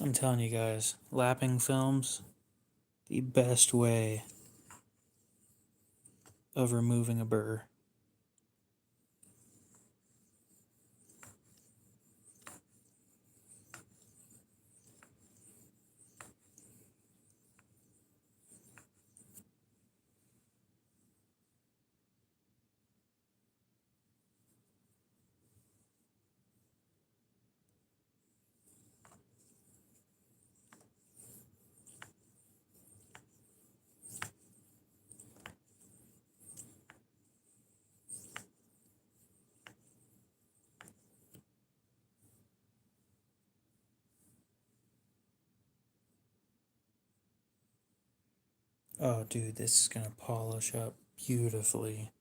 I'm telling you guys, lapping films, the best way of removing a burr. Oh, dude, this is gonna polish up beautifully.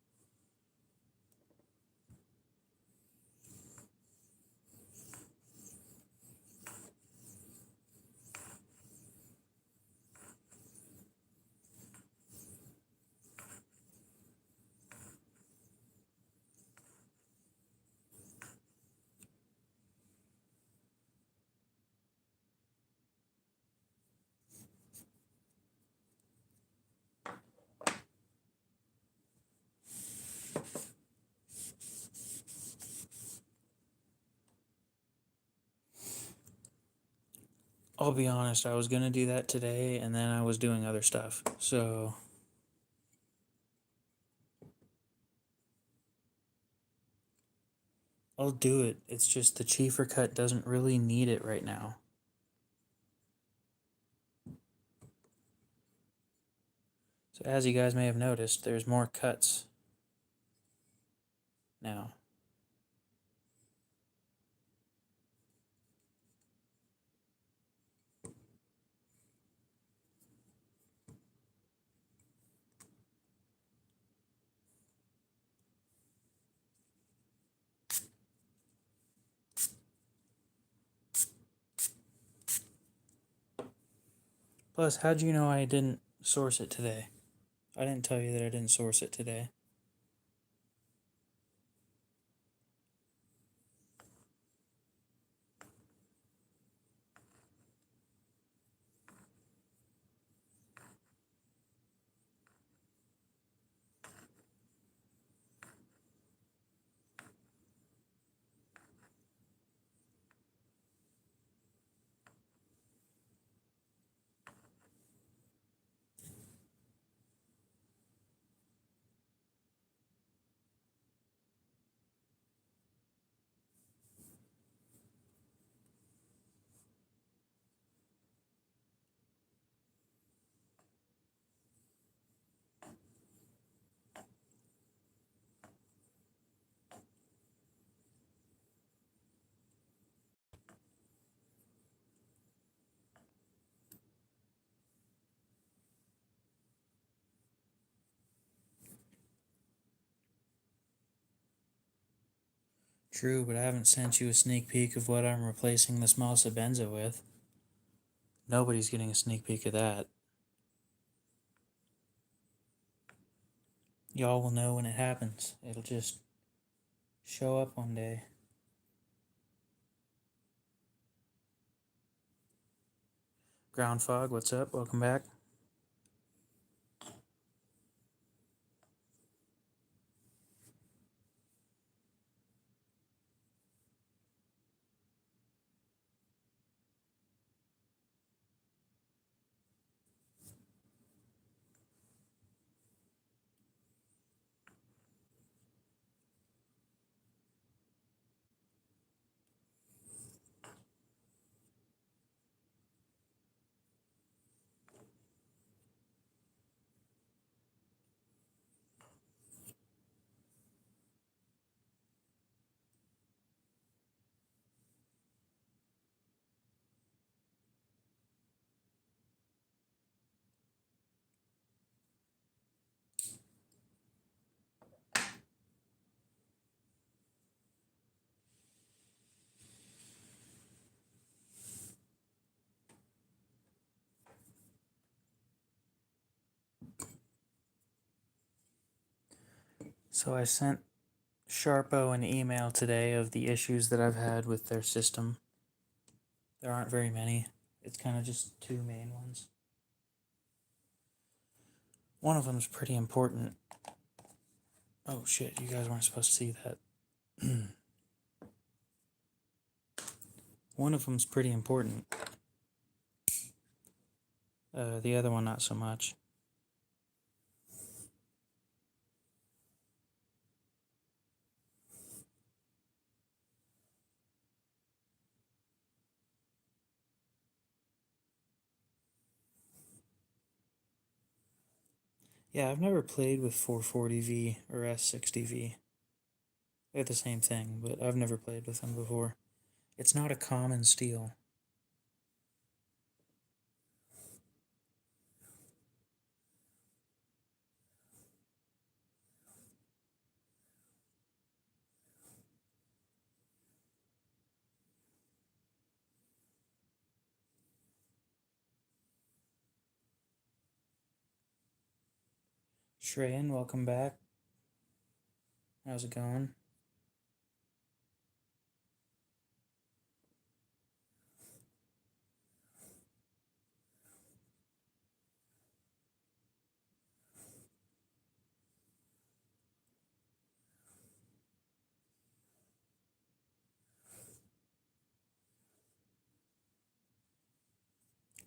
I'll be honest, I was gonna do that today, and then I was doing other stuff. So I'll do it. It's just the Chiefer cut doesn't really need it right now. So as you guys may have noticed, there's more cuts now. Plus, how'd you know I didn't source it today? I didn't tell you that I didn't source it today. True, but I haven't sent you a sneak peek of what I'm replacing the small Sabenza with. Nobody's getting a sneak peek of that. Y'all will know when it happens. It'll just show up one day. Ground Fog, what's up? Welcome back. So I sent Sharpo an email today of the issues that I've had with their system. There aren't very many. It's kind of just two main ones. One of them's pretty important. Oh shit, you guys weren't supposed to see that. One of them's pretty important. The other one not so much. Yeah, I've never played with 440V or S60V. They're the same thing, but I've never played with them before. It's not a common steel. Shreyan, welcome back. How's it going?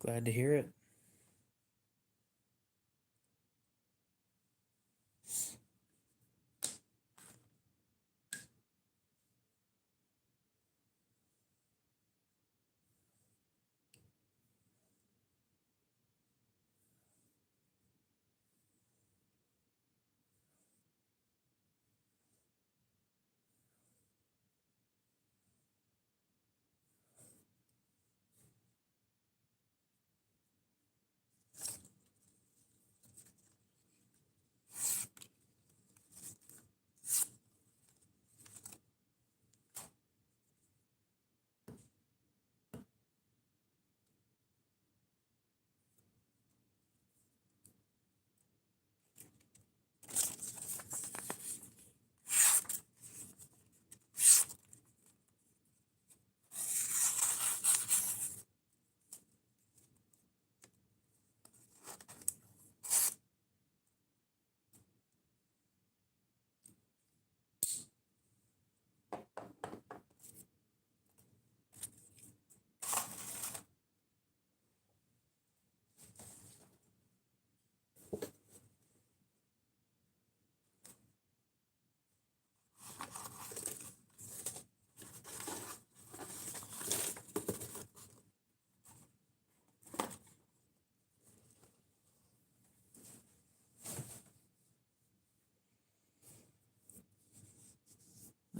Glad to hear it.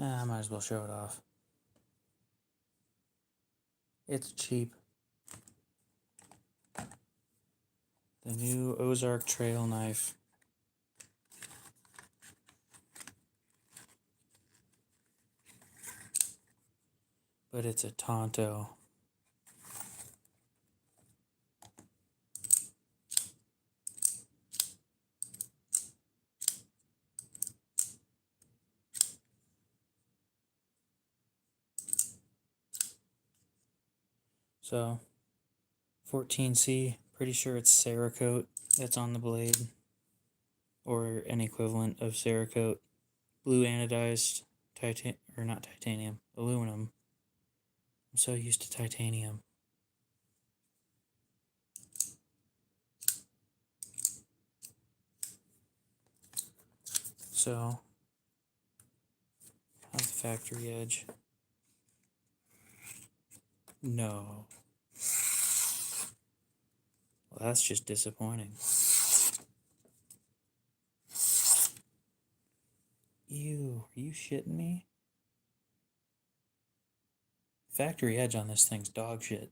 I might as well show it off. It's cheap. The new Ozark Trail knife. But it's a Tonto. So, 14C, pretty sure it's Cerakote that's on the blade, or an equivalent of Cerakote. Blue anodized aluminum. I'm so used to titanium. So, how's the factory edge? No. Well, that's just disappointing. Ew, are you shitting me? Factory edge on this thing's dog shit.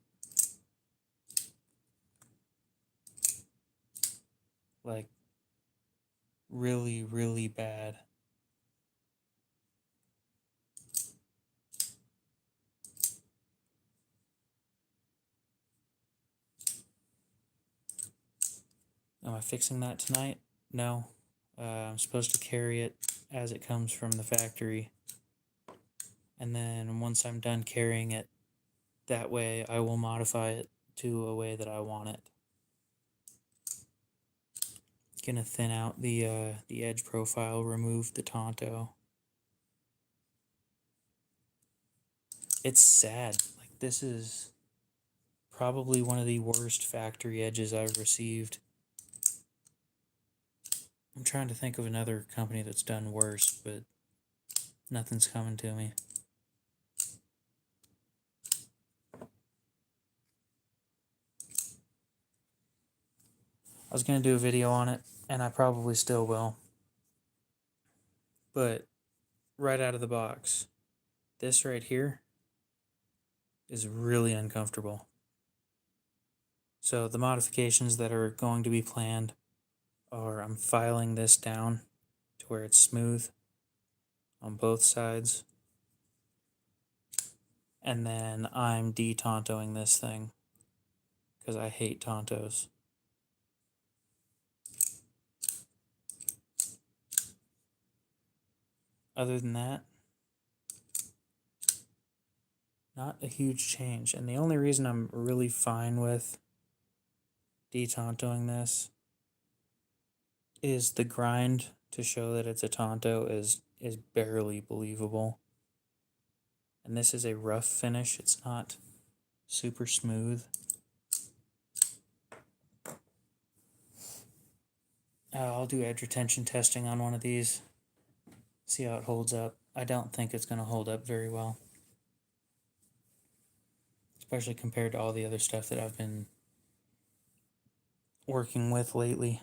Like, really, really bad. Am I fixing that tonight? No. I'm supposed to carry it as it comes from the factory. And then once I'm done carrying it that way, I will modify it to a way that I want it. Gonna thin out the edge profile, remove the Tonto. It's sad. Like, this is probably one of the worst factory edges I've received. I'm trying to think of another company that's done worse, but nothing's coming to me. I was going to do a video on it, and I probably still will. But right out of the box, this right here is really uncomfortable. So the modifications that are going to be planned are I'm filing this down to where it's smooth on both sides. And then I'm de-tontoing this thing because I hate Tontos. Other than that, not a huge change. And the only reason I'm really fine with de-tontoing this is the grind to show that it's a Tonto is barely believable. And this is a rough finish. It's not super smooth. I'll do edge retention testing on one of these, see how it holds up. I don't think it's going to hold up very well, especially compared to all the other stuff that I've been working with lately.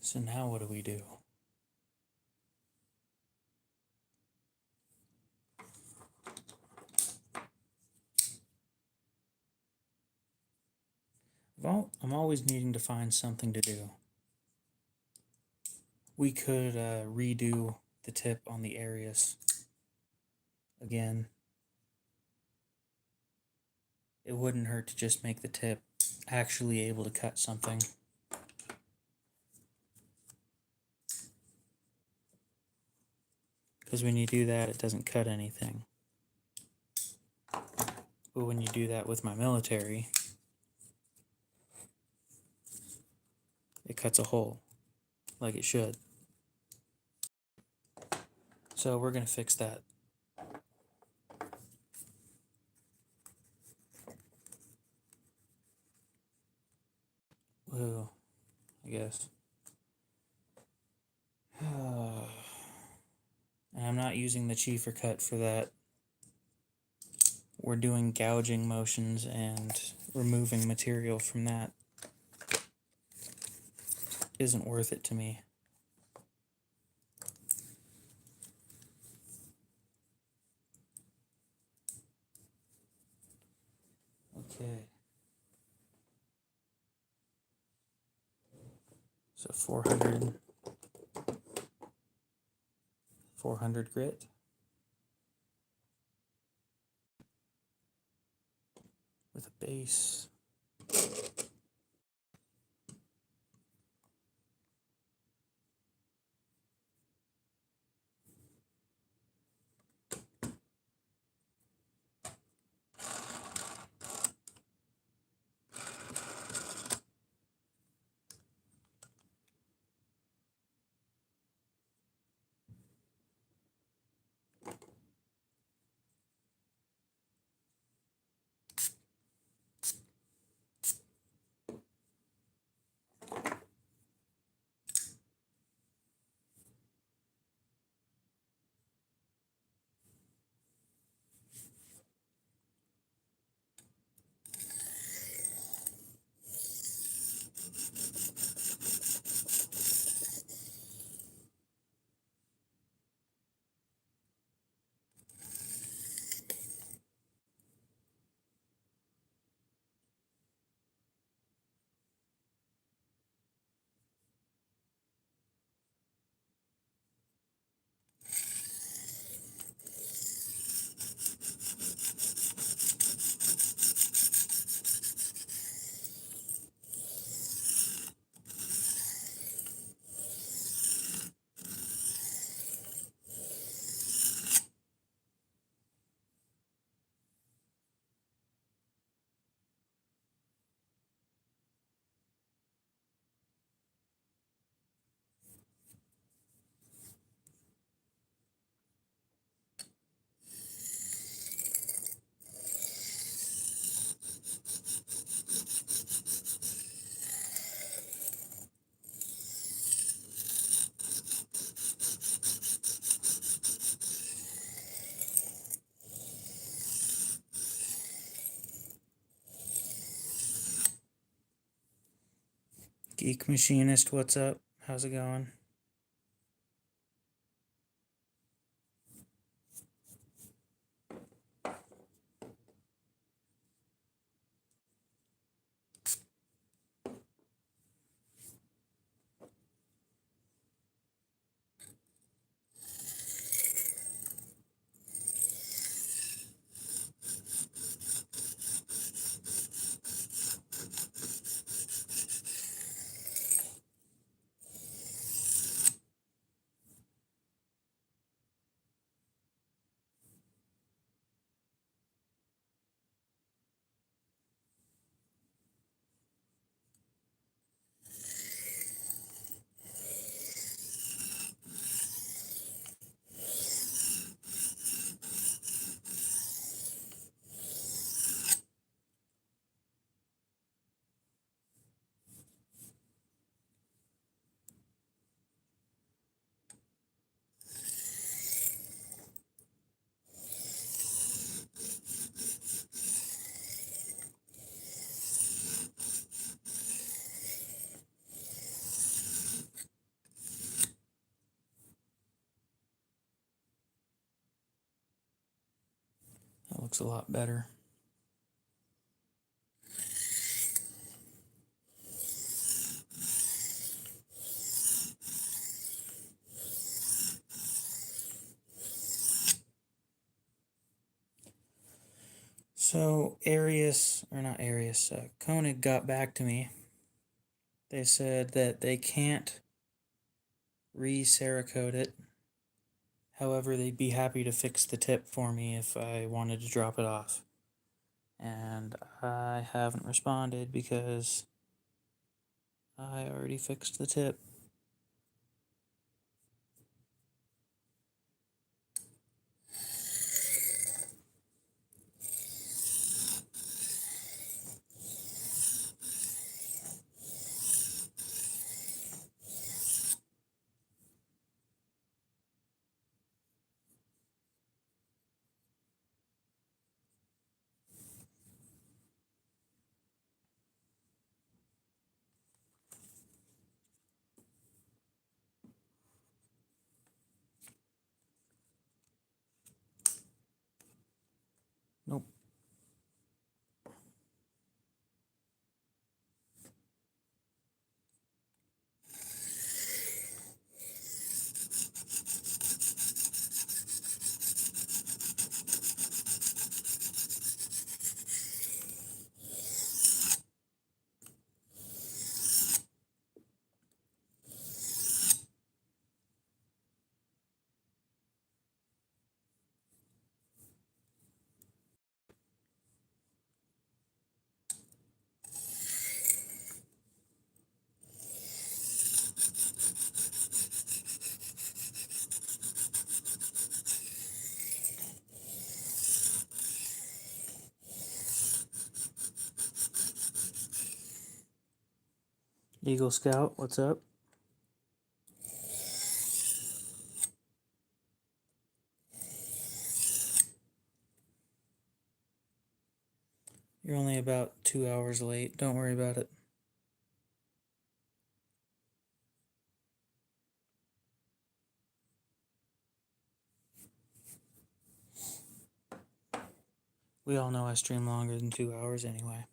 So now what do we do? Well, I'm always needing to find something to do. We could redo the tip on the Arius again. It wouldn't hurt to just make the tip actually able to cut something. Because when you do that, it doesn't cut anything. But when you do that with my military, it cuts a hole, like it should. So we're going to fix that. Whoa, I guess. And I'm not using the chiefer cut for that. We're doing gouging motions and removing material from that. Isn't worth it to me. Okay. So 400 grit. With a base. Geek Machinist, what's up? How's it going? looks a lot better. So Koenig got back to me. They said that they can't re-Cerakote it. However, they'd be happy to fix the tip for me if I wanted to drop it off. And I haven't responded because I already fixed the tip. Nope. Eagle Scout, what's up? You're only about 2 hours late. Don't worry about it. We all know I stream longer than 2 hours anyway.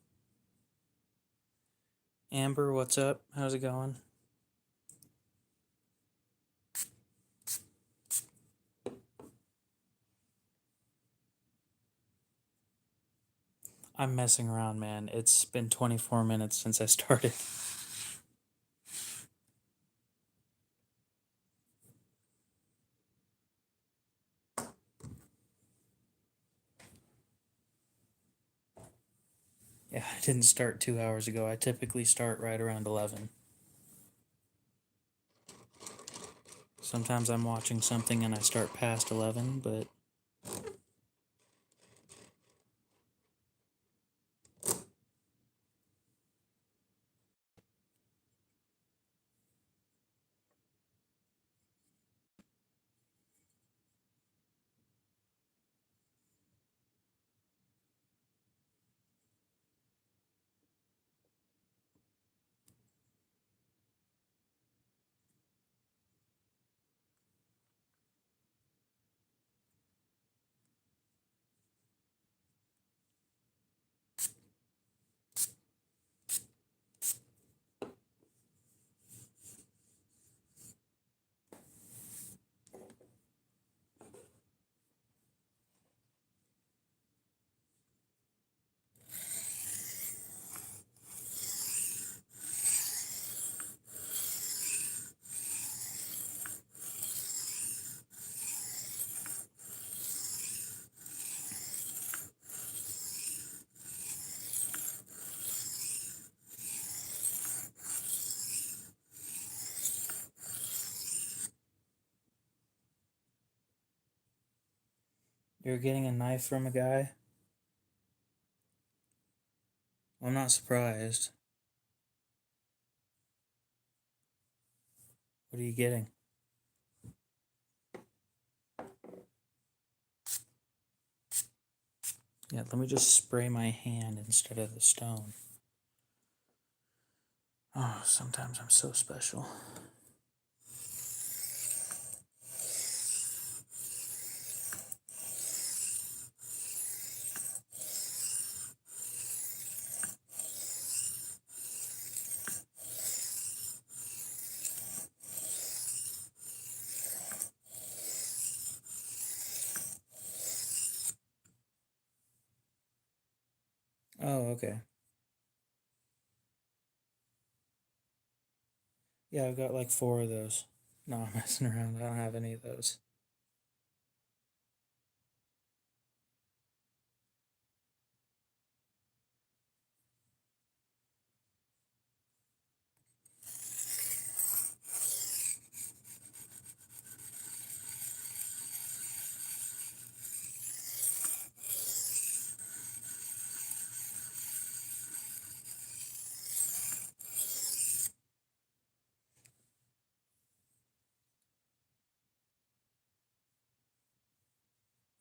Amber, what's up? How's it going? I'm messing around, man. It's been 24 minutes since I started. Yeah, I didn't start 2 hours ago. I typically start right around 11. Sometimes I'm watching something and I start past 11, but you're getting a knife from a guy? I'm not surprised. What are you getting? Yeah, let me just spray my hand instead of the stone. Oh, sometimes I'm so special. okay. Yeah, I've got like 4 of those. No, I'm messing around. I don't have any of those.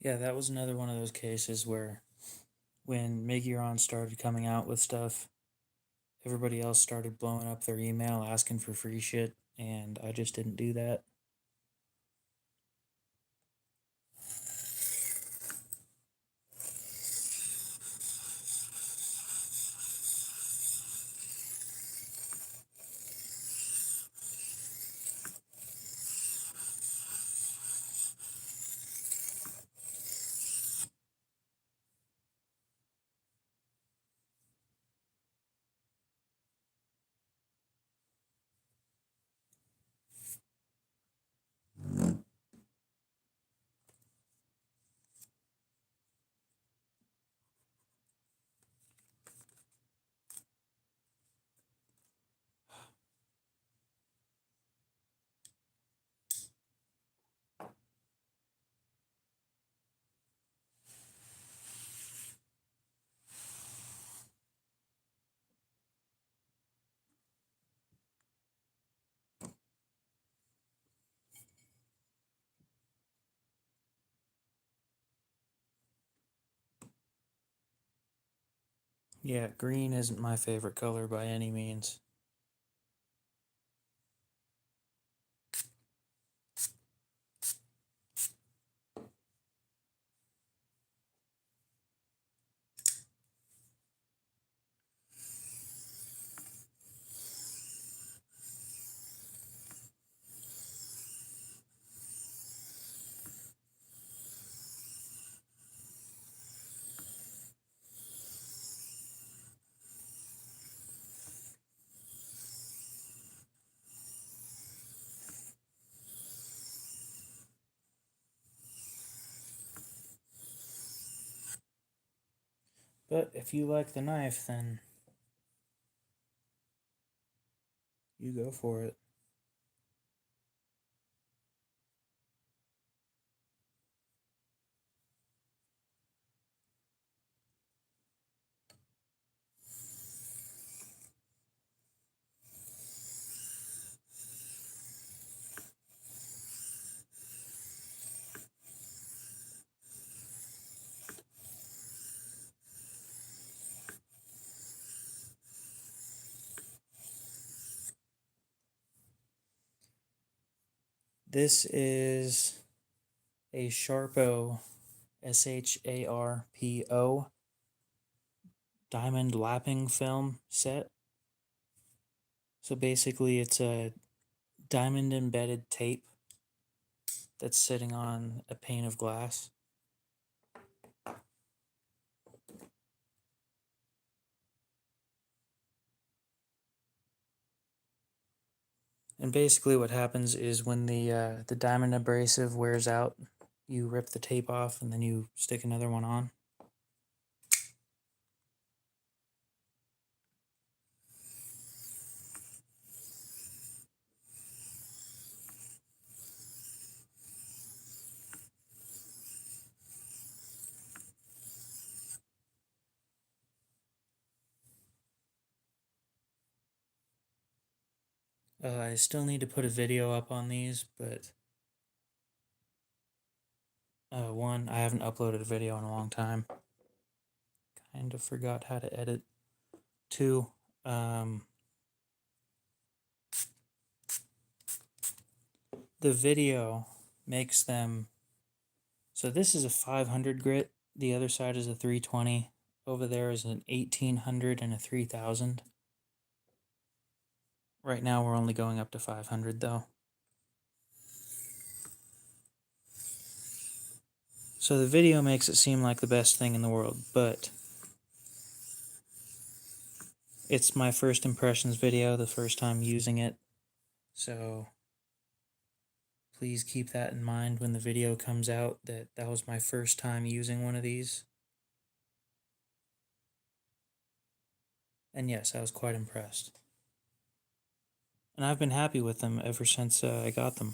Yeah, that was another one of those cases where when Miguron started coming out with stuff, everybody else started blowing up their email asking for free shit, and I just didn't do that. Yeah, green isn't my favorite color by any means. But if you like the knife, then you go for it. This is a Sharpo, Sharpo, diamond lapping film set. So basically, it's a diamond embedded tape that's sitting on a pane of glass. And basically, what happens is when the diamond abrasive wears out, you rip the tape off and then you stick another one on. I still need to put a video up on these, but one, I haven't uploaded a video in a long time. Kind of forgot how to edit. Two, the video makes them. So this is a 500 grit. The other side is a 320. Over there is an 1800 and a 3000. Right now we're only going up to 500 though. So the video makes it seem like the best thing in the world, but It's my first impressions video, the first time using it, so please keep that in mind when the video comes out, that was my first time using one of these. And yes, I was quite impressed. And I've been happy with them ever since I got them.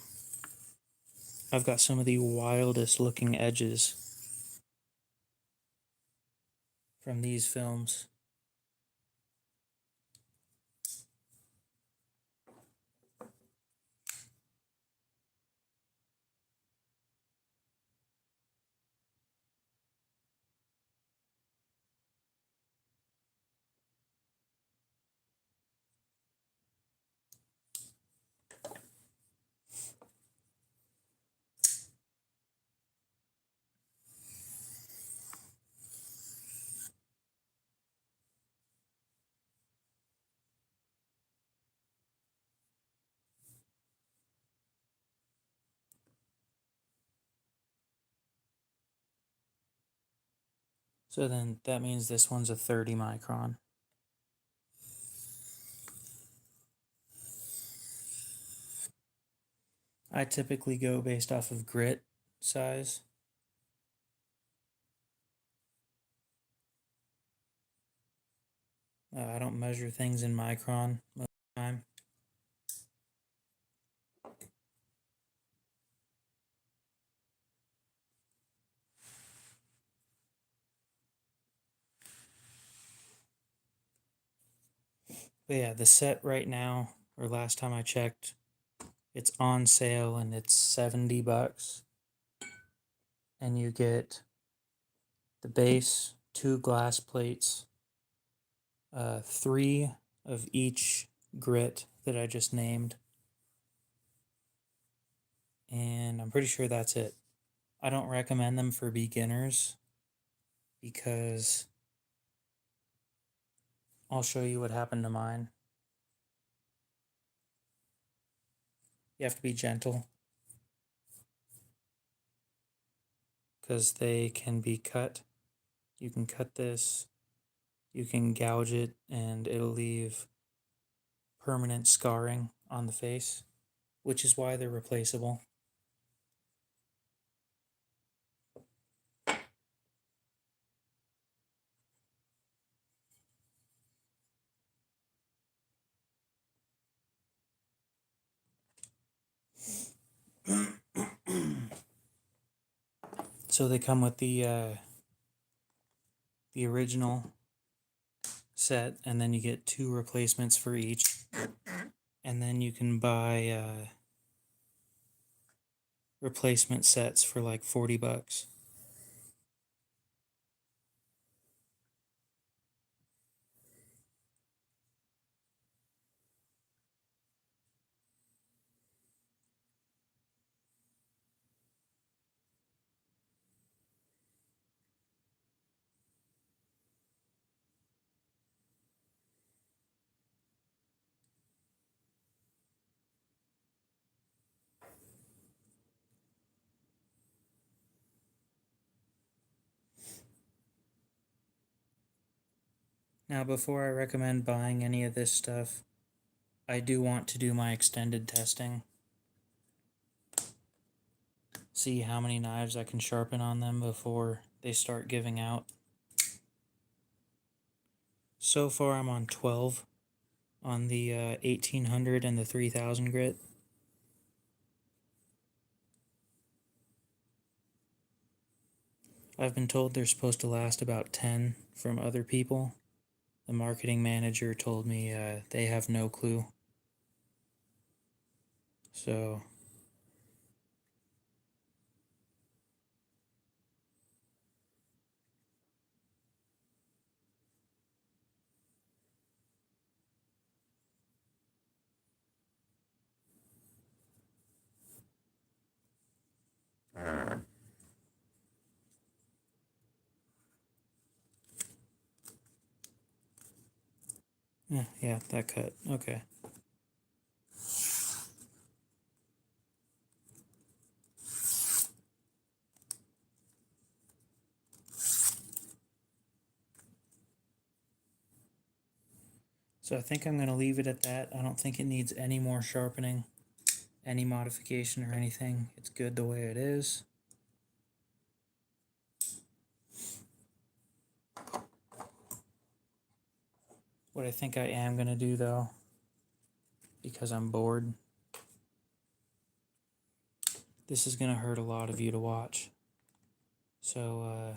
I've got some of the wildest looking edges from these films. So then that means this one's a 30 micron. I typically go based off of grit size. I don't measure things in micron most of the time. But yeah, the set right now, or last time I checked, it's on sale and it's $70. And you get the base, 2 glass plates, 3 of each grit that I just named. And I'm pretty sure that's it. I don't recommend them for beginners because I'll show you what happened to mine. You have to be gentle because they can be cut. You can cut this, you can gouge it, and it'll leave permanent scarring on the face, which is why they're replaceable. So they come with the original set, and then you get 2 replacements for each, and then you can buy replacement sets for like $40. Now, before I recommend buying any of this stuff, I do want to do my extended testing. See how many knives I can sharpen on them before they start giving out. So far I'm on 12 on the 1800 and the 3000 grit. I've been told they're supposed to last about 10 from other people. The marketing manager told me they have no clue. So yeah, that cut. Okay. So I think I'm going to leave it at that. I don't think it needs any more sharpening, any modification or anything. It's good the way it is. What I think I am going to do though, because I'm bored, this is going to hurt a lot of you to watch. So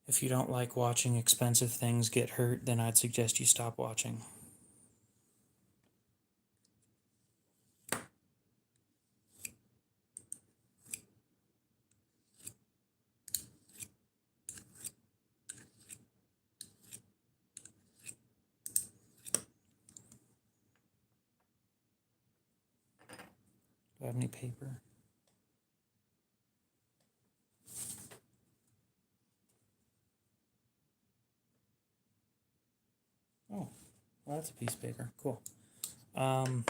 if you don't like watching expensive things get hurt, then I'd suggest you stop watching. Do I have any paper? Oh, well, that's a piece of paper. Cool. On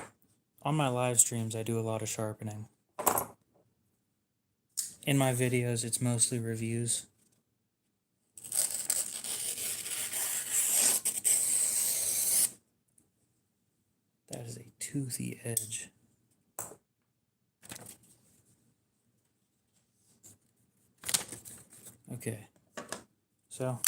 my live streams, I do a lot of sharpening. In my videos, it's mostly reviews. That is a toothy edge. Okay, so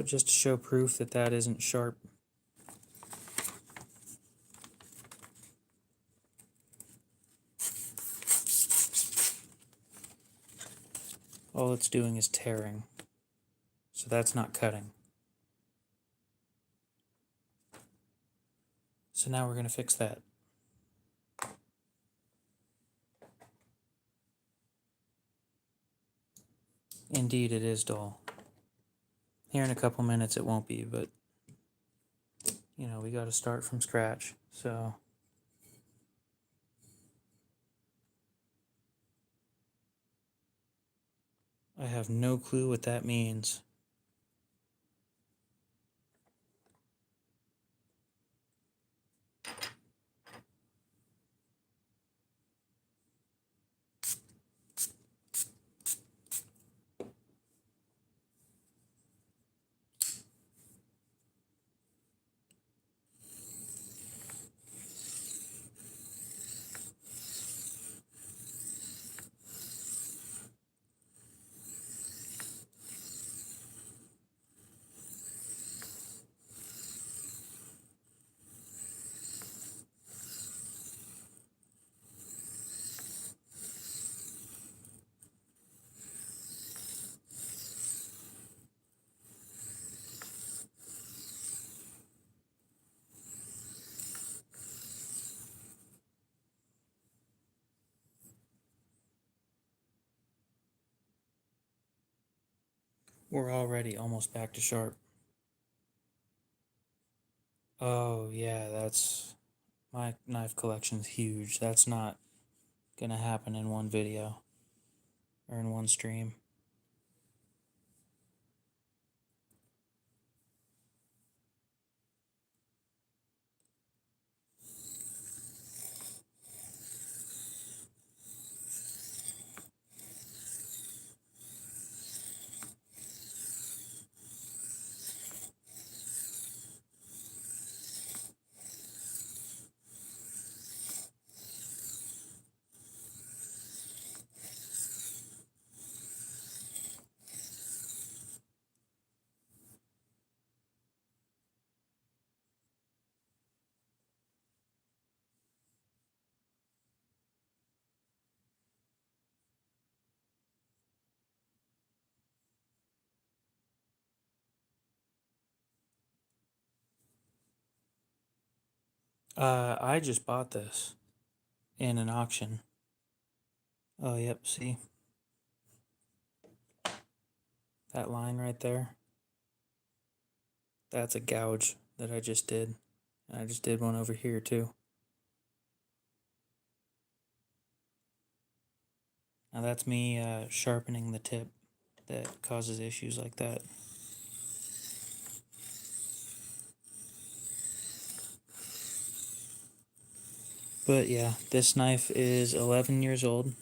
just to show proof that that isn't sharp, all it's doing is tearing. So that's not cutting. So now we're going to fix that. Indeed, it is dull. Here in a couple minutes it won't be, but you know, we got to start from scratch. So I have no clue what that means. We're already almost back to sharp. Oh yeah, that's... my knife collection's huge. That's not gonna happen in one video or in one stream. I just bought this in an auction. Oh, yep, see? That line right there? That's a gouge that I just did. I just did one over here too. Now that's me sharpening the tip that causes issues like that. But yeah, this knife is 11 years old.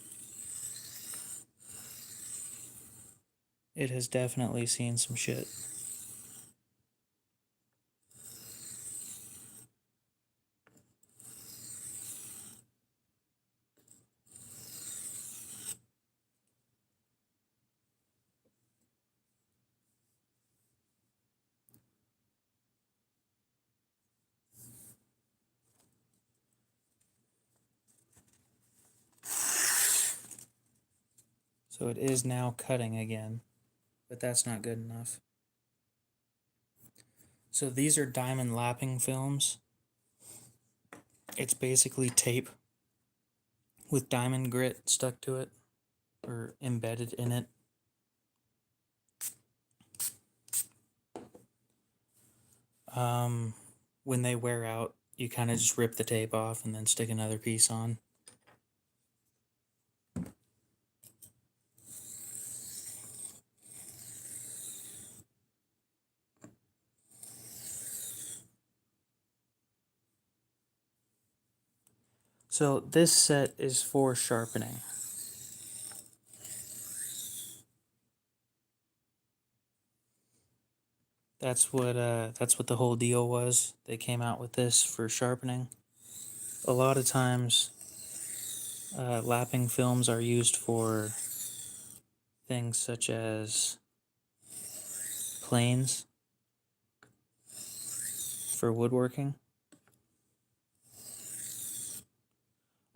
It has definitely seen some shit. So it is now cutting again, but that's not good enough. So these are diamond lapping films. It's basically tape with diamond grit stuck to it or embedded in it. When they wear out, you kind of just rip the tape off and then stick another piece on. So this set is for sharpening. That's what the whole deal was. They came out with this for sharpening. A lot of times, lapping films are used for things such as planes for woodworking.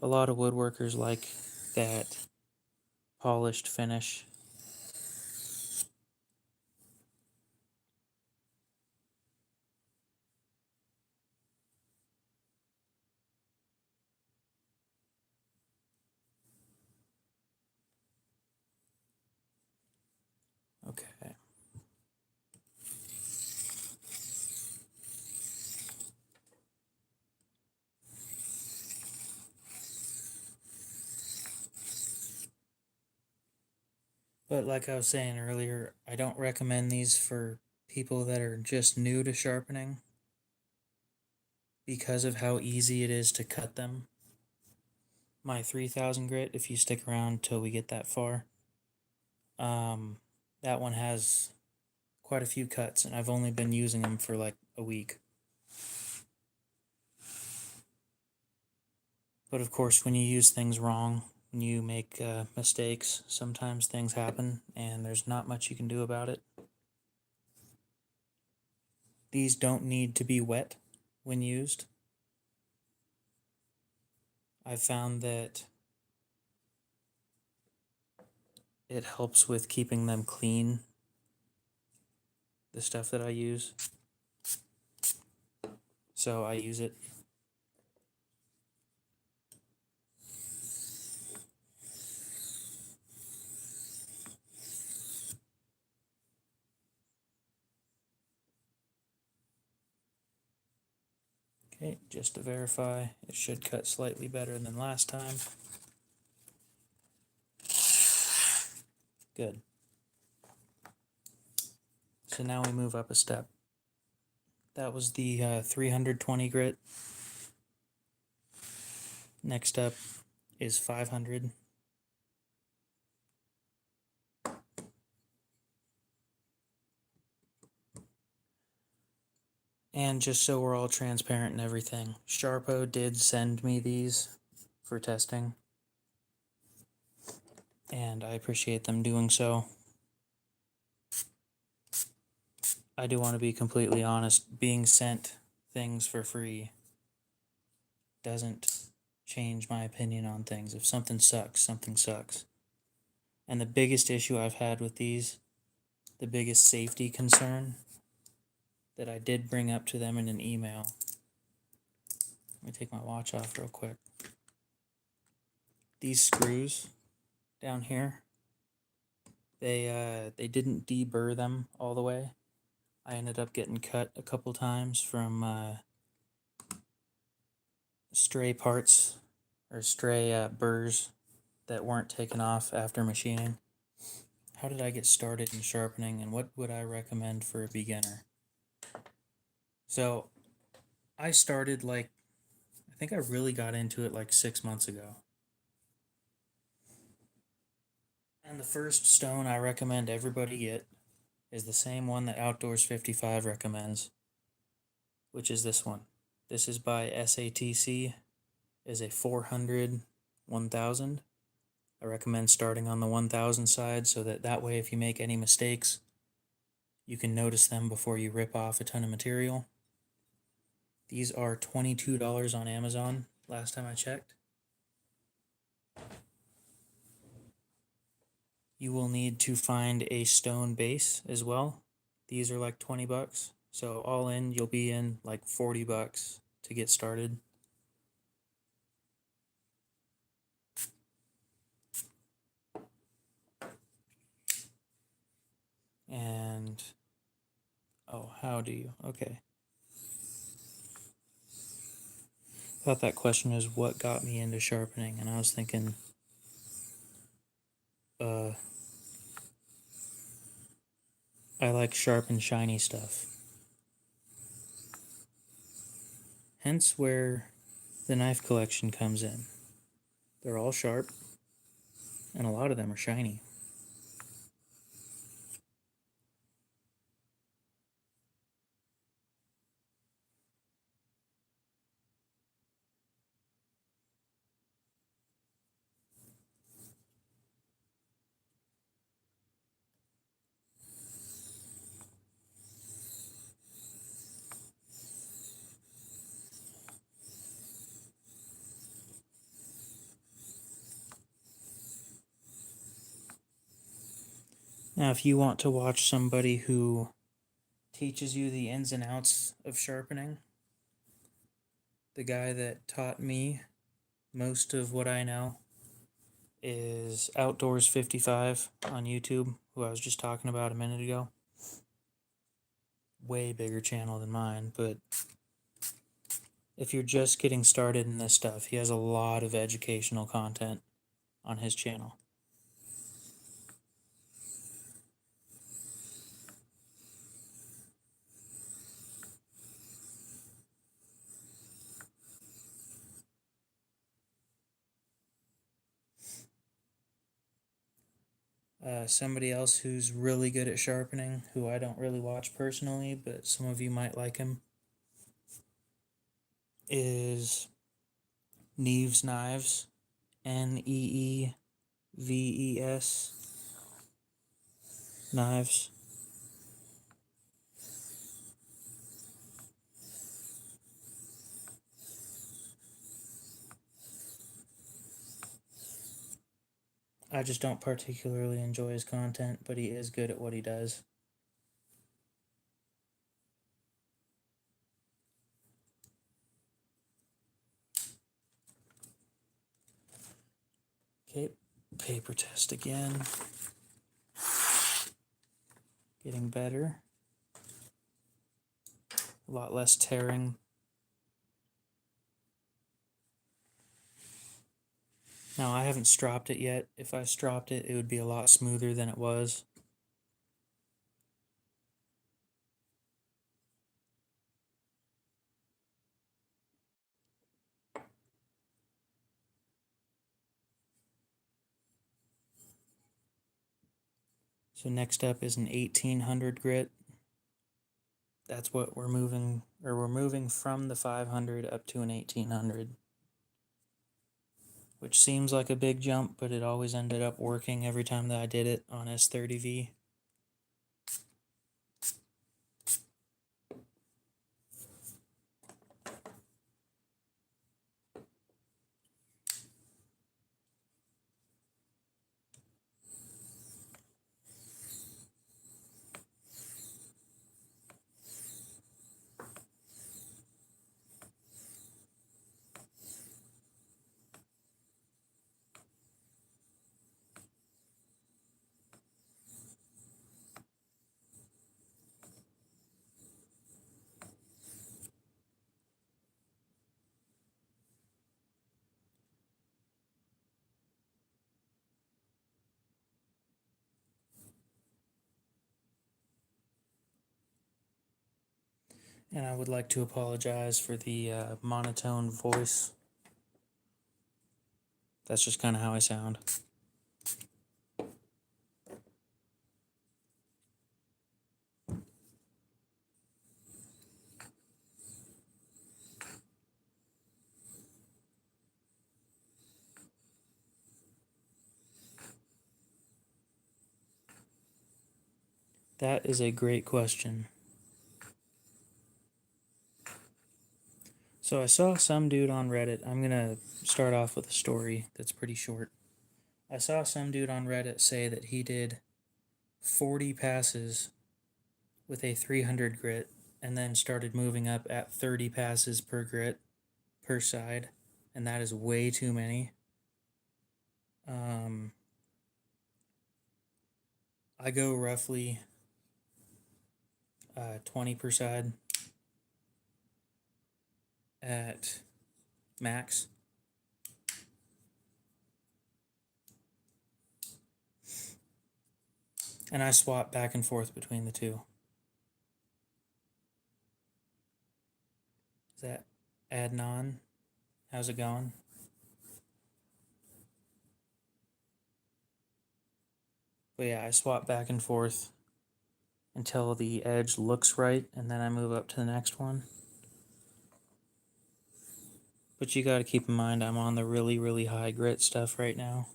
A lot of woodworkers like that polished finish. Okay. But like I was saying earlier, I don't recommend these for people that are just new to sharpening because of how easy it is to cut them. My 3000 grit, if you stick around till we get that far, that one has quite a few cuts, and I've only been using them for like a week. But of course, when you use things wrong, when you make mistakes, sometimes things happen, and there's not much you can do about it. These don't need to be wet when used. I've found that it helps with keeping them clean, the stuff that I use. So I use it. Okay, just to verify, it should cut slightly better than last time. Good. So now we move up a step. That was the 320 grit. Next up is 500. And just so we're all transparent and everything, Sharpo did send me these for testing, and I appreciate them doing so. I do want to be completely honest, being sent things for free doesn't change my opinion on things. If something sucks, something sucks. And the biggest issue I've had with these, the biggest safety concern that I did bring up to them in an email. Let me take my watch off real quick. These screws down here, they didn't deburr them all the way. I ended up getting cut a couple times from stray parts or stray burrs that weren't taken off after machining. How did I get started in sharpening, and what would I recommend for a beginner? So I started like I think I really got into it like 6 months ago. And the first stone I recommend everybody get is the same one that Outdoors 55 recommends, which is this one. This is by SATC, is a 400 1000. I recommend starting on the 1000 side so that way if you make any mistakes, you can notice them before you rip off a ton of material. These are $22 on Amazon last time I checked. You will need to find a stone base as well. These are like 20 bucks. So all in, you'll be in like 40 bucks to get started. And, oh, how do you? Okay. Thought that question was what got me into sharpening, and I was thinking, I like sharp and shiny stuff. Hence where the knife collection comes in. They're all sharp, and a lot of them are shiny. Now, if you want to watch somebody who teaches you the ins and outs of sharpening, the guy that taught me most of what I know is Outdoors 55 on YouTube, who I was just talking about a minute ago. Way bigger channel than mine, but if you're just getting started in this stuff, he has a lot of educational content on his channel. Somebody else who's really good at sharpening, who I don't really watch personally, but some of you might like him, is Neeves Knives, Neeves Knives. I just don't particularly enjoy his content, but he is good at what he does. Okay, paper test again. Getting better. A lot less tearing. Now, I haven't stropped it yet. If I stropped it, it would be a lot smoother than it was. So next up is an 1800 grit. That's what we're moving, or we're moving from the 500 up to an 1800. Which seems like a big jump, but it always ended up working every time that I did it on S30V. And I would like to apologize for the monotone voice. That's just kind of how I sound. That is a great question. So I saw some dude on Reddit. I'm going to start off with a story that's pretty short. I saw some dude on Reddit say that he did 40 passes with a 300 grit and then started moving up at 30 passes per grit per side, and that is way too many. I go roughly 20 per side at max. And I swap back and forth between the two. Is that Adnan? How's it going? But yeah, I swap back and forth until the edge looks right, and then I move up to the next one. But you gotta keep in mind I'm on the really, really high grit stuff right now.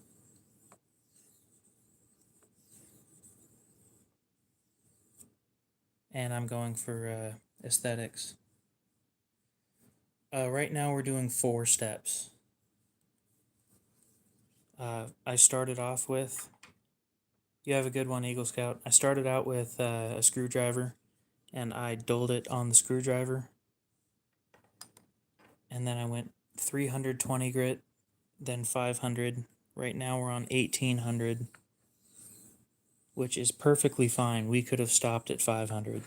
And I'm going for aesthetics. Right now we're doing 4 steps. I started off with, you have a good one, Eagle Scout. I started out with a screwdriver, and I dulled it on the screwdriver. And then I went 320 grit, then 500. Right now we're on 1800, which is perfectly fine. We could have stopped at 500.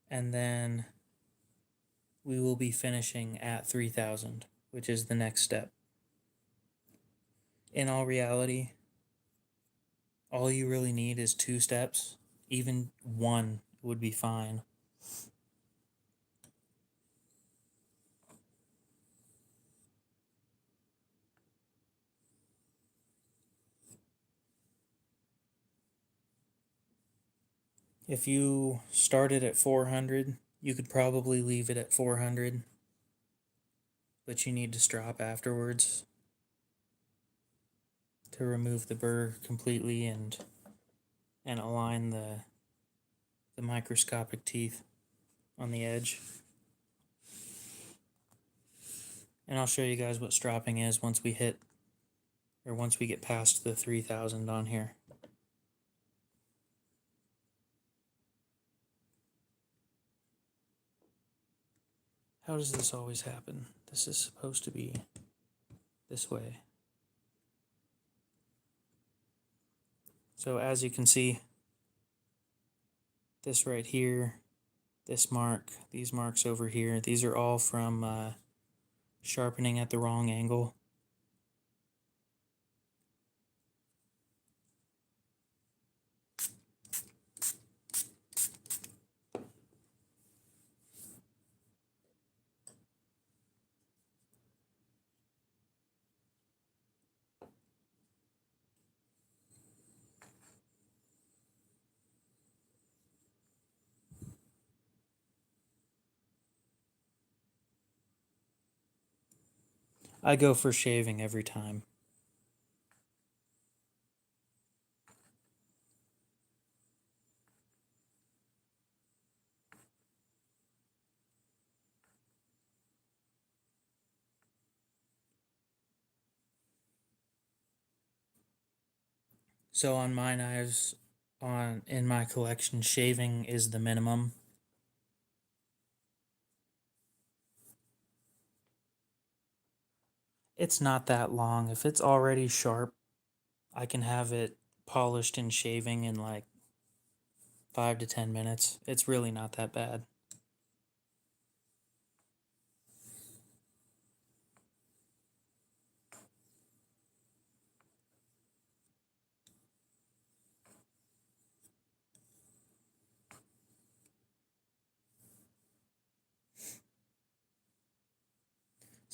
And then we will be finishing at 3000, which is the next step. In all reality, all you really need is 2 steps. Even 1 would be fine. If you started at 400, you could probably leave it at 400, but you need to strop afterwards to remove the burr completely and align the microscopic teeth on the edge. And I'll show you guys what stropping is once we get past the 3000 on here. How does this always happen? This is supposed to be this way. So as you can see, this right here, this mark, these marks over here, these are all from sharpening at the wrong angle. I go for shaving every time. So on my knives, in my collection, shaving is the minimum. It's not that long. If it's already sharp, I can have it polished and shaving in like 5 to 10 minutes. It's really not that bad.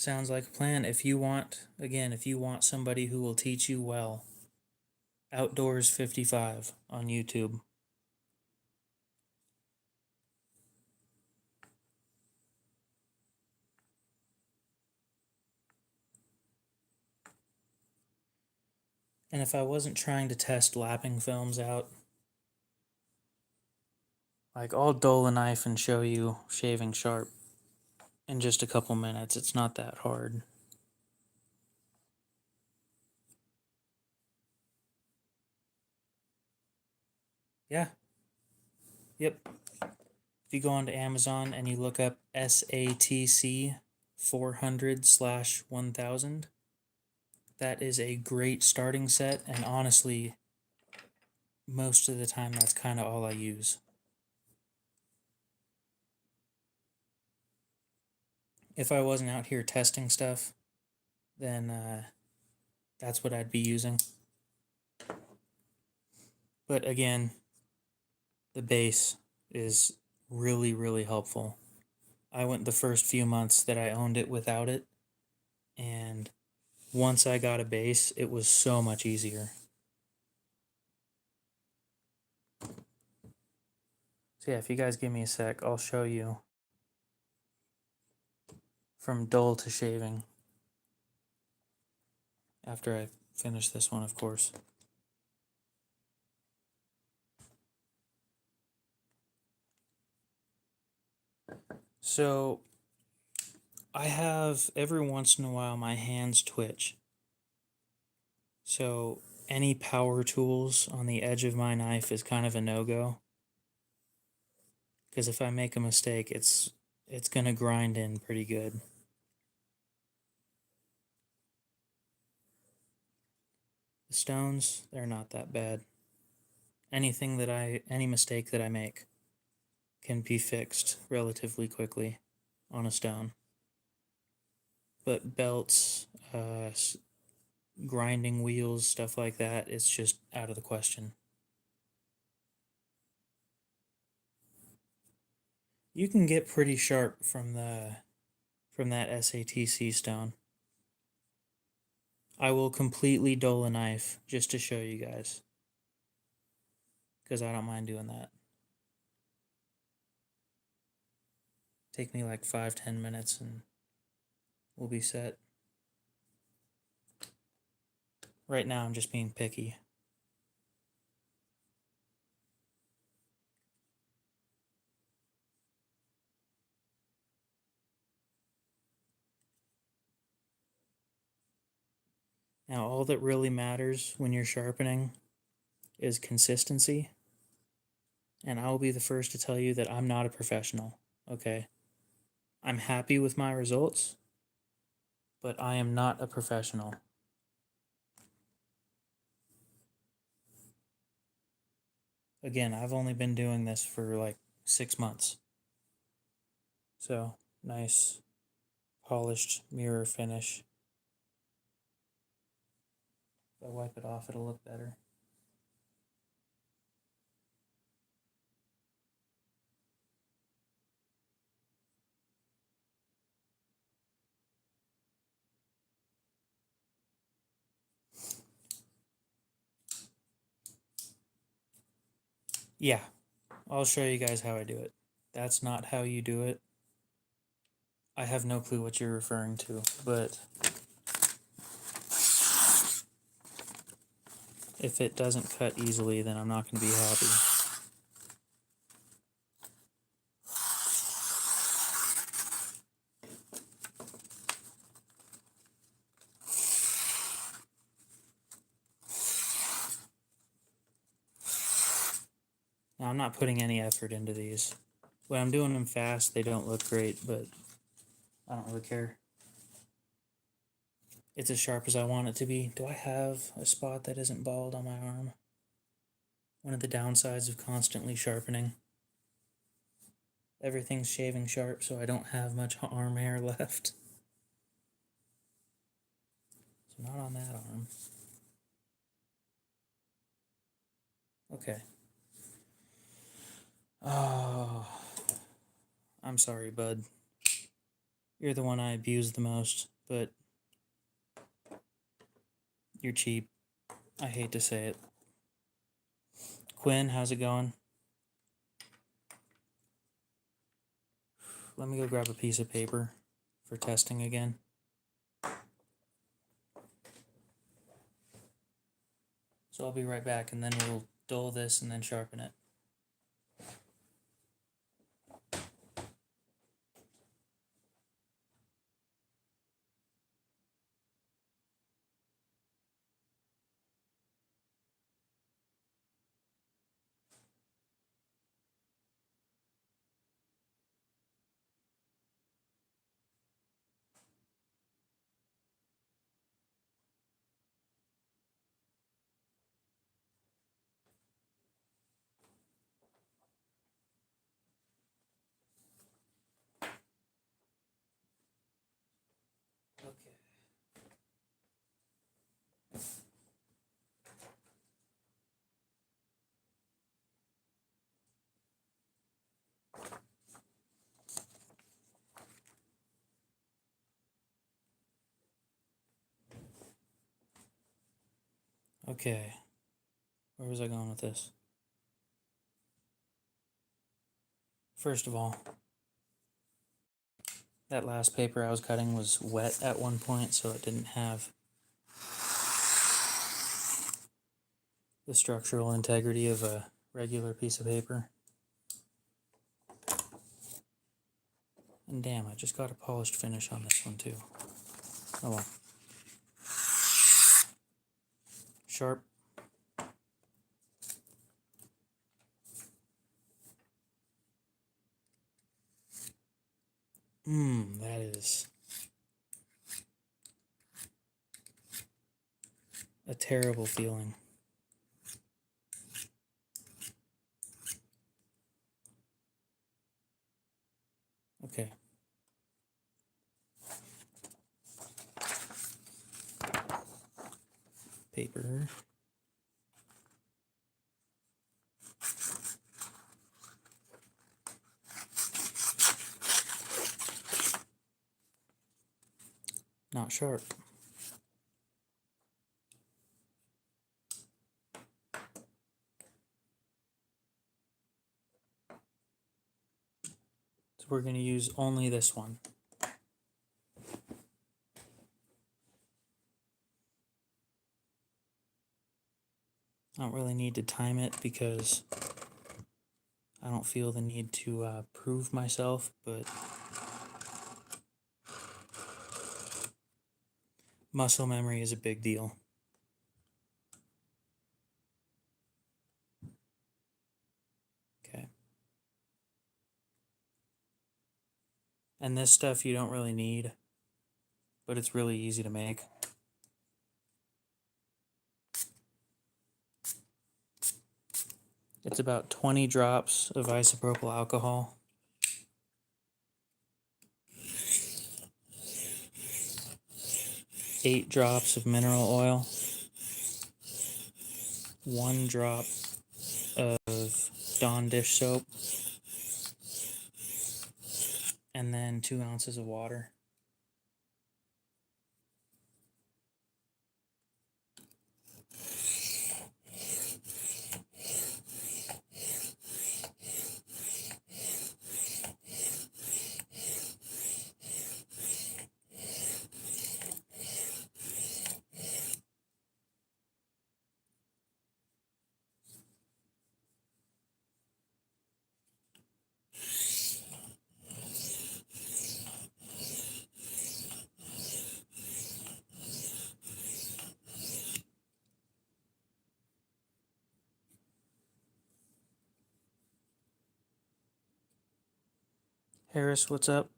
Sounds like a plan. If you want, again, if you want somebody who will teach you well, Outdoors 55 on YouTube. And if I wasn't trying to test lapping films out, like I'll dull a knife and show you shaving sharp in just a couple minutes. It's not that hard. Yeah. Yep. If you go onto Amazon and you look up SATC 400/1000, that is a great starting set, and honestly, most of the time that's kind of all I use. If I wasn't out here testing stuff, then that's what I'd be using. But again, the base is really, really helpful. I went the first few months that I owned it without it, and once I got a base, it was so much easier. So yeah, if you guys give me a sec, I'll show you from dull to shaving after I finish this one, of course. So I have, every once in a while, my hands twitch. So any power tools on the edge of my knife is kind of a no-go. Because if I make a mistake, it's going to grind in pretty good. The stones, they're not that bad. Any mistake that I make can be fixed relatively quickly on a stone. But belts, grinding wheels, stuff like that, it's just out of the question. You can get pretty sharp from that SATC stone. I will completely dull a knife just to show you guys, because I don't mind doing that. Take me like 5-10 minutes and we'll be set. Right now I'm just being picky. Now all that really matters when you're sharpening is consistency. And I'll be the first to tell you that I'm not a professional, okay? I'm happy with my results, but I am not a professional. Again, I've only been doing this for like 6 months. So, nice polished mirror finish. If I wipe it off, it'll look better. Yeah, I'll show you guys how I do it. That's not how you do it. I have no clue what you're referring to, but if it doesn't cut easily, then I'm not going to be happy. Now, I'm not putting any effort into these. When I'm doing them fast, they don't look great, but I don't really care. It's as sharp as I want it to be. Do I have a spot that isn't bald on my arm? One of the downsides of constantly sharpening. Everything's shaving sharp, so I don't have much arm hair left. So not on that arm. Okay. Oh, I'm sorry, bud. You're the one I abuse the most, but you're cheap. I hate to say it. Quinn, how's it going? Let me go grab a piece of paper for testing again. So I'll be right back, and then we'll dull this and then sharpen it. Okay. Okay. Where was I going with this? First of all, that last paper I was cutting was wet at one point, so it didn't have the structural integrity of a regular piece of paper. And damn, I just got a polished finish on this one too. Oh well. Sharp. That is a terrible feeling. Okay. Paper. Not sharp. So we're going to use only this one. I don't really need to time it because I don't feel the need to prove myself, but muscle memory is a big deal. Okay. And this stuff you don't really need, but it's really easy to make. It's about 20 drops of isopropyl alcohol. 8 drops of mineral oil. 1 drop of Dawn dish soap. And then 2 ounces of water. Harris, what's up?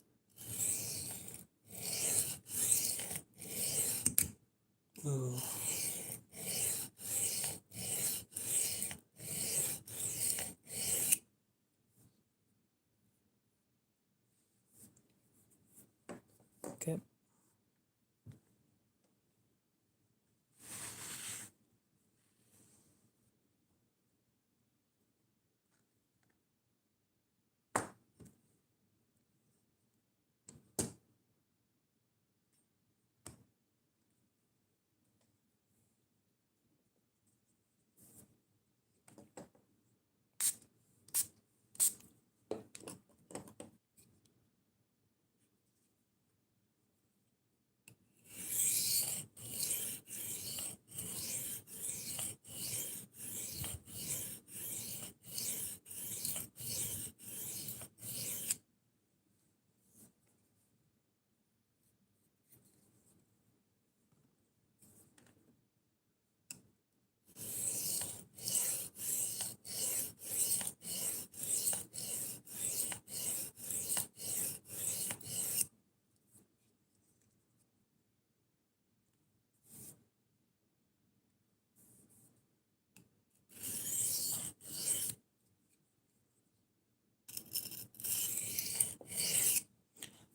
Ooh. Okay.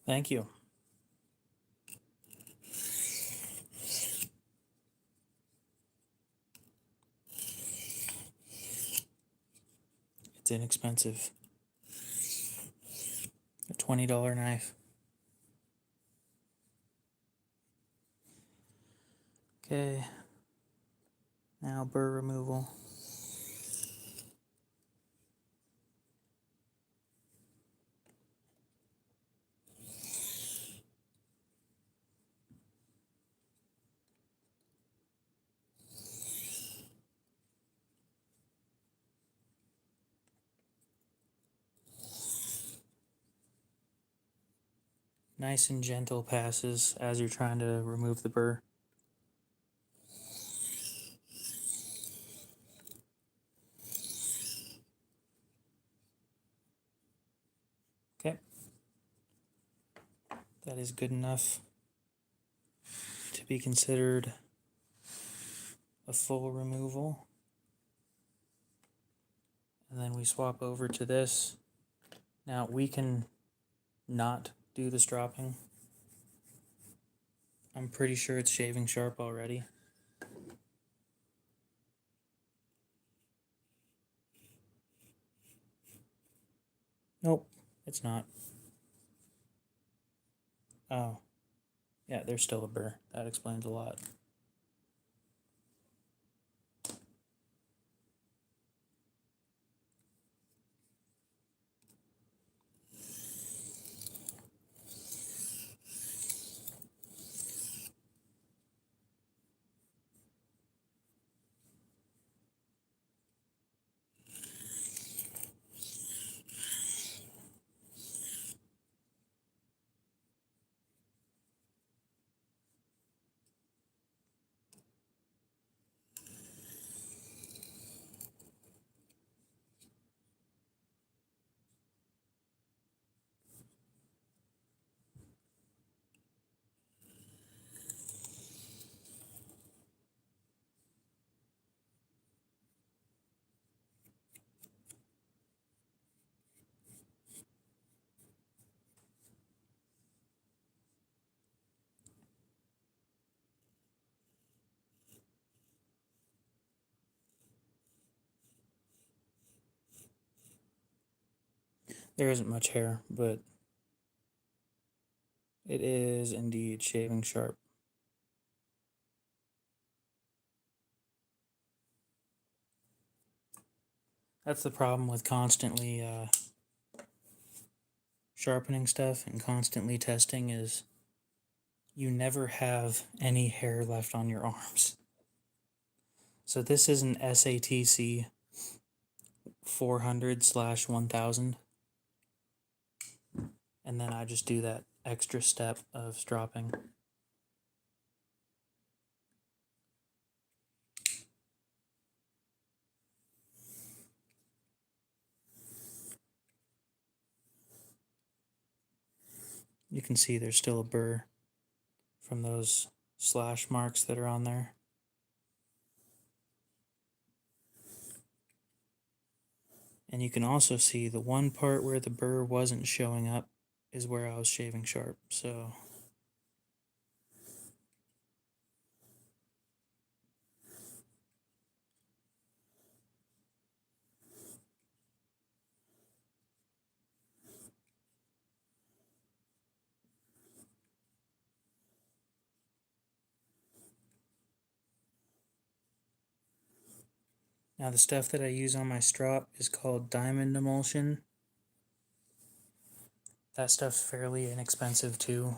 Thank you. It's inexpensive. A $20 knife. Okay. Now burr removal. Nice and gentle passes as you're trying to remove the burr. Okay. That is good enough to be considered a full removal. And then we swap over to this. Now we can not do the stropping. I'm pretty sure it's shaving sharp already. Nope, it's not. Oh, yeah, there's still a burr. That explains a lot. There isn't much hair, but it is indeed shaving sharp. That's the problem with constantly sharpening stuff and constantly testing is you never have any hair left on your arms. So this is an SATC 400/1000. And then I just do that extra step of stropping. You can see there's still a burr from those slash marks that are on there. And you can also see the one part where the burr wasn't showing up is where I was shaving sharp. So now the stuff that I use on my strop is called diamond emulsion. That stuff's fairly inexpensive too.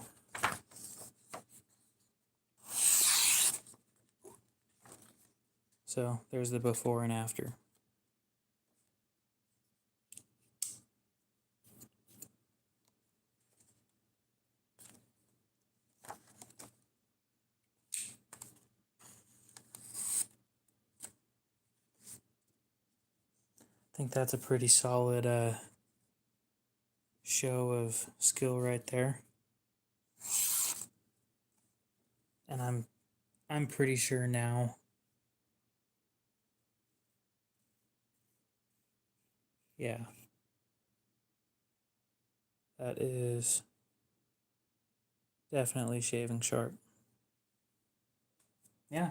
So there's the before and after. I think that's a pretty solid show of skill right there. And I'm pretty sure now yeah. That is Definitely shaving sharp. Yeah.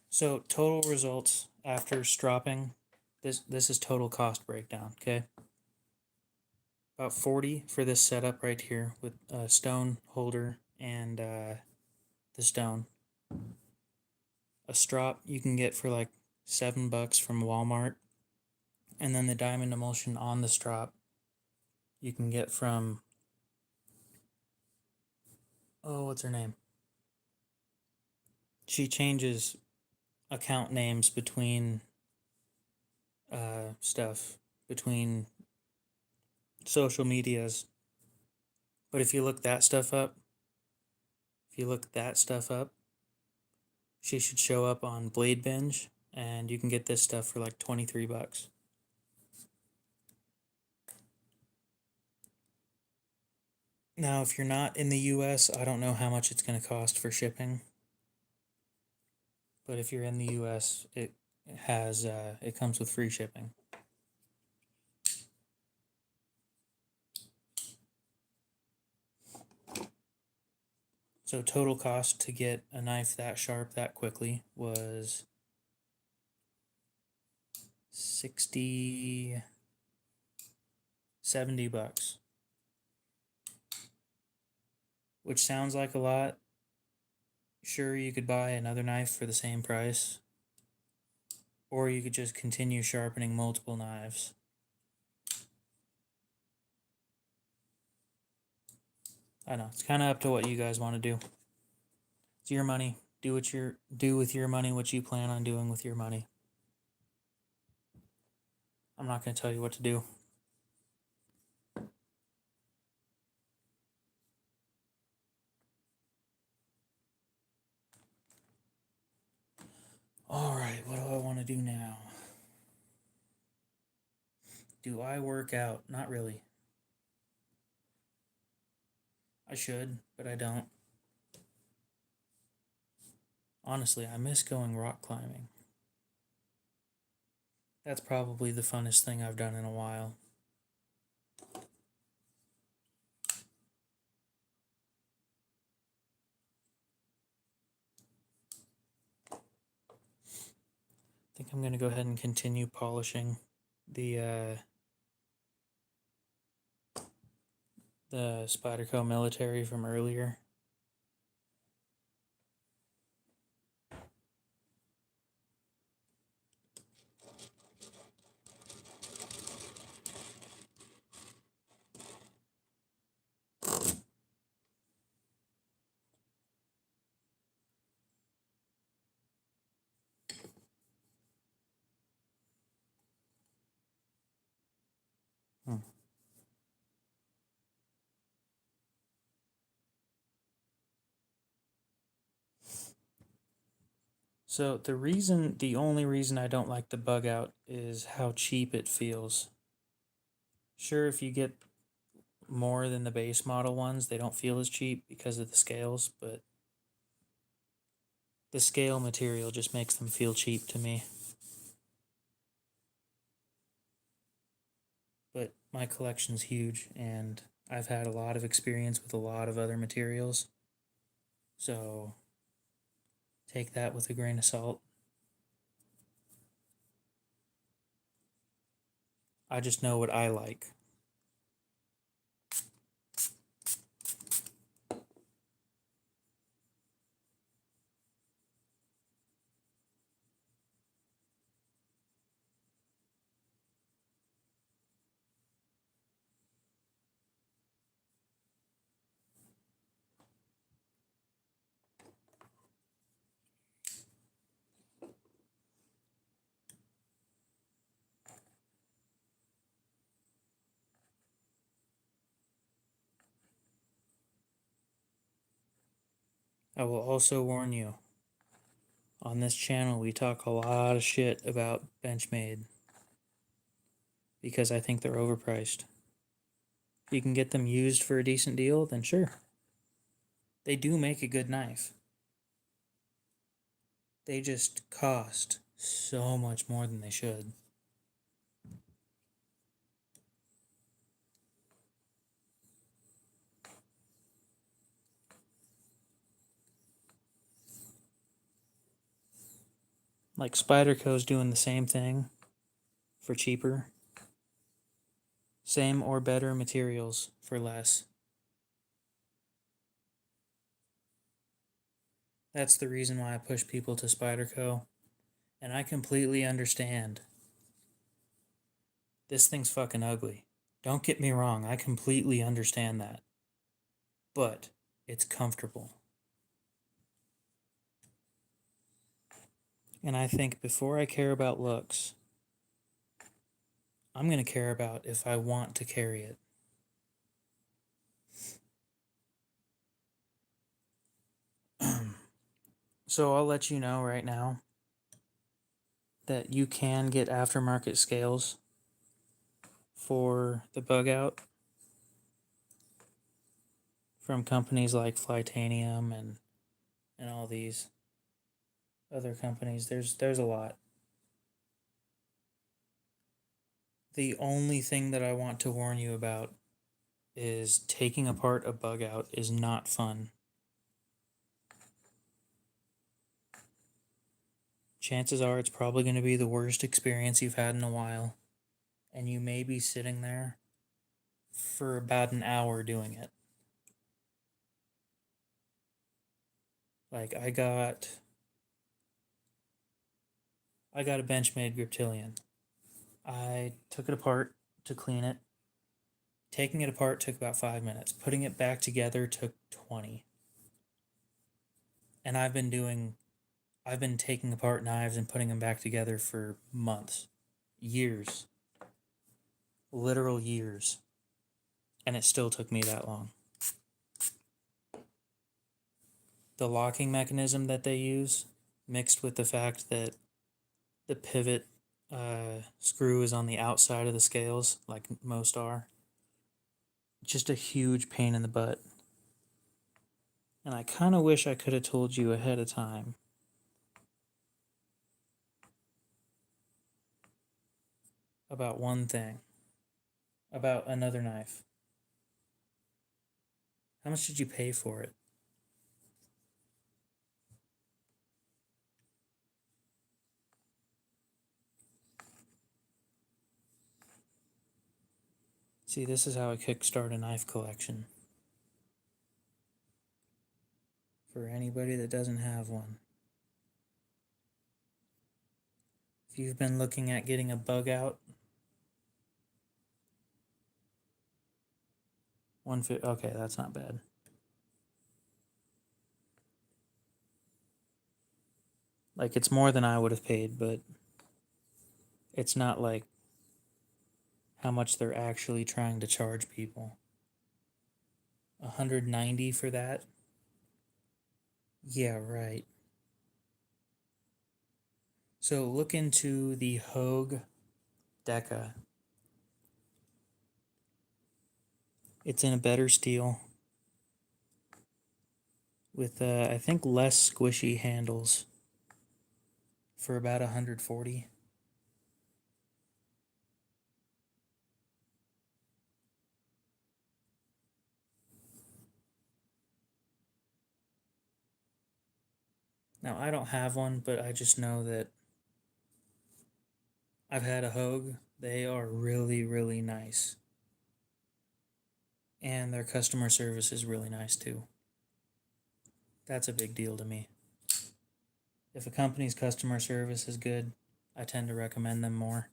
So total results after stropping, this is total cost breakdown, okay? About 40 for this setup right here with a stone holder and the stone. A strop you can get for like $7 from Walmart, and then the diamond emulsion on the strop you can get from, oh, what's her name? She changes account names between stuff, between social medias. But if you look that stuff up, she should show up on Blade Binge, and you can get this stuff for like $23. Now, if you're not in the US, I don't know how much it's going to cost for shipping. But if you're in the US, it comes with free shipping. So total cost to get a knife that sharp that quickly was 60 $70, which sounds like a lot. Sure, you could buy another knife for the same price, or you could just continue sharpening multiple knives. I know, it's kind of up to what you guys want to do. It's your money. Do with your money what you plan on doing with your money. I'm not going to tell you what to do. All right, what do I want to do now? Do I work out? Not really. I should, but I don't. Honestly, I miss going rock climbing. That's probably the funnest thing I've done in a while. I think I'm going to go ahead and continue polishing the Spyderco military from earlier. Hmm. So the only reason I don't like the bug out is how cheap it feels. Sure, if you get more than the base model ones, they don't feel as cheap because of the scales, but the scale material just makes them feel cheap to me. But my collection's huge, and I've had a lot of experience with a lot of other materials. So take that with a grain of salt. I just know what I like. I will also warn you, on this channel we talk a lot of shit about Benchmade because I think they're overpriced. If you can get them used for a decent deal, then sure. They do make a good knife. They just cost so much more than they should. Like Spyderco's doing the same thing for cheaper. Same or better materials for less. That's the reason why I push people to Spyderco. And I completely understand. This thing's fucking ugly. Don't get me wrong, I completely understand that. But it's comfortable. And I think before I care about looks, I'm going to care about if I want to carry it. So I'll let you know right now that you can get aftermarket scales for the bug out from companies like Flytanium and all these other companies. There's a lot. The only thing that I want to warn you about is taking apart a bug out is not fun. Chances are it's probably going to be the worst experience you've had in a while, and you may be sitting there for about an hour doing it. Like I got a Benchmade Griptilian. I took it apart to clean it. Taking it apart took about 5 minutes. Putting it back together took 20. And I've been taking apart knives and putting them back together for months, years, literal years. And it still took me that long. The locking mechanism that they use, mixed with the fact that the pivot screw is on the outside of the scales, like most are, just a huge pain in the butt. And I kind of wish I could have told you ahead of time. About one thing. About another knife. How much did you pay for it? See, this is how I kickstart a knife collection. For anybody that doesn't have one. If you've been looking at getting a bug out, okay, that's not bad. Like, it's more than I would have paid, but it's not like how much they're actually trying to charge people. 190 for that? Yeah, right. So look into the Hogue Deca. It's in a better steel with, I think, less squishy handles for about 140. Now, I don't have one, but I just know that I've had a Hogue. They are really, really nice. And their customer service is really nice too. That's a big deal to me. If a company's customer service is good, I tend to recommend them more.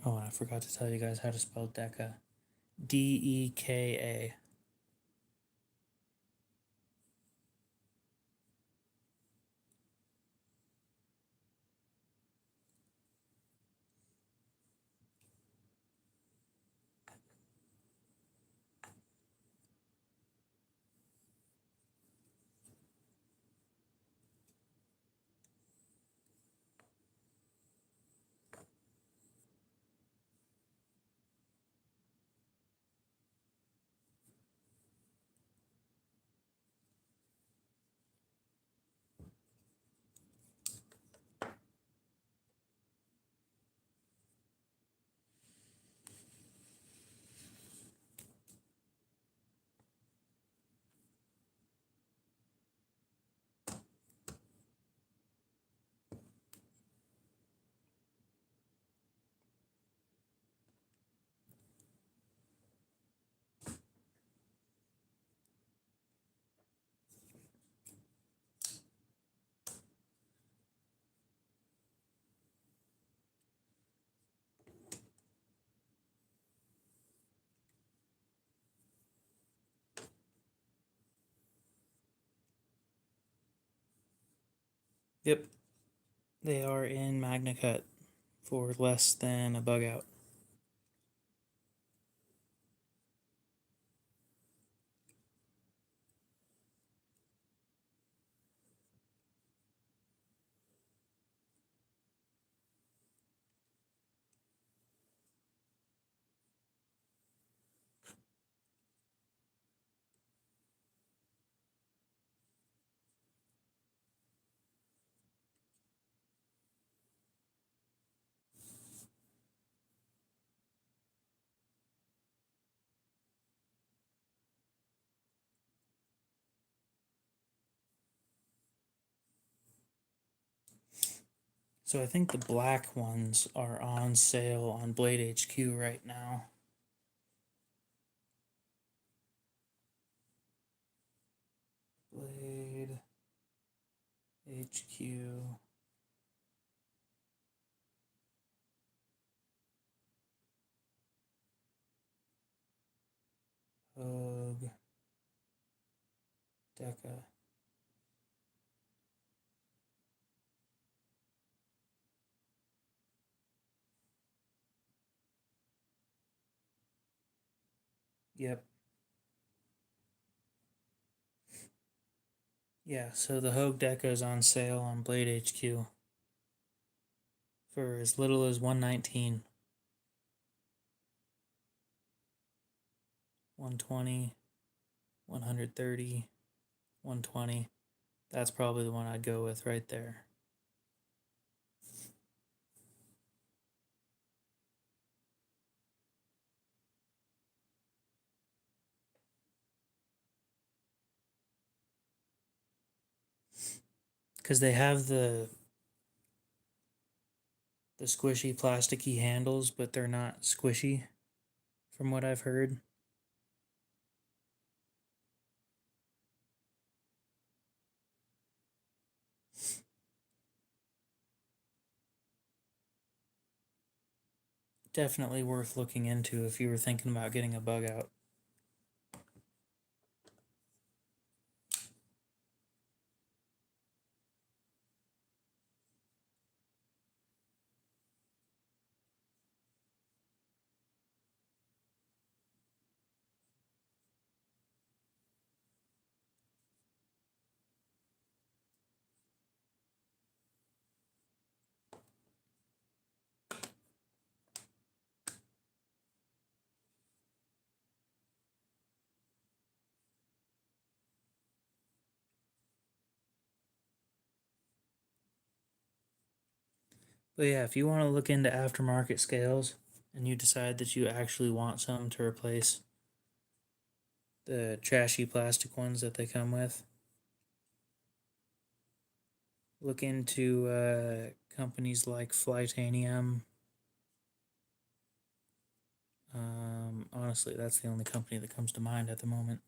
Oh, and I forgot to tell you guys how to spell Deca. Deka. Yep, they are in Magna Cut for less than a bug out. So I think the black ones are on sale on Blade HQ right now. Blade HQ. Hogue. Deca. Yep. Yeah, so the Hogue Deca is on sale on Blade HQ for as little as 119. 120, 130, 120. That's probably the one I'd go with right there. Because they have the squishy plasticky handles, but they're not squishy from what I've heard. Definitely worth looking into if you were thinking about getting a bug out. But yeah, if you want to look into aftermarket scales and you decide that you actually want some to replace the trashy plastic ones that they come with, look into companies like Flightanium. Honestly, that's the only company that comes to mind at the moment.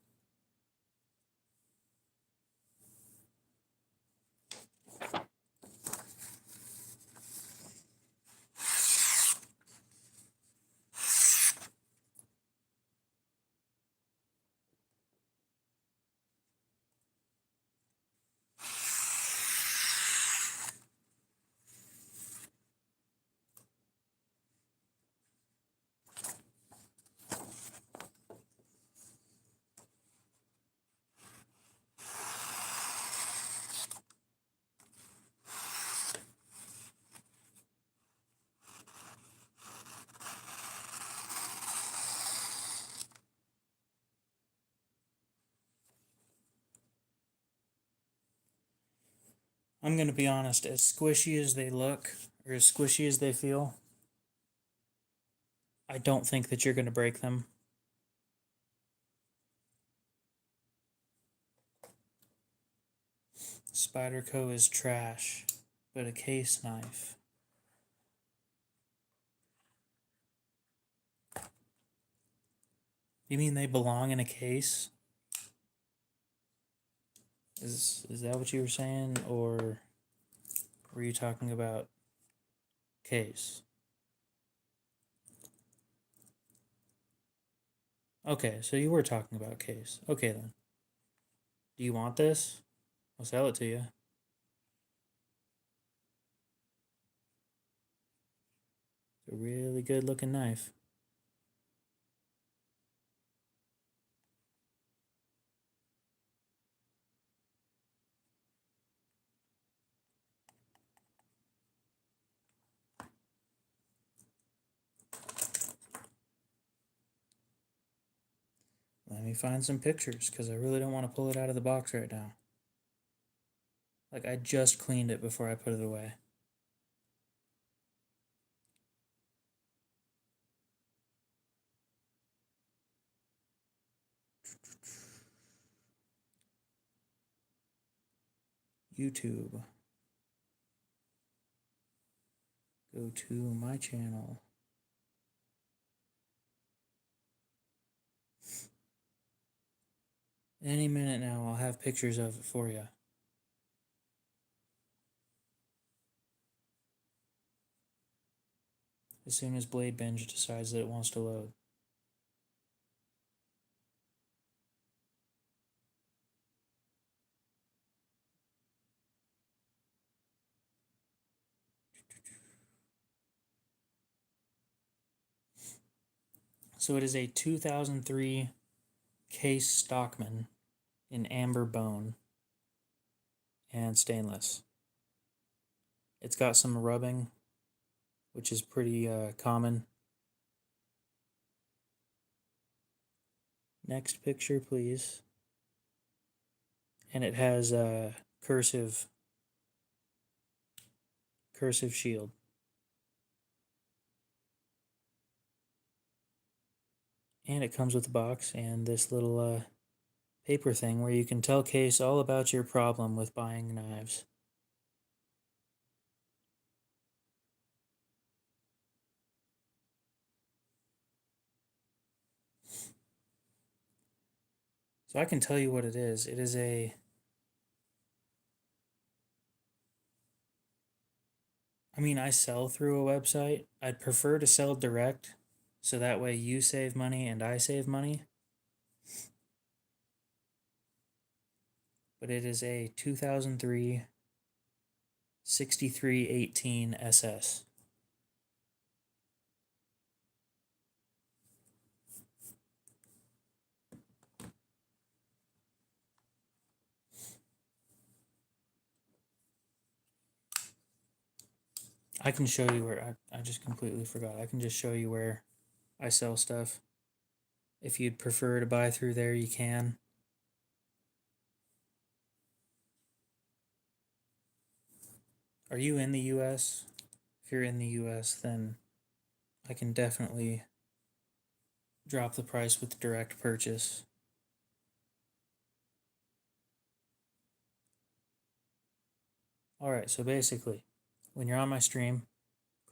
I'm going to be honest, as squishy as they look, or as squishy as they feel, I don't think that you're going to break them. Spyderco is trash, but a case knife. You mean they belong in a case? Is that what you were saying, or were you talking about case? Okay, so you were talking about case. Okay then. Do you want this? I'll sell it to you. A really good looking knife. Let me find some pictures because I really don't want to pull it out of the box right now. Like, I just cleaned it before I put it away. YouTube. Go to my channel. Any minute now, I'll have pictures of it for you. As soon as Blade Binge decides that it wants to load. So it is a 2003 Case Stockman in amber bone and stainless. It's got some rubbing, which is pretty common. Next picture, please. And it has a cursive shield. And it comes with a box and this little paper thing where you can tell Case all about your problem with buying knives. So I can tell you what it is. It is I sell through a website. I'd prefer to sell direct, so that way you save money and I save money. But it is a 2003 6318 SS. I can show you where, I just completely forgot. I can just show you where I sell stuff. If you'd prefer to buy through there, you can. Are you in the US? If you're in the US, then I can definitely drop the price with direct purchase. Alright, so basically, when you're on my stream,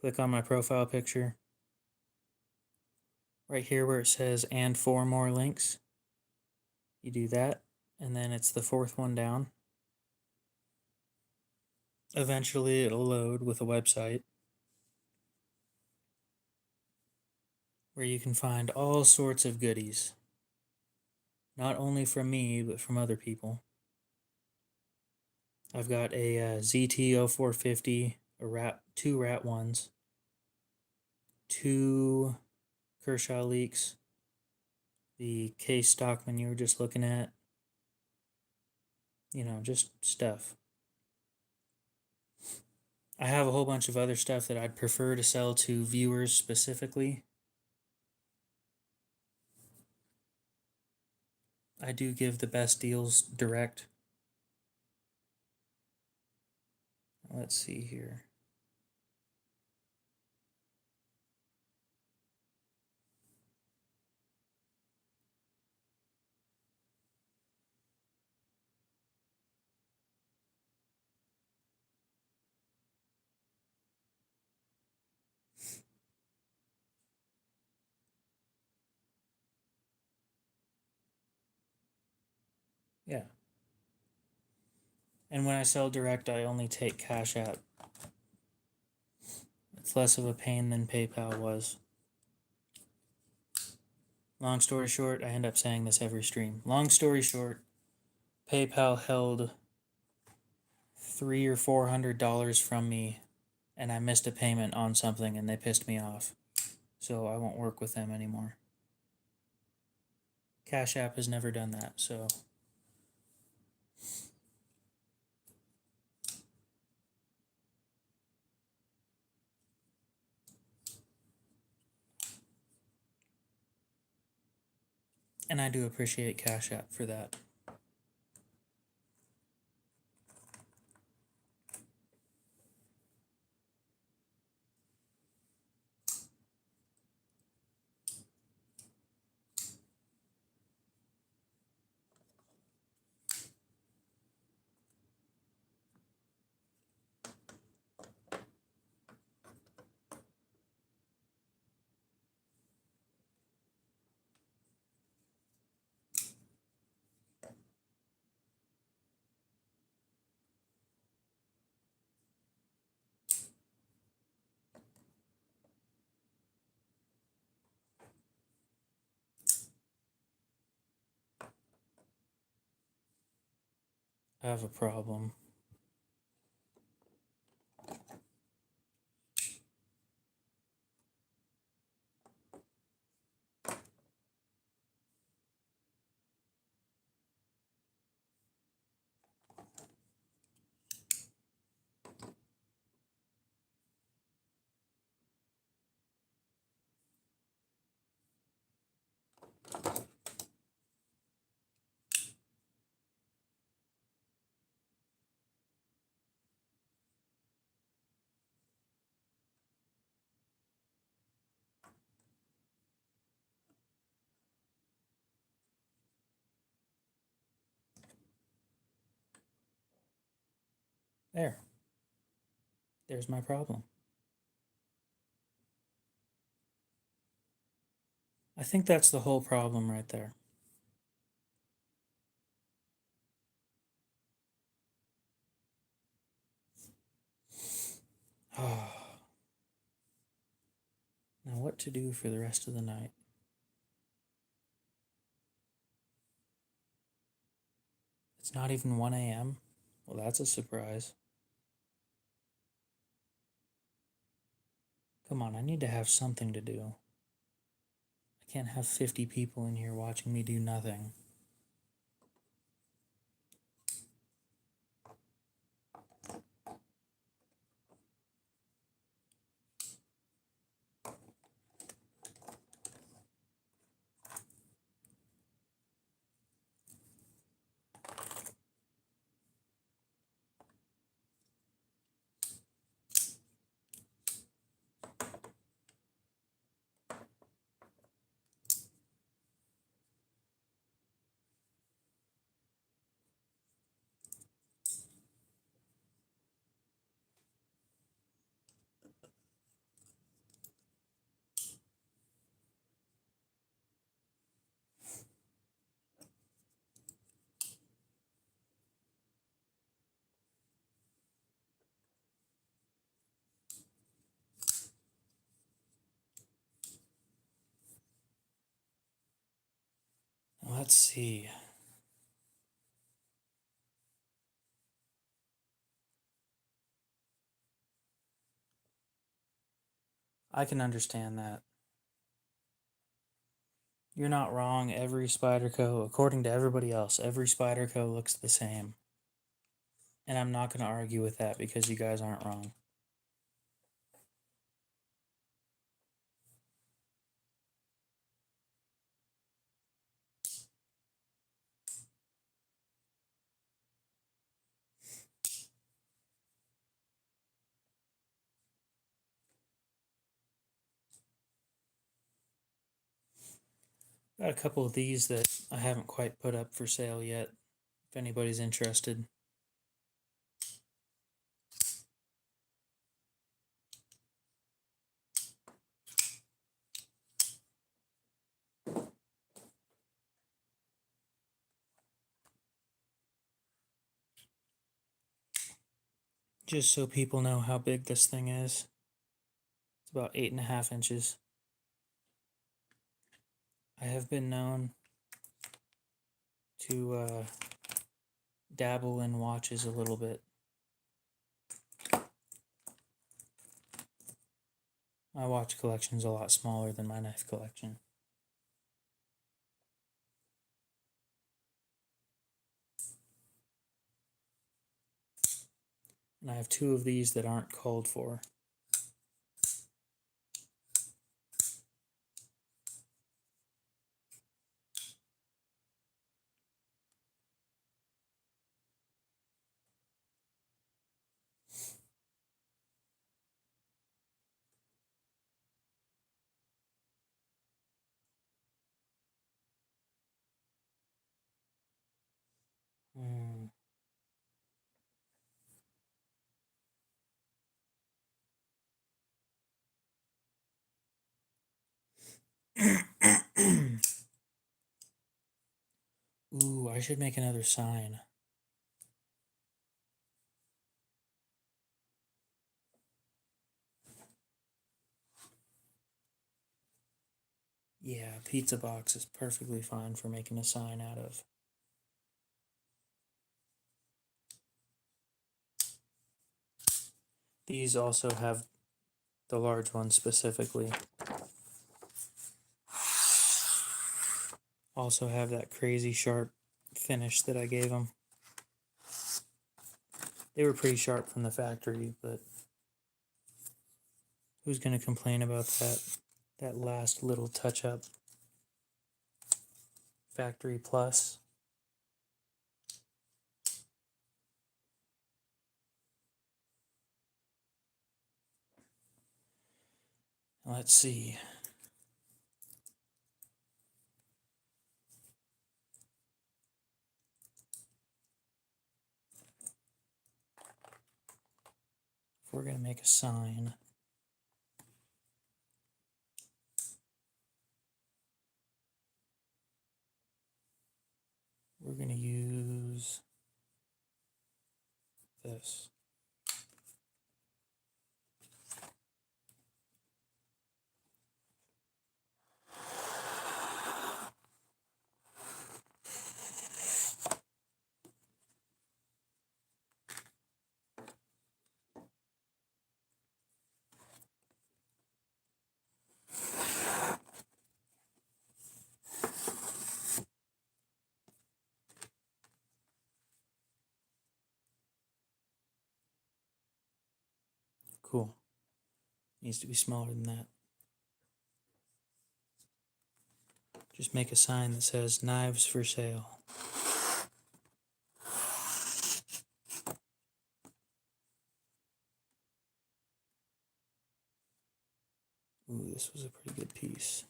click on my profile picture. Right here where it says and 4 more links, you do that, and then it's the 4th one down. Eventually it'll load with a website where you can find all sorts of goodies. Not only from me, but from other people. I've got a ZT-0450, two rat ones, 2 Kershaw leaks, the Case Stockman you were just looking at, just stuff. I have a whole bunch of other stuff that I'd prefer to sell to viewers specifically. I do give the best deals direct. Let's see here. Yeah. And when I sell direct, I only take Cash App. It's less of a pain than PayPal was. Long story short, I end up saying this every stream. Long story short, PayPal held $300 or $400 from me and I missed a payment on something and they pissed me off. So I won't work with them anymore. Cash App has never done that, so. And I do appreciate Cash App for that. I have a problem. There. There's my problem. I think that's the whole problem right there. Now, what to do for the rest of the night? It's not even 1 a.m. Well, that's a surprise. Come on, I need to have something to do. I can't have 50 people in here watching me do nothing. Let's see. I can understand that. You're not wrong. Every Spyderco, according to everybody else, every Spyderco looks the same. And I'm not going to argue with that because you guys aren't wrong. Got a couple of these that I haven't quite put up for sale yet, if anybody's interested. Just so people know how big this thing is. It's about 8.5 inches. I have been known to dabble in watches a little bit. My watch collection is a lot smaller than my knife collection. And I have 2 of these that aren't called for. Ooh, I should make another sign. Yeah, pizza box is perfectly fine for making a sign out of. These also have the large ones specifically. Also have that crazy sharp finish that I gave them. They were pretty sharp from the factory, but who's going to complain about that last little touch up? Factory plus. Let's see. If we're going to make a sign, we're going to use this. Cool. Needs to be smaller than that. Just make a sign that says knives for sale. Ooh, this was a pretty good piece.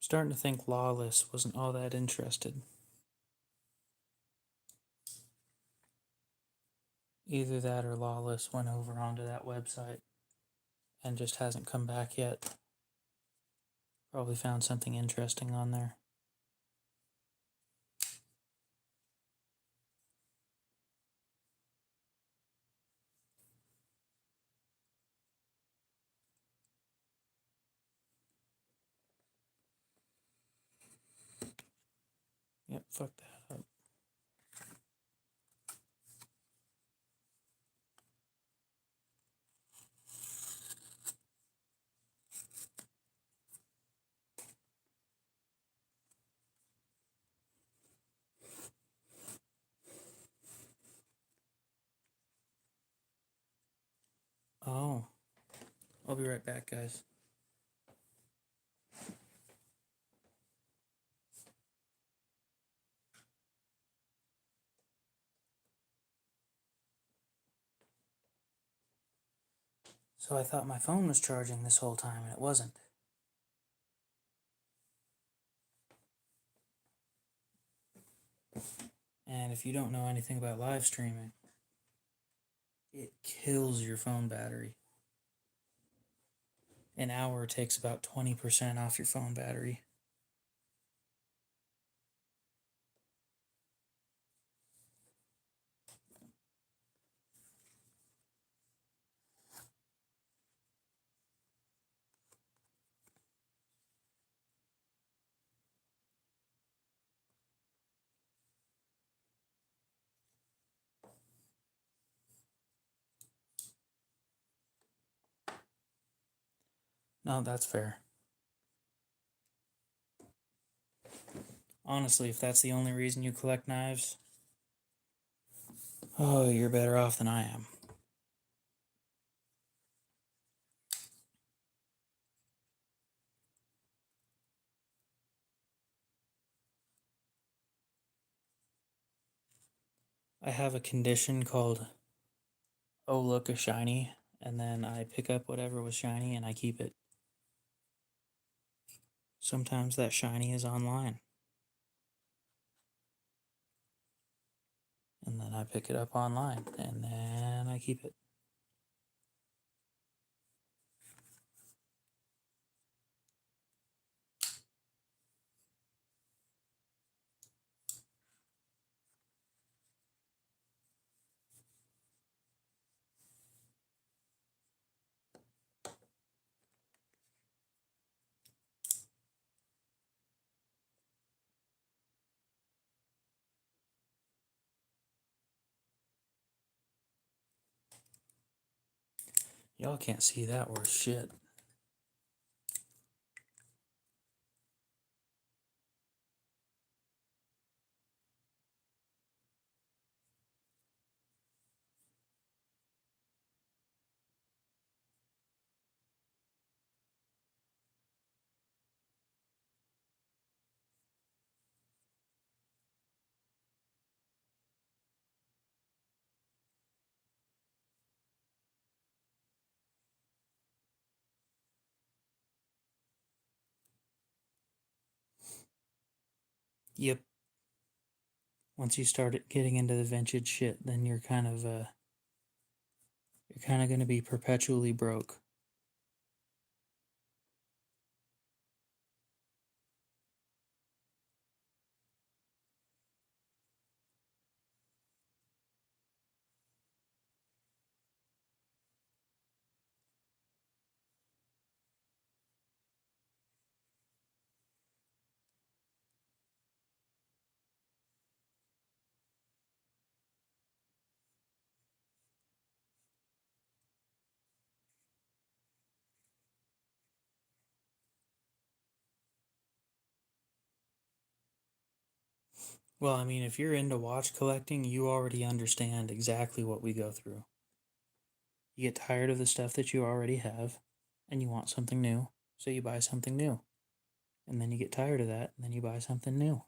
Starting to think Lawless wasn't all that interested. Either that or Lawless went over onto that website and just hasn't come back yet. Probably found something interesting on there. Yep, fuck that up. Oh, I'll be right back, guys. So I thought my phone was charging this whole time, and it wasn't. And if you don't know anything about live streaming, it kills your phone battery. an hour takes about 20% off your phone battery. No, that's fair. Honestly, if that's the only reason you collect knives, oh, you're better off than I am. I have a condition called, oh, look, a shiny, and then I pick up whatever was shiny and I keep it. Sometimes that shiny is online. And then I pick it up online and then I keep it. Y'all can't see that worth shit. Yep. Once you start getting into the vintage shit, then you're kind of going to be perpetually broke. Well, I mean, if you're into watch collecting, you already understand exactly what we go through. You get tired of the stuff that you already have, and you want something new, so you buy something new. And then you get tired of that, and then you buy something new.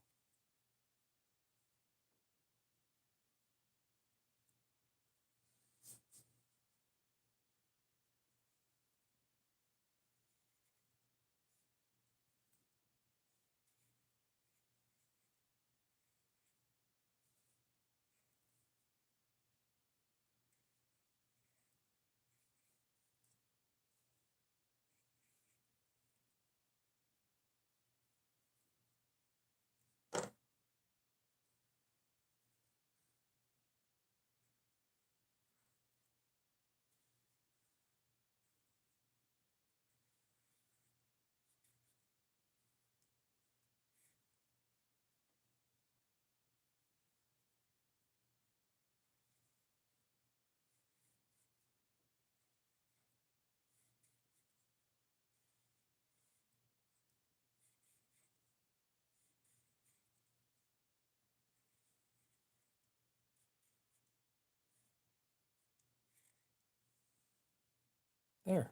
There.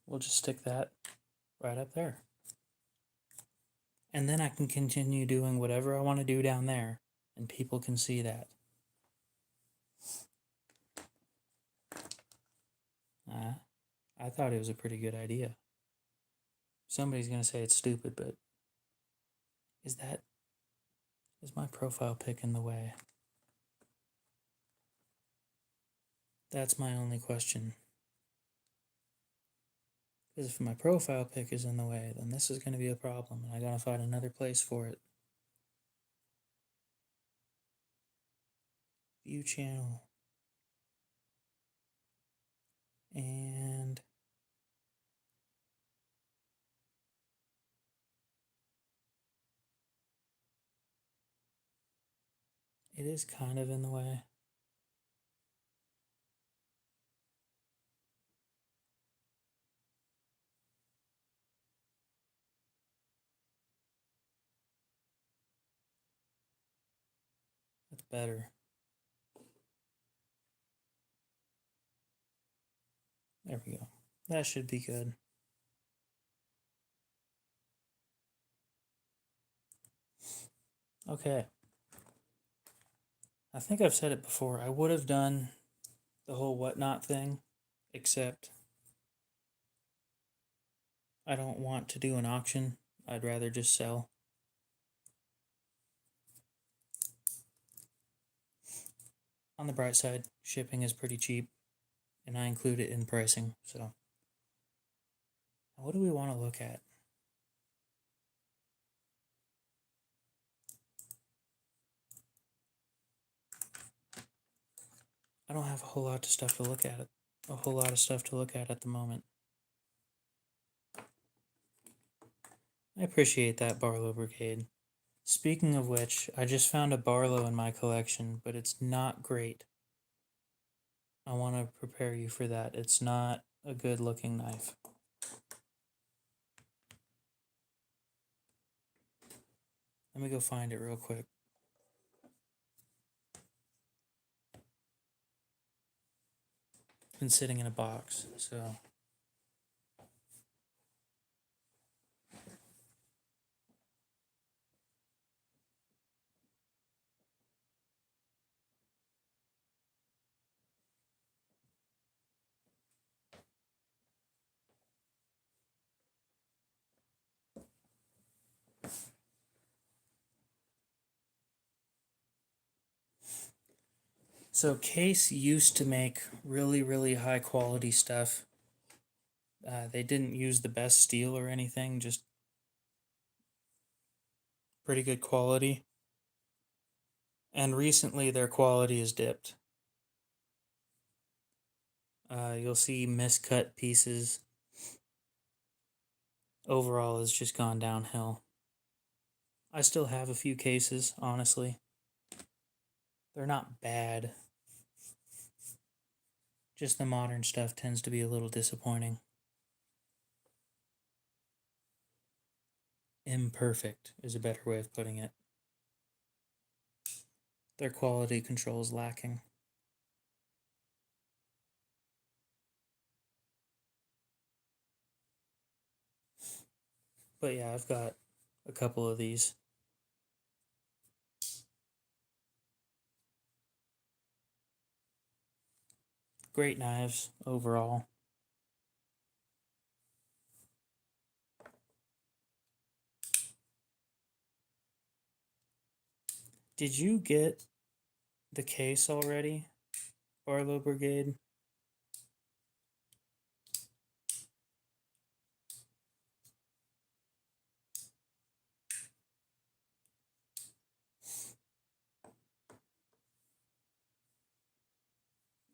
We'll just stick that right up there. And then I can continue doing whatever I want to do down there, and people can see that. I thought it was a pretty good idea. Somebody's going to say it's stupid, but is my profile pic in the way? That's my only question. Because if my profile pic is in the way, then this is going to be a problem, and I gotta find another place for it. View channel. And it is kind of in the way. That's better. There we go. That should be good. Okay. I think I've said it before. I would have done the whole whatnot thing, except I don't want to do an auction. I'd rather just sell. On the bright side, shipping is pretty cheap, and I include it in pricing, so. What do we want to look at? I don't have a whole lot of stuff to look at. At the moment. I appreciate that, Barlow Brigade. Speaking of which, I just found a Barlow in my collection, but it's not great. I want to prepare you for that. It's not a good looking knife. Let me go find it real quick. It's been sitting in a box, so. So Case used to make really, really high quality stuff. They didn't use the best steel or anything, just pretty good quality. And recently their quality has dipped. You'll see miscut pieces. Overall, it's just gone downhill. I still have a few cases, honestly. They're not bad. Just the modern stuff tends to be a little disappointing. Imperfect is a better way of putting it. Their quality control is lacking. But yeah, I've got a couple of these. Great knives overall. Did you get the case already, Barlow Brigade?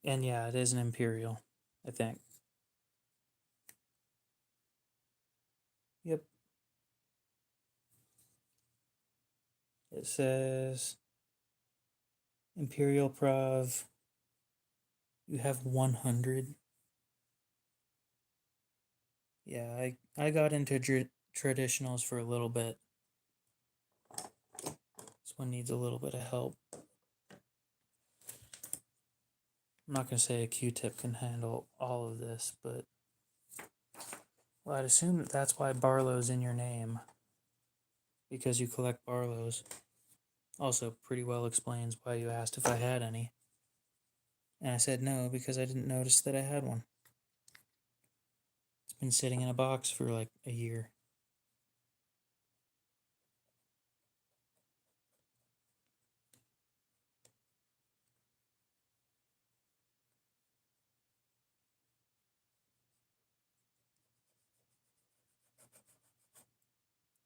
And yeah, it is an Imperial, I think. Yep. It says Imperial Prov. You have 100. Yeah, I got into traditionals for a little bit. This one needs a little bit of help. I'm not going to say a Q-tip can handle all of this, but well, I'd assume that that's why Barlow's in your name, because you collect Barlows. Also, pretty well explains why you asked if I had any. And I said no, because I didn't notice that I had one. It's been sitting in a box for like a year.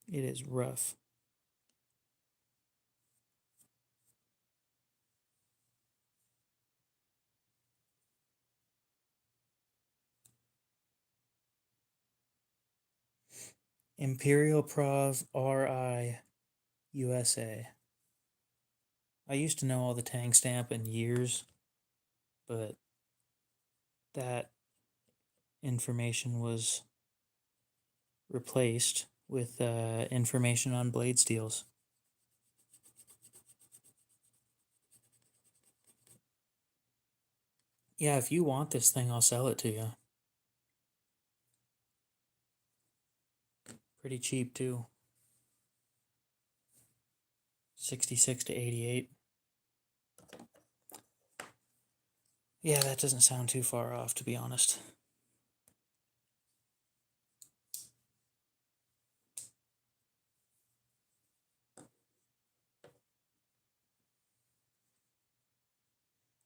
It is rough. Imperial Prov RI USA. I used to know all the tang stamp in years, but that information was replaced with information on blade steels. Yeah, if you want this thing, I'll sell it to you. Pretty cheap too. 66 to 88. Yeah, that doesn't sound too far off, to be honest.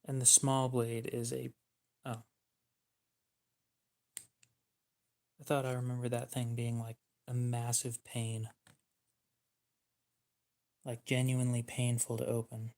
And the small blade is a... Oh. I thought I remember that thing being like a massive pain. Like genuinely painful to open.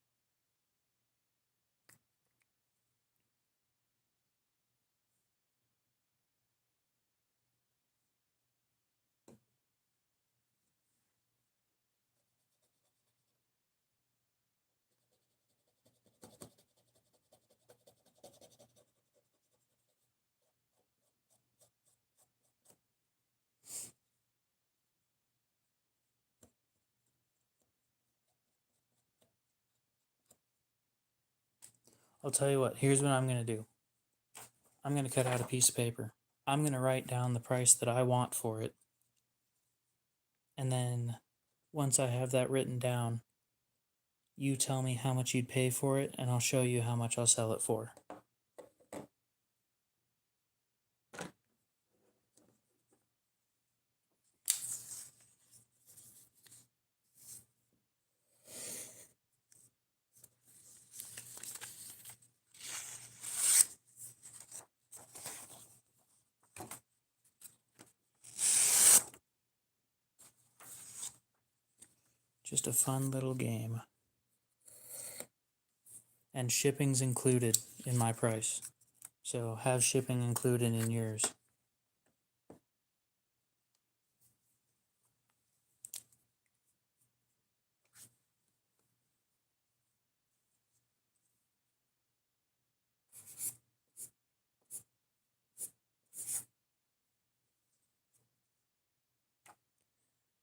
I'll tell you what, here's what I'm going to do. I'm going to cut out a piece of paper. I'm going to write down the price that I want for it. And then once I have that written down, you tell me how much you'd pay for it, and I'll show you how much I'll sell it for. Just a fun little game. And shipping's included in my price. So have shipping included in yours.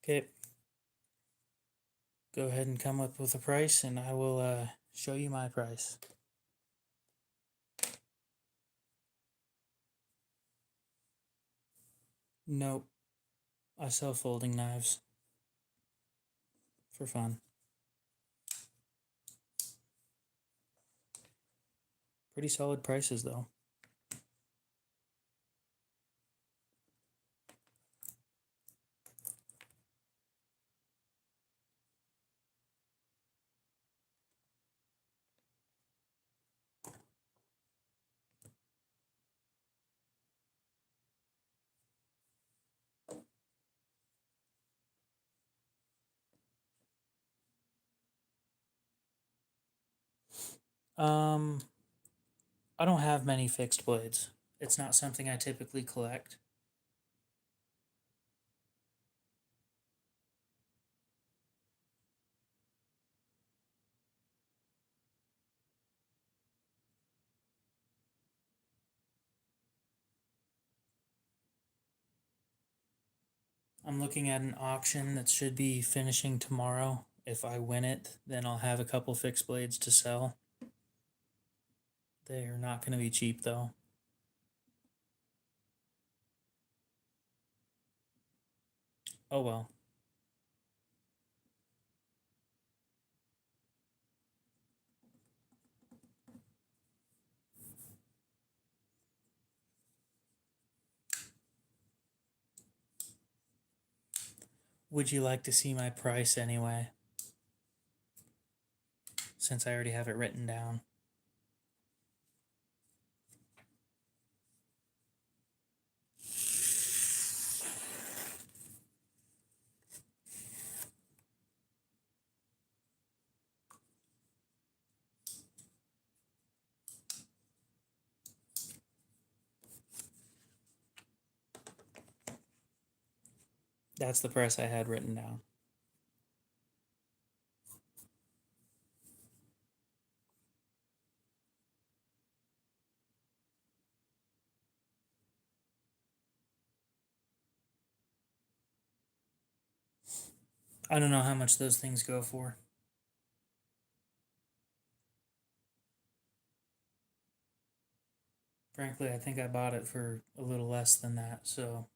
Okay. Go ahead and come up with a price, and I will show you my price. Nope. I sell folding knives. For fun. Pretty solid prices, though. I don't have many fixed blades. It's not something I typically collect. I'm looking at an auction that should be finishing tomorrow. If I win it, then I'll have a couple fixed blades to sell. They're not going to be cheap, though. Oh well. Would you like to see my price anyway? Since I already have it written down. That's the price I had written down. I don't know how much those things go for. Frankly, I think I bought it for a little less than that, so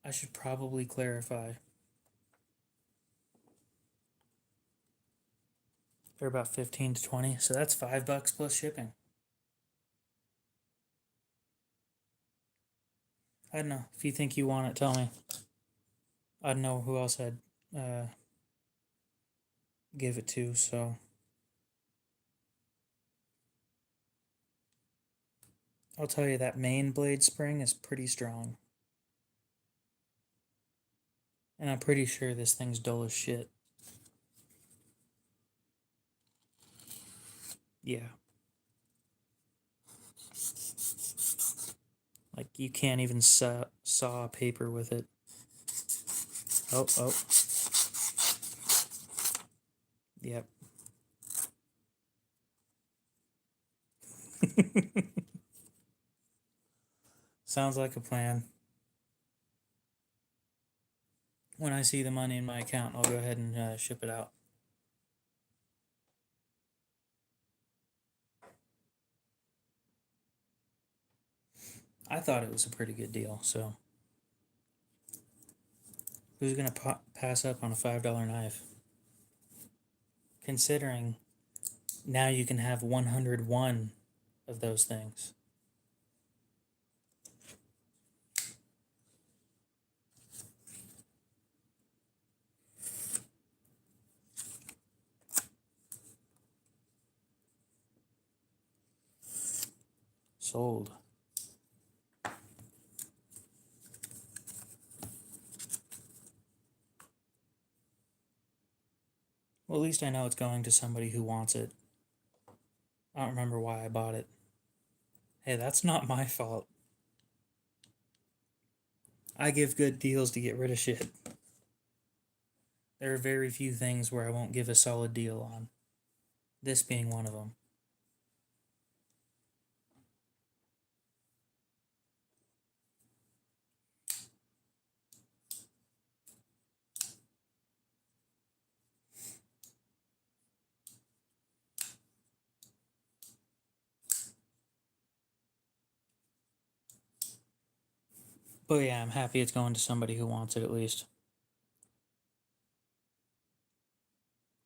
I should probably clarify. They're about 15 to 20, so that's $5 plus shipping. I don't know. If you think you want it, tell me. I don't know who else I'd give it to, so I'll tell you that main blade spring is pretty strong. And I'm pretty sure this thing's dull as shit. Yeah. Like, you can't even saw paper with it. Oh, oh. Yep. Sounds like a plan. When I see the money in my account, I'll go ahead and ship it out. I thought it was a pretty good deal, so who's going to pass up on a $5 knife? Considering now you can have 101 of those things. Sold. Well, at least I know it's going to somebody who wants it. I don't remember why I bought it. Hey, that's not my fault. I give good deals to get rid of shit. There are very few things where I won't give a solid deal on. This being one of them. But yeah, I'm happy it's going to somebody who wants it at least.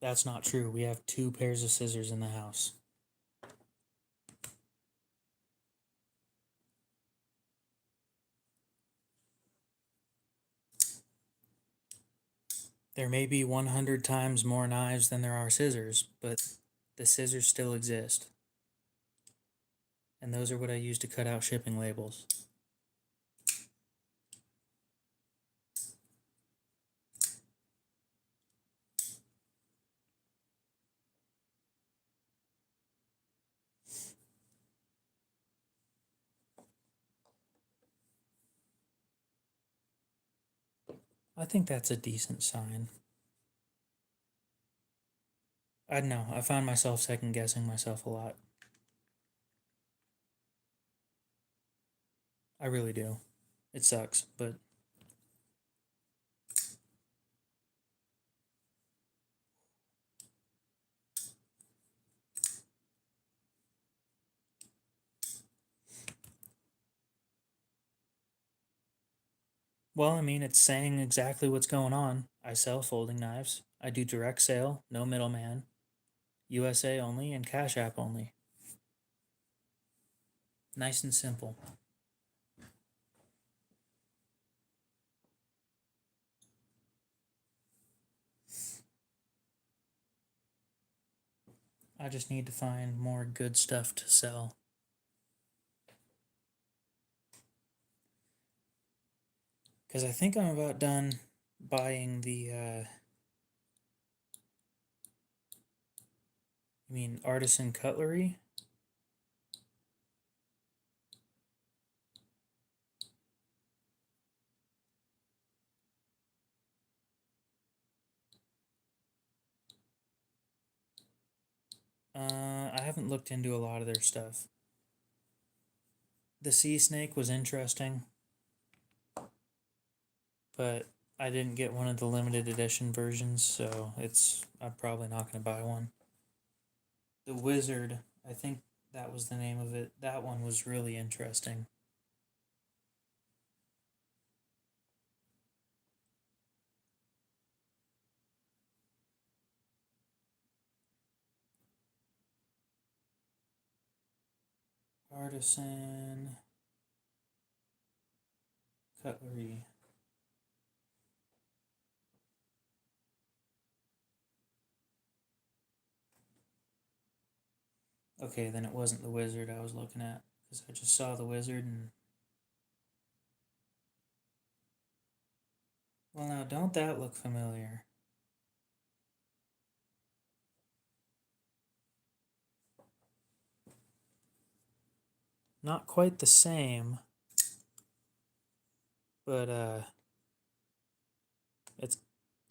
That's not true. We have 2 pairs of scissors in the house. There may be 100 times more knives than there are scissors, but the scissors still exist. And those are what I use to cut out shipping labels. I think that's a decent sign. I don't know. I find myself second guessing myself a lot. I really do. It sucks, but well, I mean, it's saying exactly what's going on. I sell folding knives. I do direct sale, no middleman, USA only, and Cash App only. Nice and simple. I just need to find more good stuff to sell. because I think I'm about done buying the, artisan cutlery. I haven't looked into a lot of their stuff. The sea snake was interesting, but I didn't get one of the limited edition versions, so I'm probably not going to buy one. The wizard, I think that was the name of it. That one was really interesting. Artisan cutlery. Okay, then it wasn't the wizard I was looking at, because I just saw the wizard and... Well, now, don't that look familiar? Not quite the same, but it's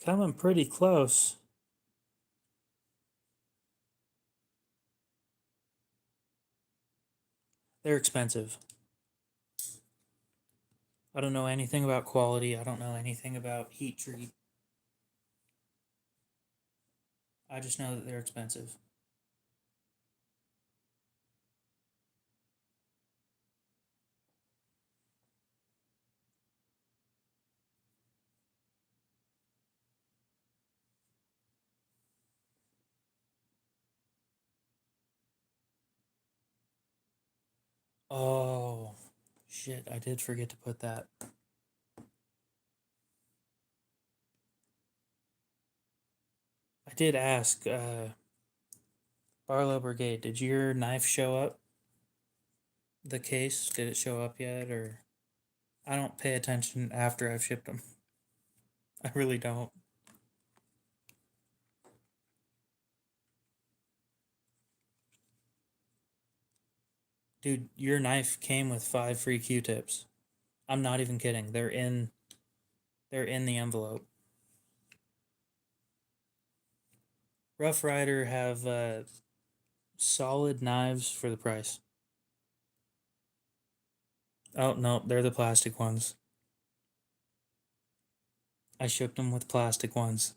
coming pretty close. They're expensive. I don't know anything about quality. I don't know anything about heat treat. I just know that they're expensive. Oh, shit, I did forget to put that. I did ask, Barlow Brigade, did your knife show up? The case, did it show up yet, or... I don't pay attention after I've shipped them. I really don't. Dude, your knife came with 5 free Q-tips. I'm not even kidding. They're in the envelope. Rough Rider have solid knives for the price. Oh, no, they're the plastic ones. I shipped them with plastic ones.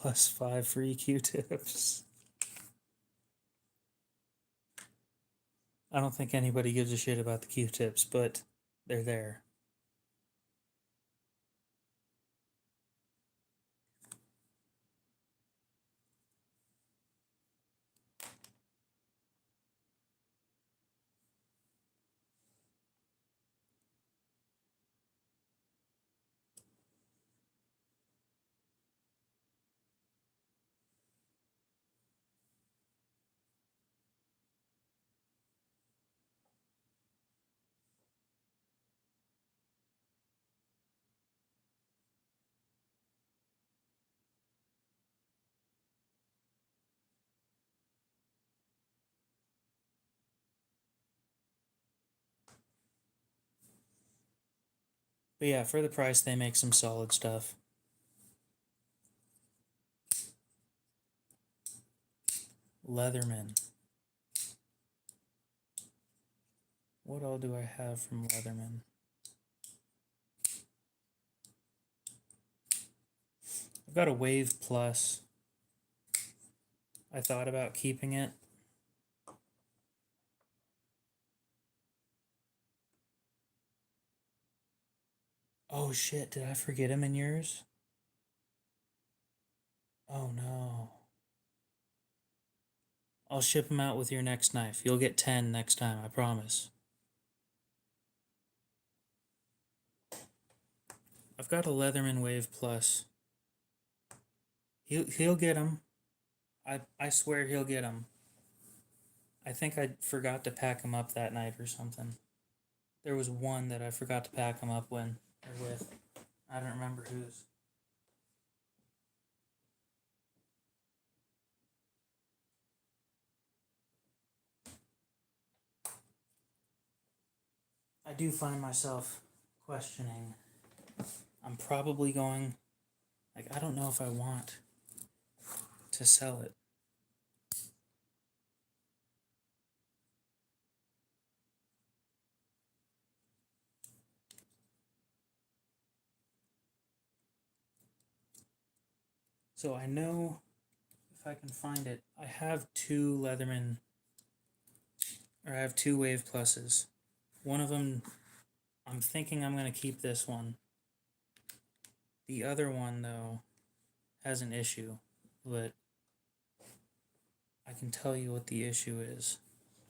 Plus 5 free Q-tips. I don't think anybody gives a shit about the Q-tips, but they're there. But yeah, for the price, they make some solid stuff. Leatherman. What all do I have from Leatherman? I've got a Wave Plus. I thought about keeping it. Oh shit, did I forget him in yours? Oh no. I'll ship them out with your next knife. You'll get 10 next time, I promise. I've got a Leatherman Wave Plus. He'll get them. I swear he'll get them. I think I forgot to pack him up that night or something. There was one that I forgot to pack him up with. I don't remember whose. I do find myself questioning. I'm probably going, I don't know if I want to sell it. So I know if I can find it, I have two Leatherman, or I have two Wave Pluses. One of them, I'm thinking I'm going to keep this one. The other one, though, has an issue, but I can tell you what the issue is.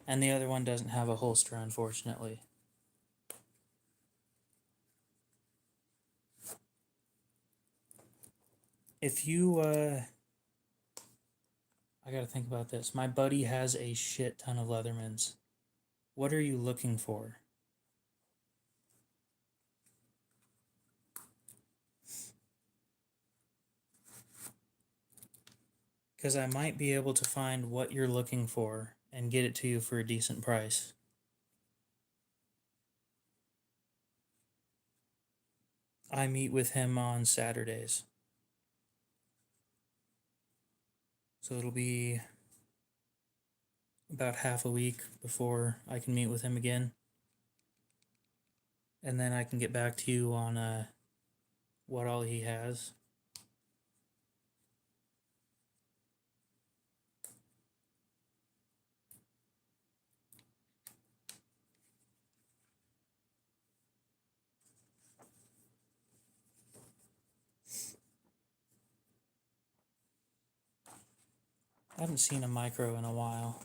And the other one doesn't have a holster, unfortunately. If you, I gotta think about this. My buddy has a shit ton of Leathermans. What are you looking for? Because I might be able to find what you're looking for and get it to you for a decent price. I meet with him on Saturdays. So it'll be about half a week before I can meet with him again. And then I can get back to you on what all he has. I haven't seen a micro in a while.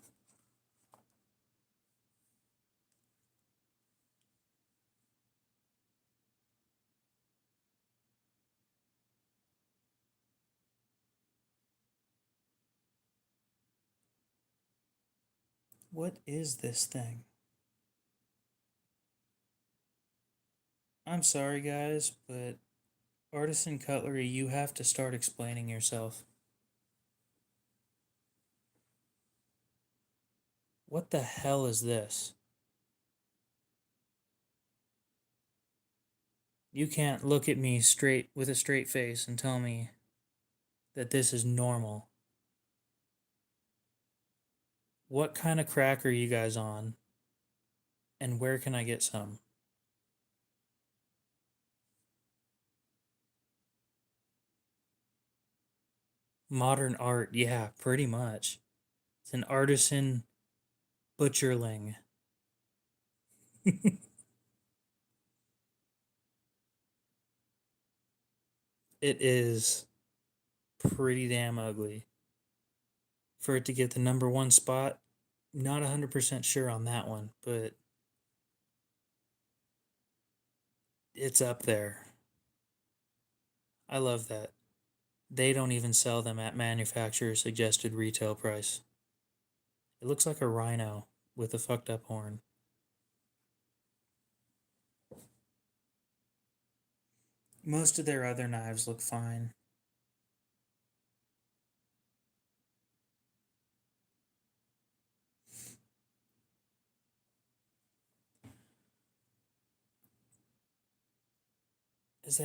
What is this thing? I'm sorry, guys, but Artisan Cutlery, you have to start explaining yourself. What the hell is this? You can't look at me straight with a straight face and tell me that this is normal. What kind of crack are you guys on? And where can I get some? Modern art, yeah, pretty much. It's an artisan butcherling. It is pretty damn ugly. For it to get the number one spot, not 100% sure on that one, but it's up there. I love that. They don't even sell them at manufacturer suggested retail price. It looks like a rhino with a fucked up horn. Most of their other knives look fine. Is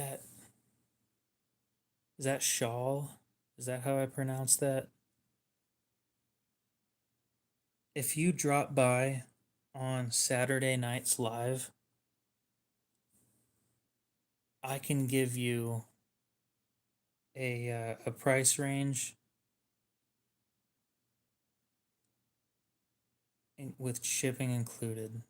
that shawl? Is that how I pronounce that? If you drop by on Saturday nights live, I can give you a price range with shipping included.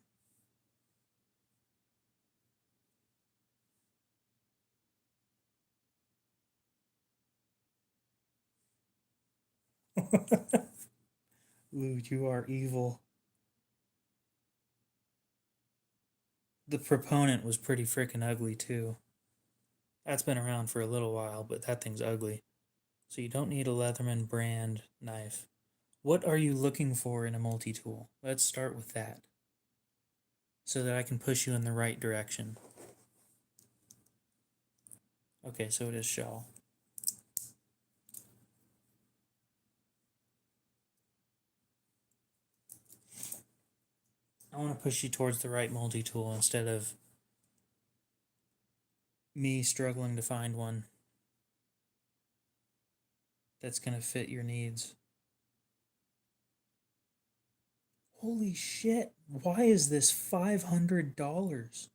Lou, you are evil. The proponent was pretty freaking ugly too. That's been around for a little while, but that thing's ugly. So you don't need a Leatherman brand knife. What are you looking for in a multi-tool? Let's start with that so that I can push you in the right direction. Okay, so it is shell. I want to push you towards the right multi-tool instead of me struggling to find one that's going to fit your needs. Holy shit, why is this $500?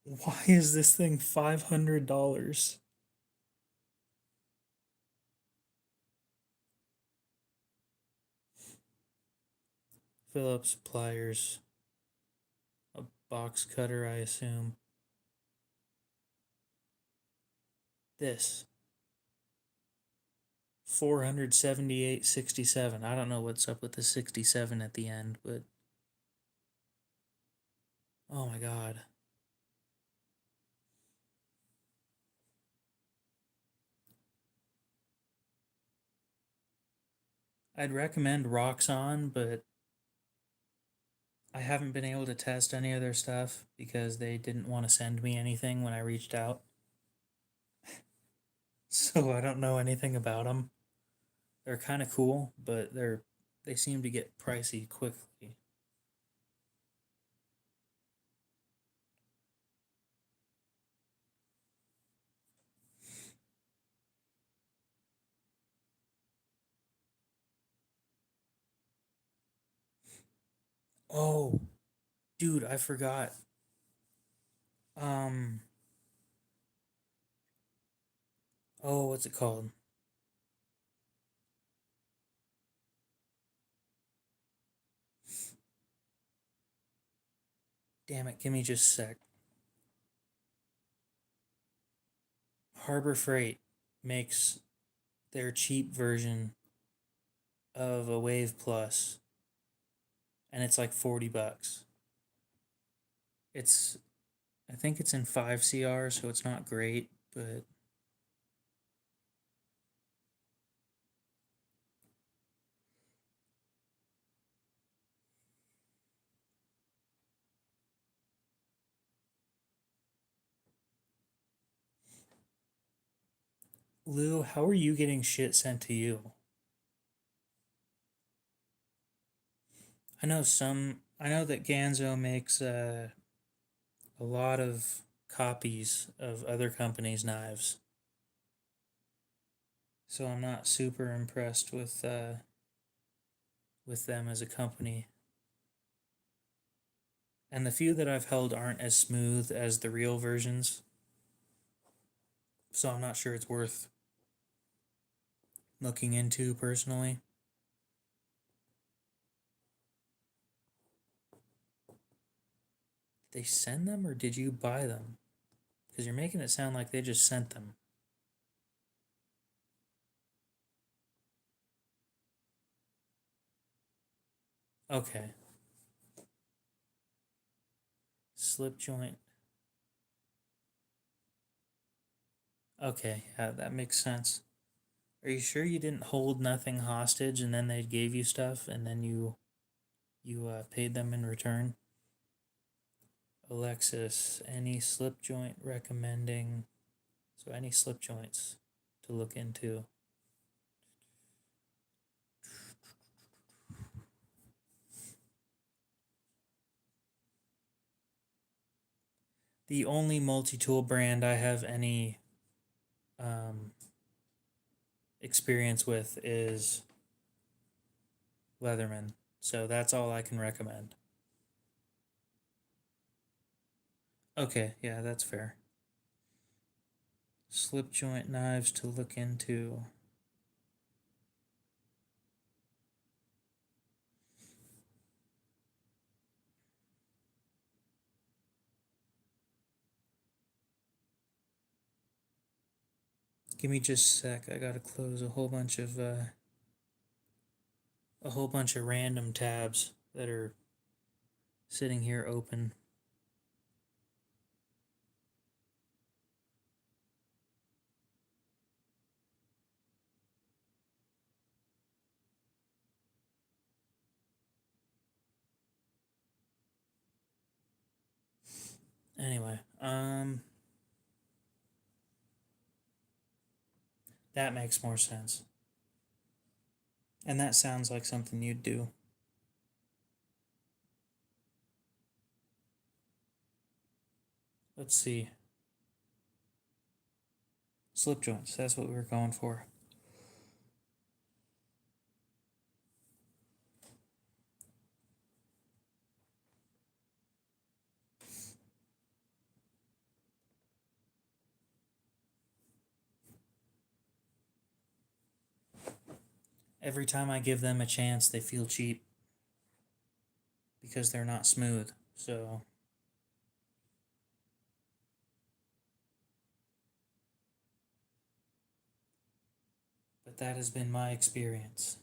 Why is this thing $500? Phillips pliers, a box cutter, I assume. This 478.67. I don't know what's up with the 67 at the end, but oh my god. I'd recommend Roxxon, but I haven't been able to test any of their stuff because they didn't want to send me anything when I reached out. So I don't know anything about them. They're kind of cool, but they seem to get pricey quickly. Oh, dude, I forgot. Um, oh, what's it called? Damn it, give me just a sec. Harbor Freight makes their cheap version of a Wave Plus, and it's like $40. It's, I think it's in 5 CR, so it's not great, but Lou, how are you getting shit sent to you? I know that Ganzo makes a lot of copies of other companies' knives. So I'm not super impressed with them as a company. And the few that I've held aren't as smooth as the real versions. So I'm not sure it's worth looking into personally. Did they send them or did you buy them? Because you're making it sound like they just sent them. Okay. Slip joint. Okay, yeah, that makes sense. Are you sure you didn't hold nothing hostage and then they gave you stuff and then you paid them in return? Alexis, any slip joint recommending? So any slip joints to look into? The only multi-tool brand I have any um, experience with is Leatherman. So that's all I can recommend. Okay, yeah, that's fair. Slip joint knives to look into. Give me just a sec. I gotta close a whole bunch of random tabs that are sitting here open. Anyway, that makes more sense. And that sounds like something you'd do. Let's see. Slip joints, that's what we were going for. Every time I give them a chance, they feel cheap because they're not smooth. So, but that has been my experience.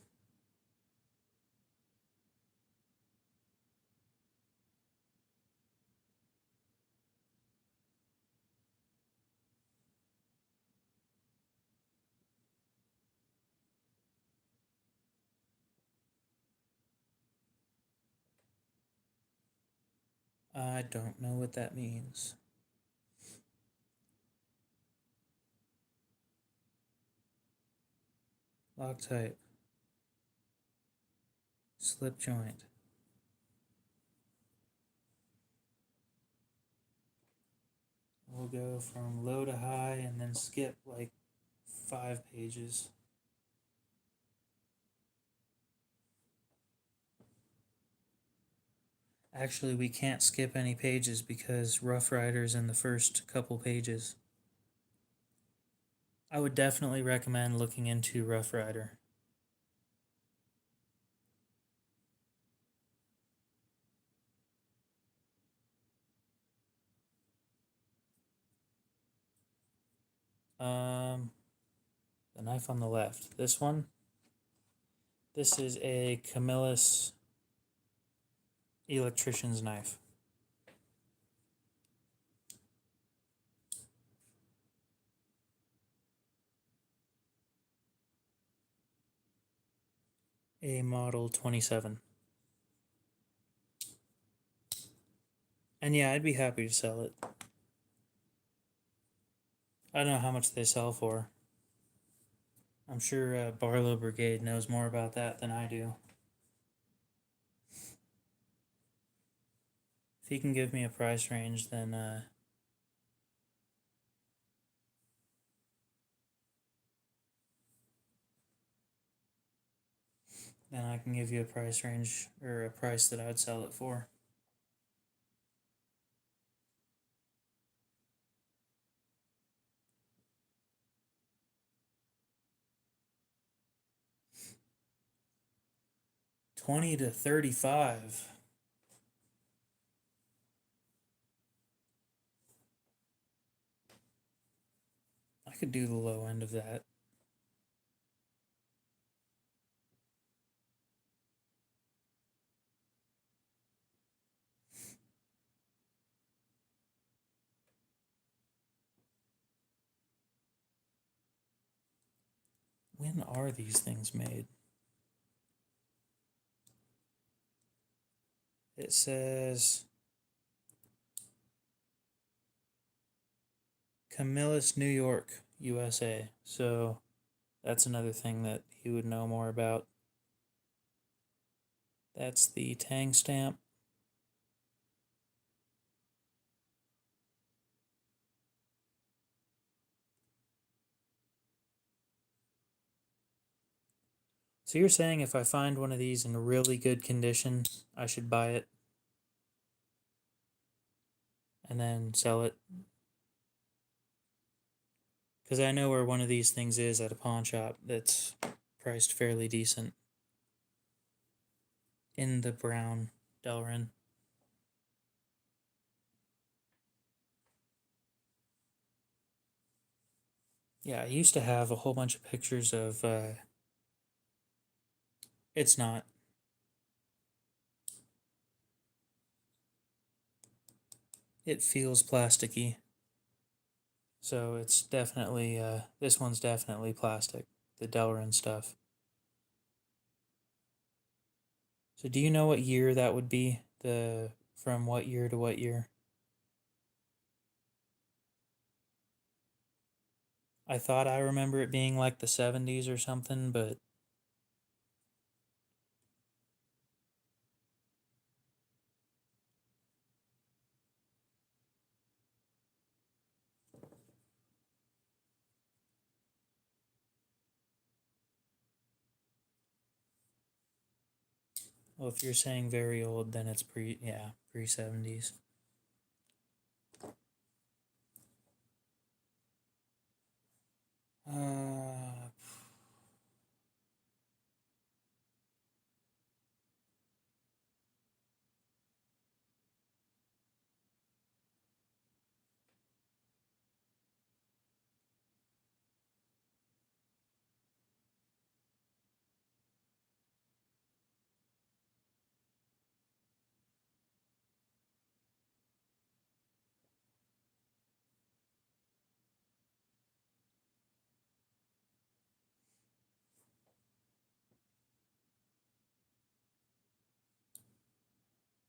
I don't know what that means. Lock type. Slip joint. We'll go from low to high and then skip like 5 pages. Actually, we can't skip any pages because Rough Rider's in the first couple pages. I would definitely recommend looking into Rough Rider. The knife on the left. This one. This is a Camillus electrician's knife. A model 27. And yeah, I'd be happy to sell it. I don't know how much they sell for. I'm sure Barlow Brigade knows more about that than I do. If he can give me a price range, then I can give you a price range or a price that I'd sell it for. $20 to $35. I could do the low end of that. When are these things made? It says Camillus, New York, USA. So that's another thing that he would know more about. That's the Tang stamp. So you're saying if I find one of these in really good condition, I should buy it and then sell it? Because I know where one of these things is at a pawn shop that's priced fairly decent. In the brown Delrin. Yeah, I used to have a whole bunch of pictures of, it's not. It feels plasticky. So it's definitely, this one's definitely plastic, the Delrin stuff. So do you know what year that would be? From what year to what year? I thought I remember it being like the 70s or something, but well, if you're saying very old, then it's pre 70s. Uh,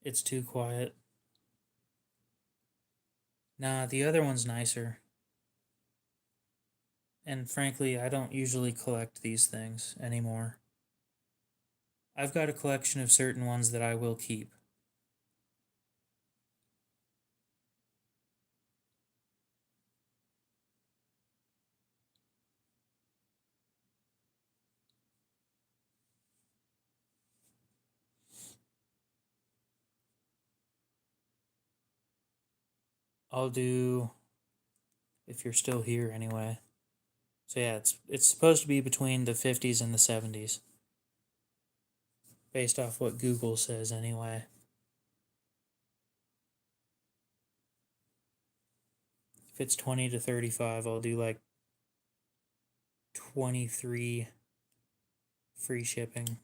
it's too quiet. Nah, the other one's nicer. And frankly, I don't usually collect these things anymore. I've got a collection of certain ones that I will keep. I'll do, if you're still here anyway. So yeah, it's supposed to be between the 50s and the 70s, based off what Google says anyway. If it's 20 to 35, I'll do like 23 free shipping.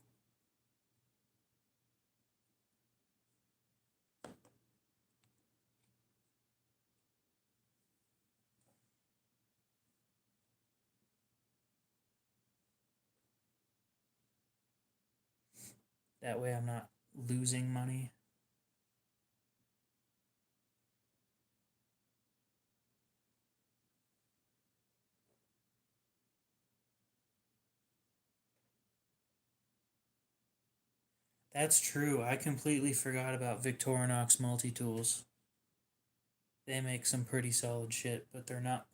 That way I'm not losing money. That's true. I completely forgot about Victorinox multi-tools. They make some pretty solid shit, but they're not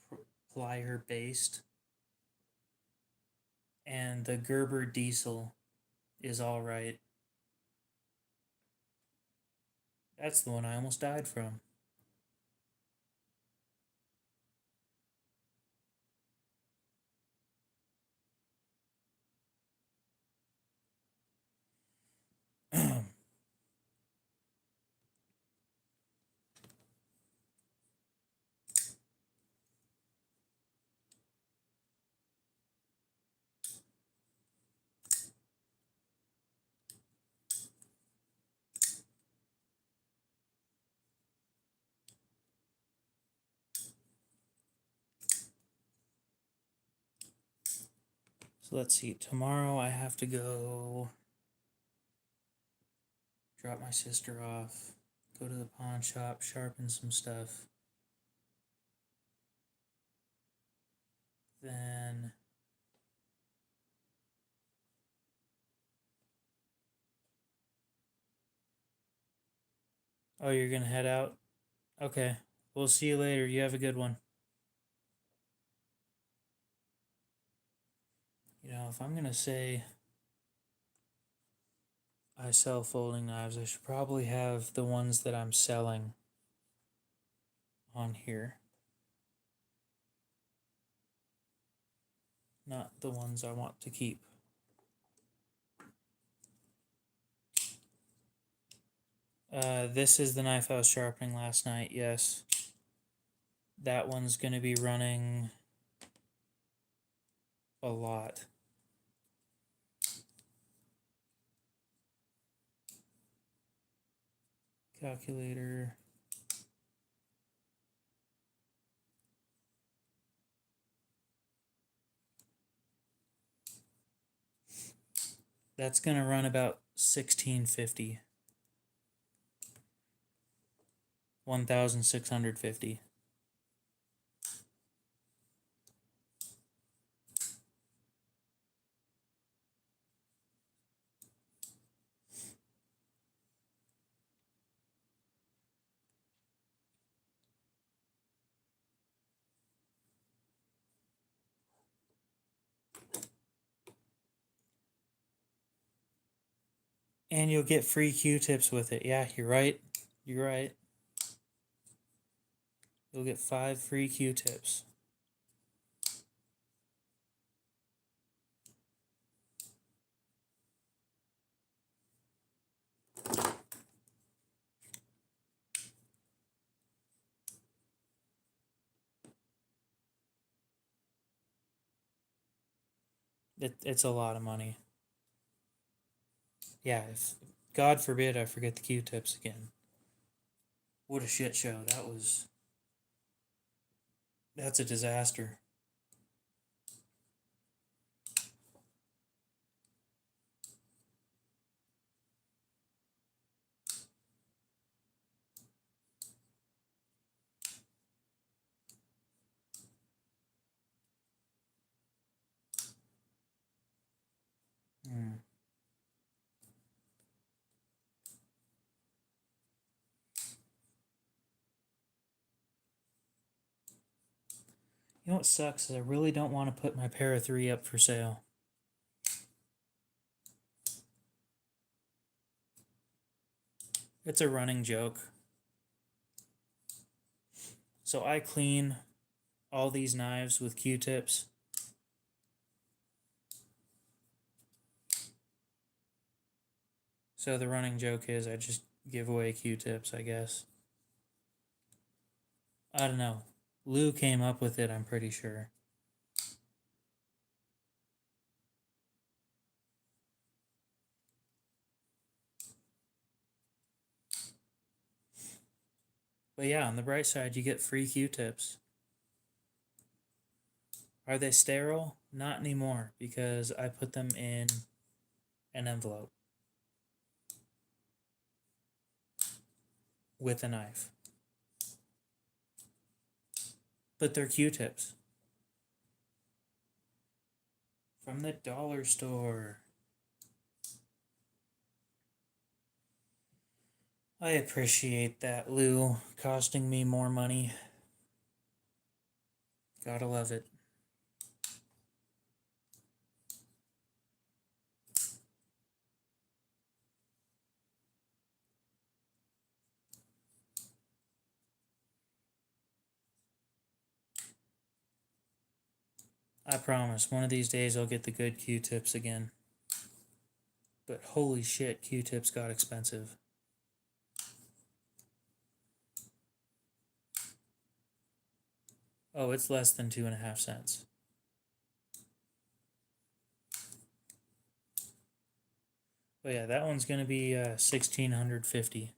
plier based. And the Gerber diesel is alright. That's the one I almost died from. So let's see. Tomorrow I have to go drop my sister off, go to the pawn shop, sharpen some stuff. Then, oh, you're gonna head out? Okay. We'll see you later. You have a good one. You know, if I'm gonna say I sell folding knives, I should probably have the ones that I'm selling on here, not the ones I want to keep. This is the knife I was sharpening last night, yes. That one's gonna be running a lot. Calculator. That's going to run about $1,650. 1,650. And you'll get free Q-tips with it. Yeah, you're right. You're right. You'll get 5 free Q-tips. It's a lot of money. Yeah, if God forbid I forget the Q-tips again. What a shit show. That's a disaster. Hmm. You know what sucks is I really don't want to put my Para 3 up for sale. It's a running joke. So I clean all these knives with Q-tips. So the running joke is I just give away Q-tips, I guess. I don't know. Lou came up with it, I'm pretty sure. But yeah, on the bright side, you get free Q-tips. Are they sterile? Not anymore, because I put them in an envelope with a knife. But they're Q-tips. From the dollar store. I appreciate that, Lou, costing me more money. Gotta love it. I promise, one of these days I'll get the good Q-tips again. But holy shit, Q-tips got expensive. Oh, it's less than 2.5 cents. Oh yeah, that one's gonna be 1,650.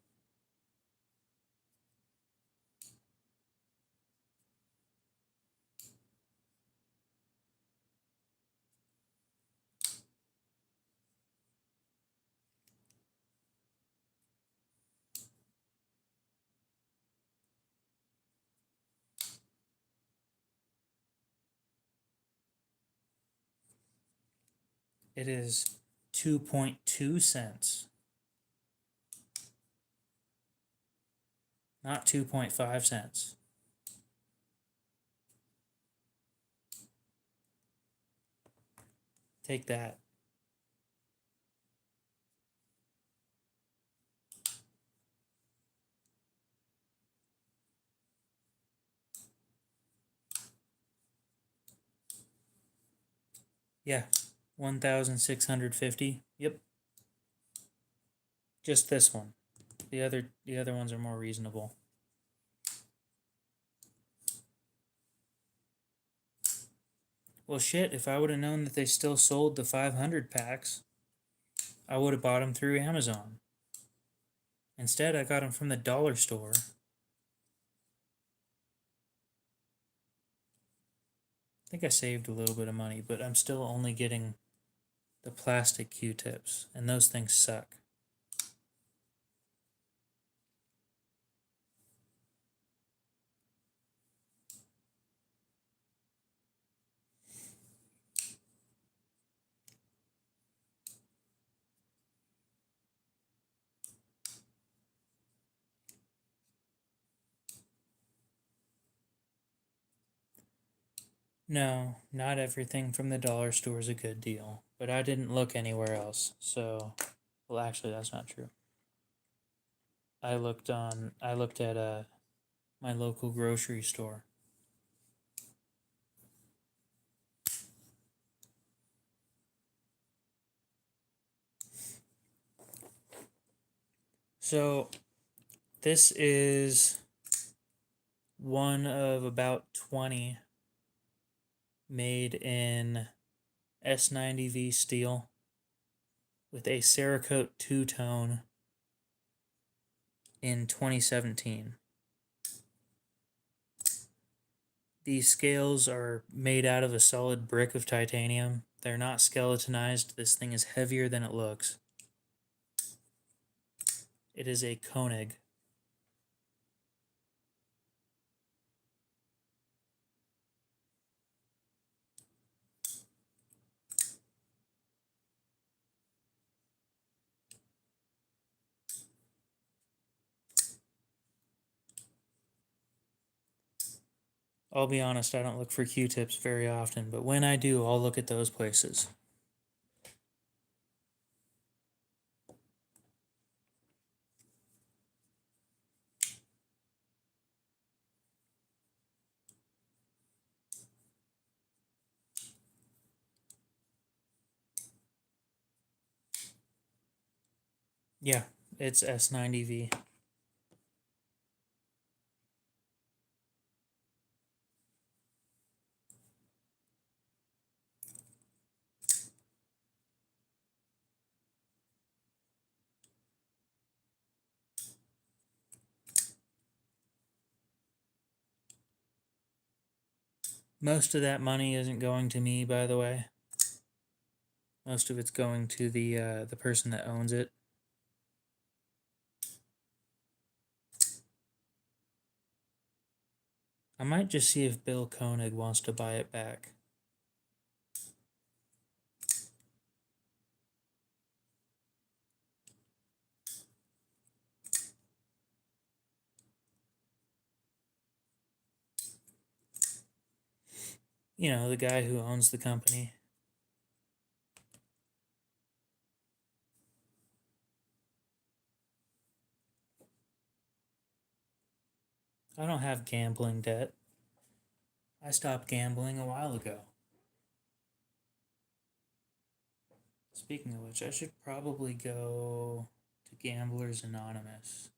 It is 2.2 cents. Not 2.5 cents. Take that. Yeah, 1,650. Yep. Just this one. The other ones are more reasonable. Well, shit, if I would have known that they still sold the 500 packs, I would have bought them through Amazon. Instead, I got them from the dollar store. I think I saved a little bit of money, but I'm still only getting the plastic Q-tips, and those things suck. No, not everything from the dollar store is a good deal, but I didn't look anywhere else. So, well, actually, that's not true. I looked at my local grocery store. So, this is one of about 20 made in S90V steel with a Cerakote two-tone in 2017. These scales are made out of a solid brick of titanium. They're not skeletonized. This thing is heavier than it looks. It is a Koenig. I'll be honest, I don't look for Q-tips very often, but when I do, I'll look at those places. Yeah, it's S90V. Most of that money isn't going to me, by the way. Most of it's going to the person that owns it. I might just see if Bill Koenig wants to buy it back. You know, the guy who owns the company. I don't have gambling debt. I stopped gambling a while ago. Speaking of which, I should probably go to Gamblers Anonymous.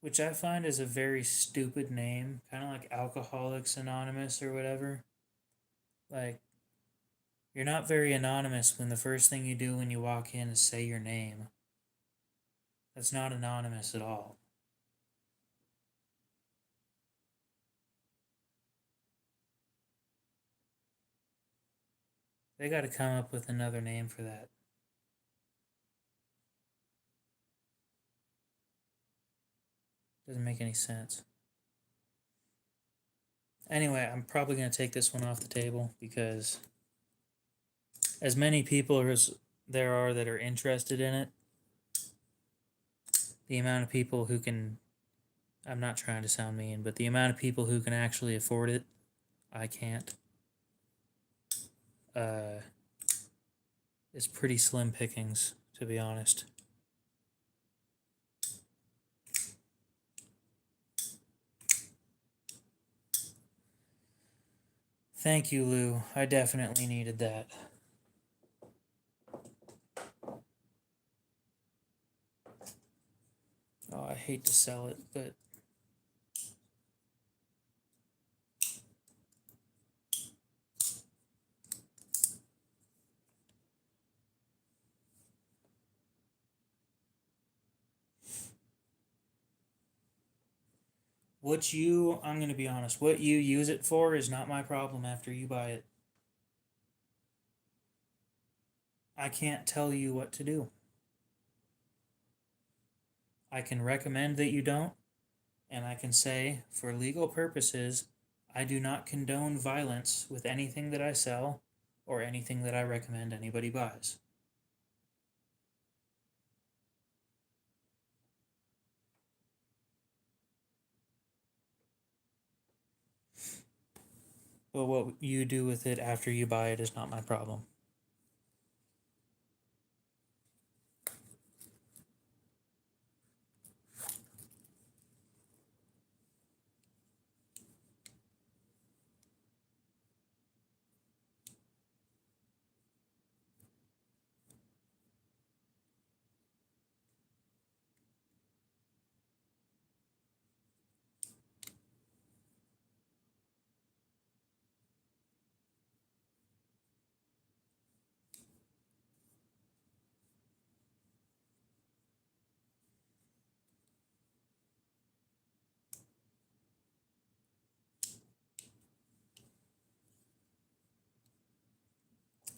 Which I find is a very stupid name, kind of like Alcoholics Anonymous or whatever. Like, you're not very anonymous when the first thing you do when you walk in is say your name. That's not anonymous at all. They got to come up with another name for that. Doesn't make any sense. Anyway, I'm probably going to take this one off the table because as many people as there are that are interested in it, the amount of people who can, I'm not trying to sound mean, but the amount of people who can actually afford it, I can't. It's pretty slim pickings, to be honest. Thank you, Lou. I definitely needed that. Oh, I hate to sell it, but I'm going to be honest, what you use it for is not my problem after you buy it. I can't tell you what to do. I can recommend that you don't, and I can say, for legal purposes, I do not condone violence with anything that I sell or anything that I recommend anybody buys. But what you do with it after you buy it is not my problem.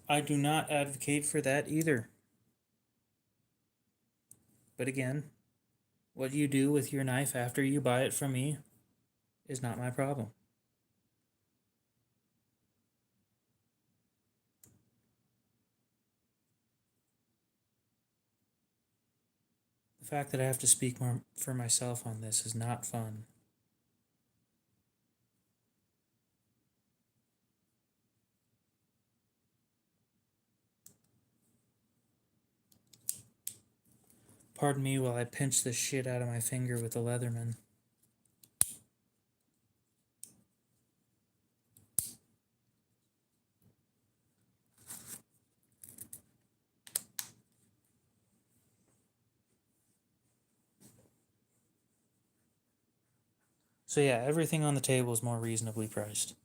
I do not advocate for that either. But again, what you do with your knife after you buy it from me is not my problem. The fact that I have to speak more for myself on this is not fun. Pardon me while I pinch the shit out of my finger with the Leatherman. So yeah, everything on the table is more reasonably priced.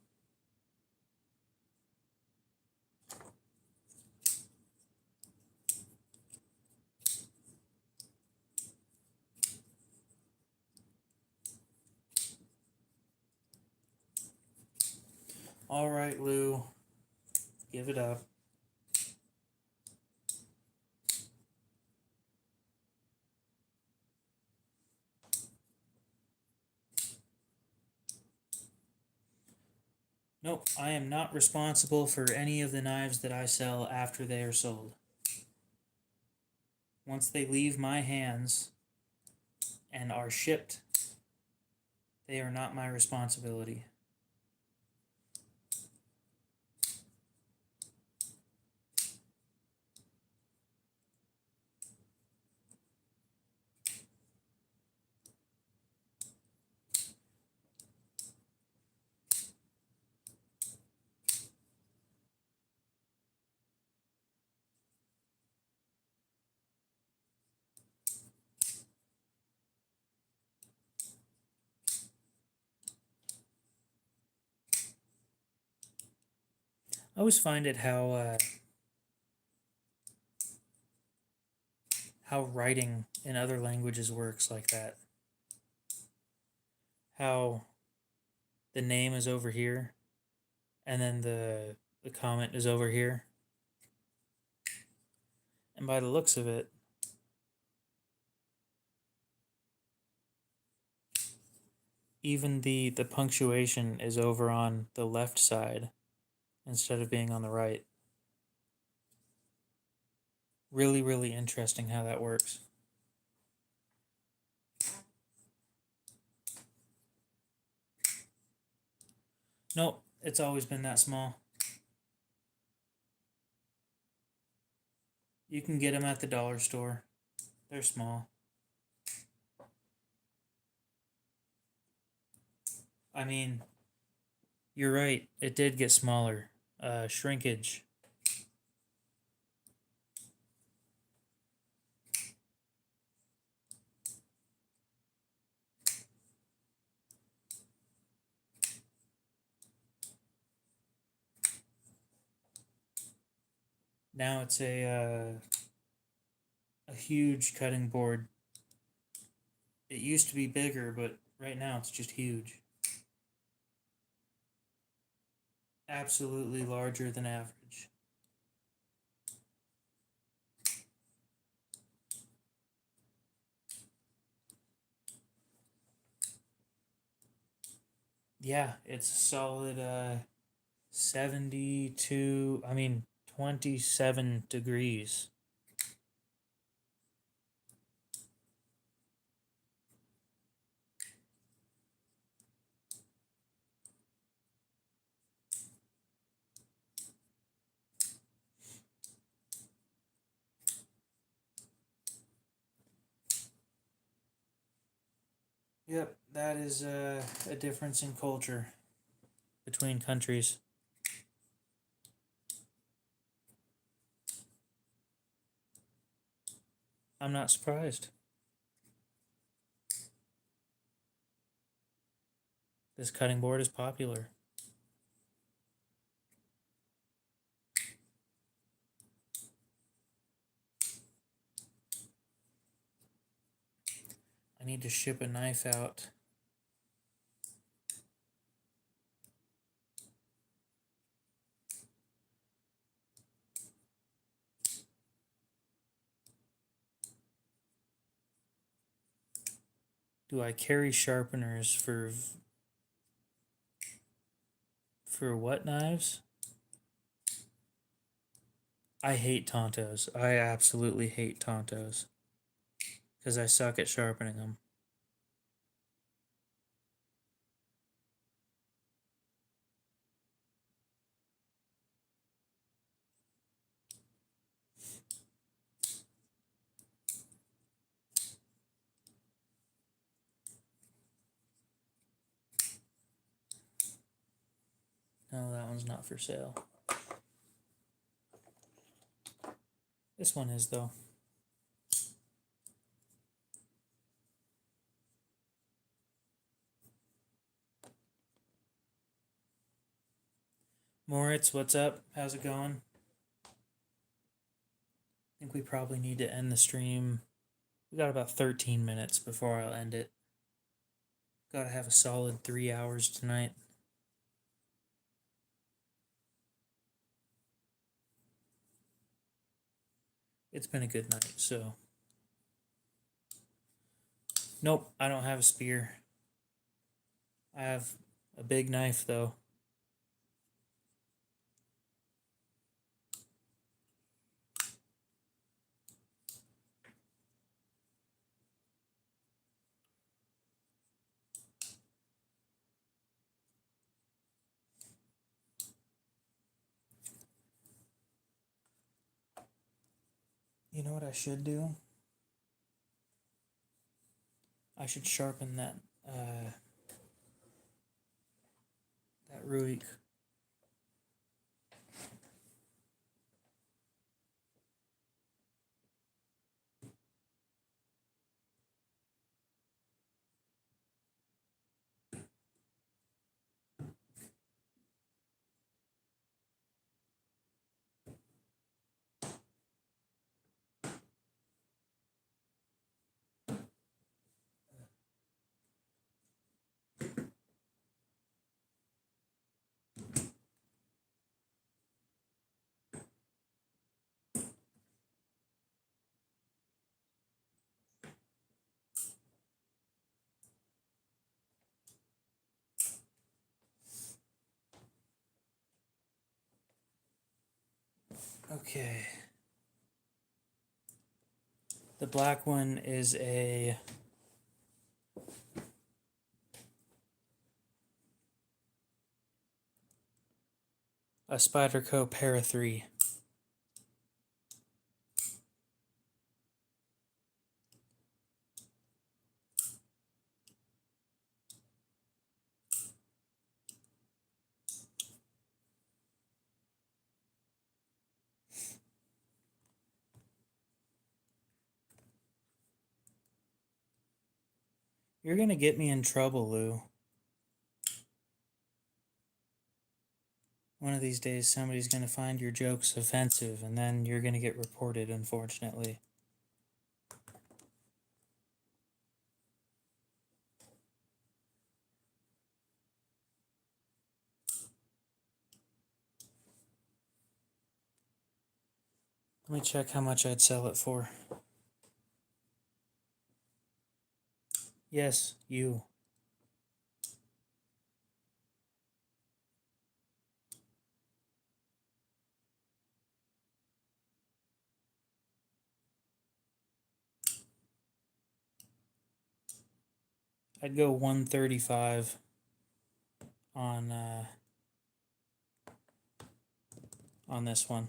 All right, Lou, give it up. Nope, I am not responsible for any of the knives that I sell after they are sold. Once they leave my hands and are shipped, they are not my responsibility. I always find it how writing in other languages works like that. How the name is over here, and then the comment is over here. And by the looks of it, even the punctuation is over on the left side instead of being on the right. Really, really interesting how that works. Nope, it's always been that small. You can get them at the dollar store. They're small. I mean, you're right. It did get smaller. Shrinkage. Now it's a huge cutting board. It used to be bigger, but right now it's just huge. Absolutely larger than average. Yeah, it's a solid 72, 27 degrees. Yep, that is a difference in culture between countries. I'm not surprised. This cutting board is popular. I need to ship a knife out. Do I carry sharpeners for what knives? I hate Tontos. I absolutely hate Tontos because I suck at sharpening them. No, that one's not for sale. This one is, though. Moritz, what's up? How's it going? I think we probably need to end the stream. We got about 13 minutes before I'll end it. Gotta have a solid 3 hours tonight. It's been a good night, so. Nope, I don't have a spear. I have a big knife, though. You know what I should do? I should sharpen that Ruik. Okay. The black one is a Spyderco Para 3. You're gonna get me in trouble, Lou. One of these days, somebody's going to find your jokes offensive, and then you're going to get reported, unfortunately. Let me check how much I'd sell it for. Yes, you. I'd go 135 on this one.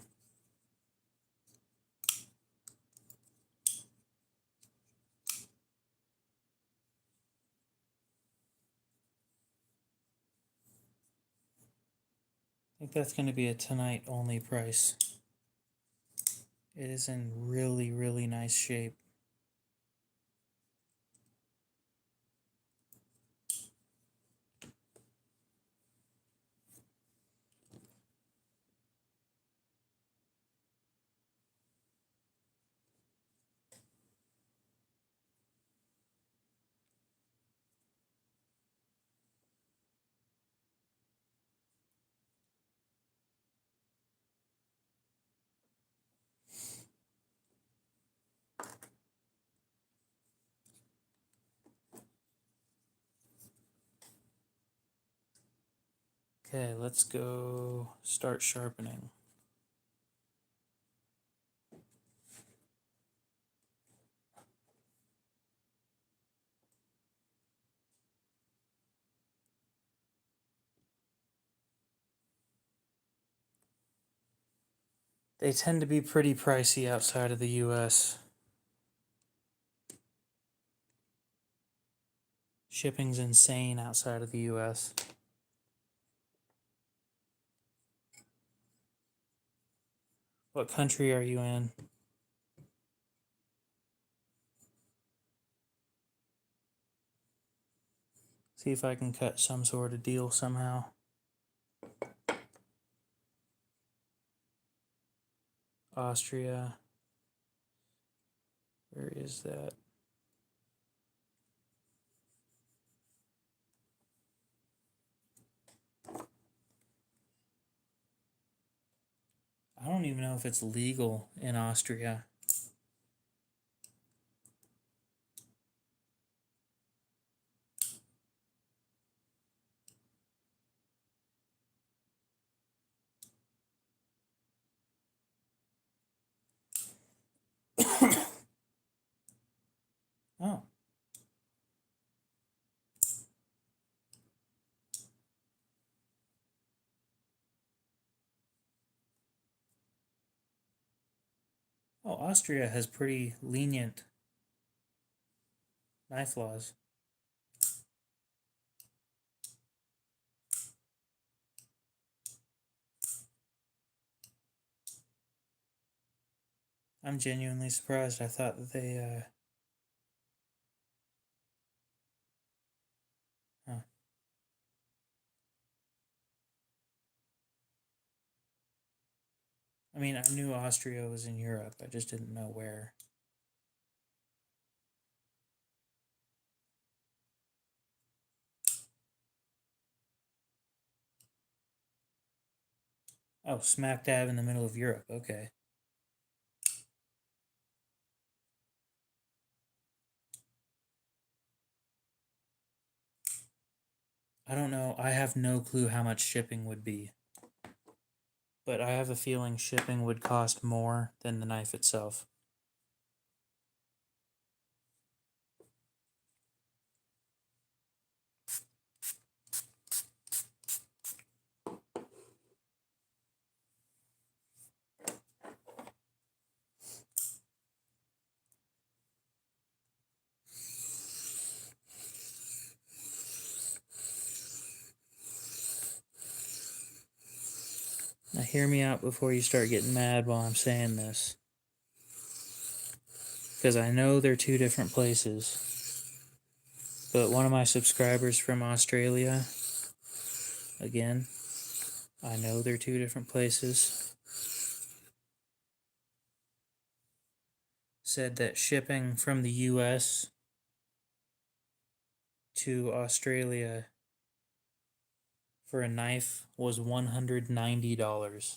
I think that's going to be a tonight only price. It is in really, really nice shape. Okay, let's go start sharpening. They tend to be pretty pricey outside of the US. Shipping's insane outside of the US. What country are you in? See if I can cut some sort of deal somehow. Austria. Where is that? I don't even know if it's legal in Austria. Oh. Oh, Austria has pretty lenient knife laws. I'm genuinely surprised. I thought that they, huh. I mean, I knew Austria was in Europe. I just didn't know where. Oh, smack dab in the middle of Europe. Okay. I don't know. I have no clue how much shipping would be. But I have a feeling shipping would cost more than the knife itself. Now hear me out before you start getting mad while I'm saying this. Because I know they're two different places. But one of my subscribers from Australia, again, I know they're two different places. Said that shipping from the US to Australia for a knife was $190.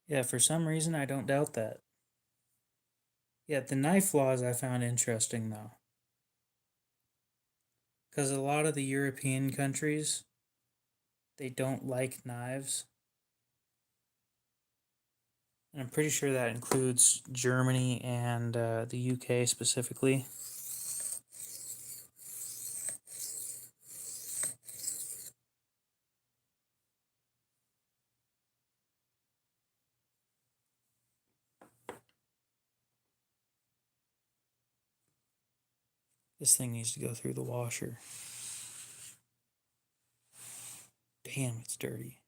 Yeah, for some reason I don't doubt that. Yeah, the knife laws I found interesting though. Because a lot of the European countries, they don't like knives. And I'm pretty sure that includes Germany and the UK specifically. This thing needs to go through the washer. Damn, it's dirty.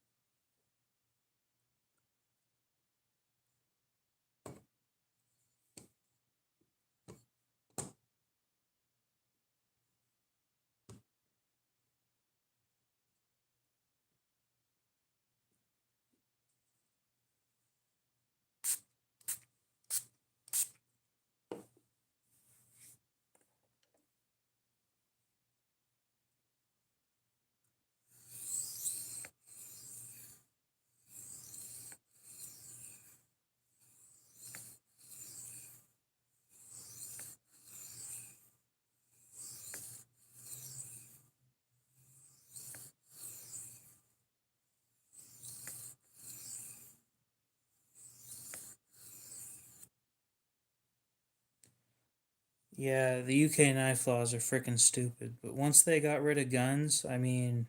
Yeah, the UK knife laws are freaking stupid. But once they got rid of guns, I mean,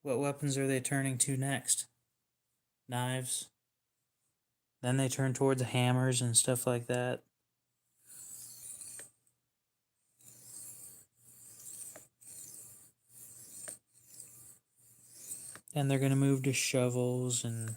what weapons are they turning to next? Knives. Then they turn towards hammers and stuff like that. And they're going to move to shovels and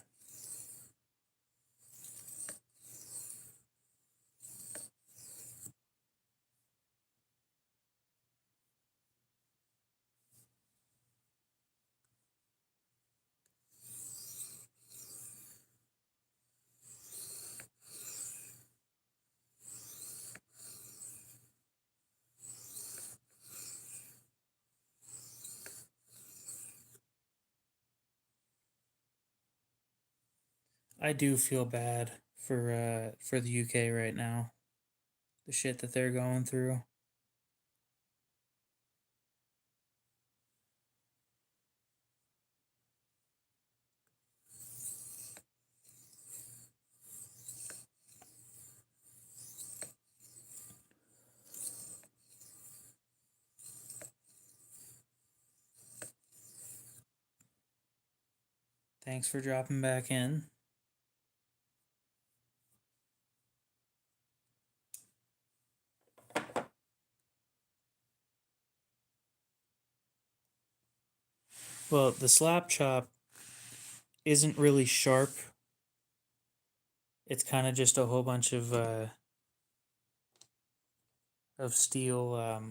I do feel bad for the UK right now. The shit that they're going through. Thanks for dropping back in. Well, the slap chop isn't really sharp. It's kind of just a whole bunch of steel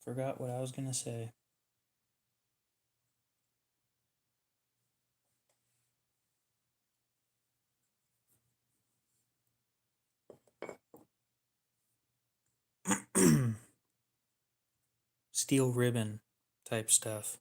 forgot what I was gonna say. steel ribbon type stuff.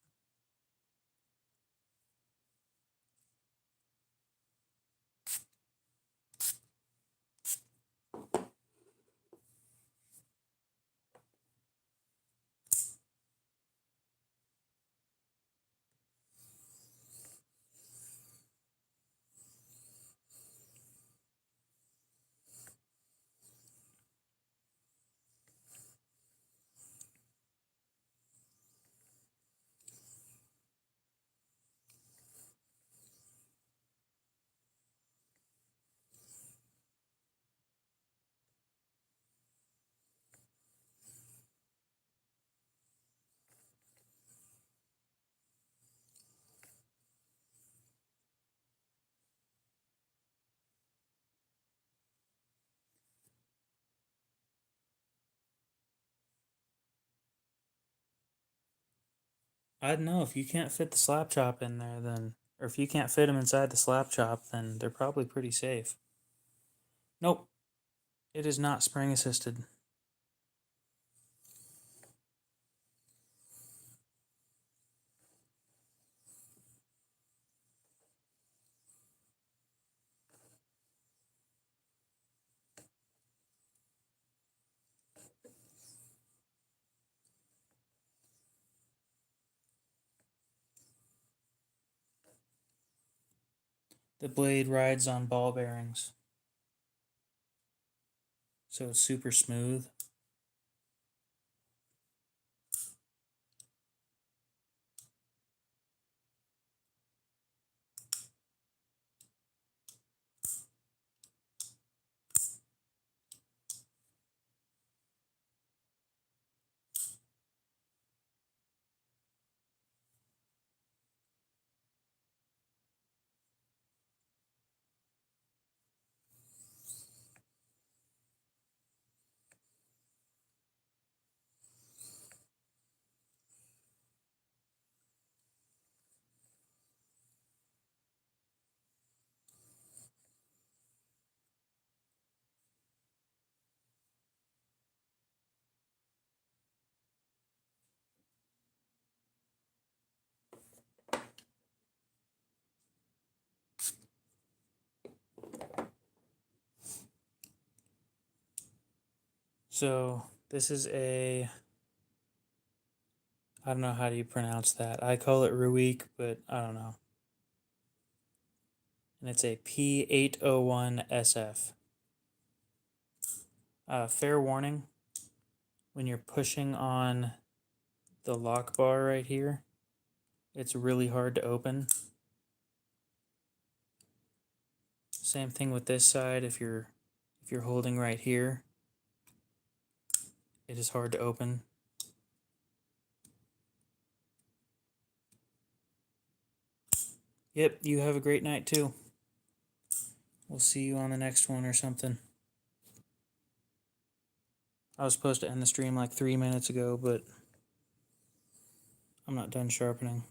I don't know, if you can't fit the slap chop in there, then, or if you can't fit them inside the slap chop, then they're probably pretty safe. Nope, it is not spring assisted. The blade rides on ball bearings, so it's super smooth. So this is a, I don't know how do you pronounce that. I call it Ruik, but I don't know. And it's a P801 SF. Fair warning, when you're pushing on the lock bar right here, it's really hard to open. Same thing with this side. If you're holding right here, it is hard to open. Yep, you have a great night too. We'll see you on the next one or something. I was supposed to end the stream like 3 minutes ago, but I'm not done sharpening.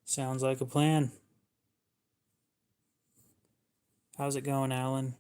Sounds like a plan. How's it going, Alan?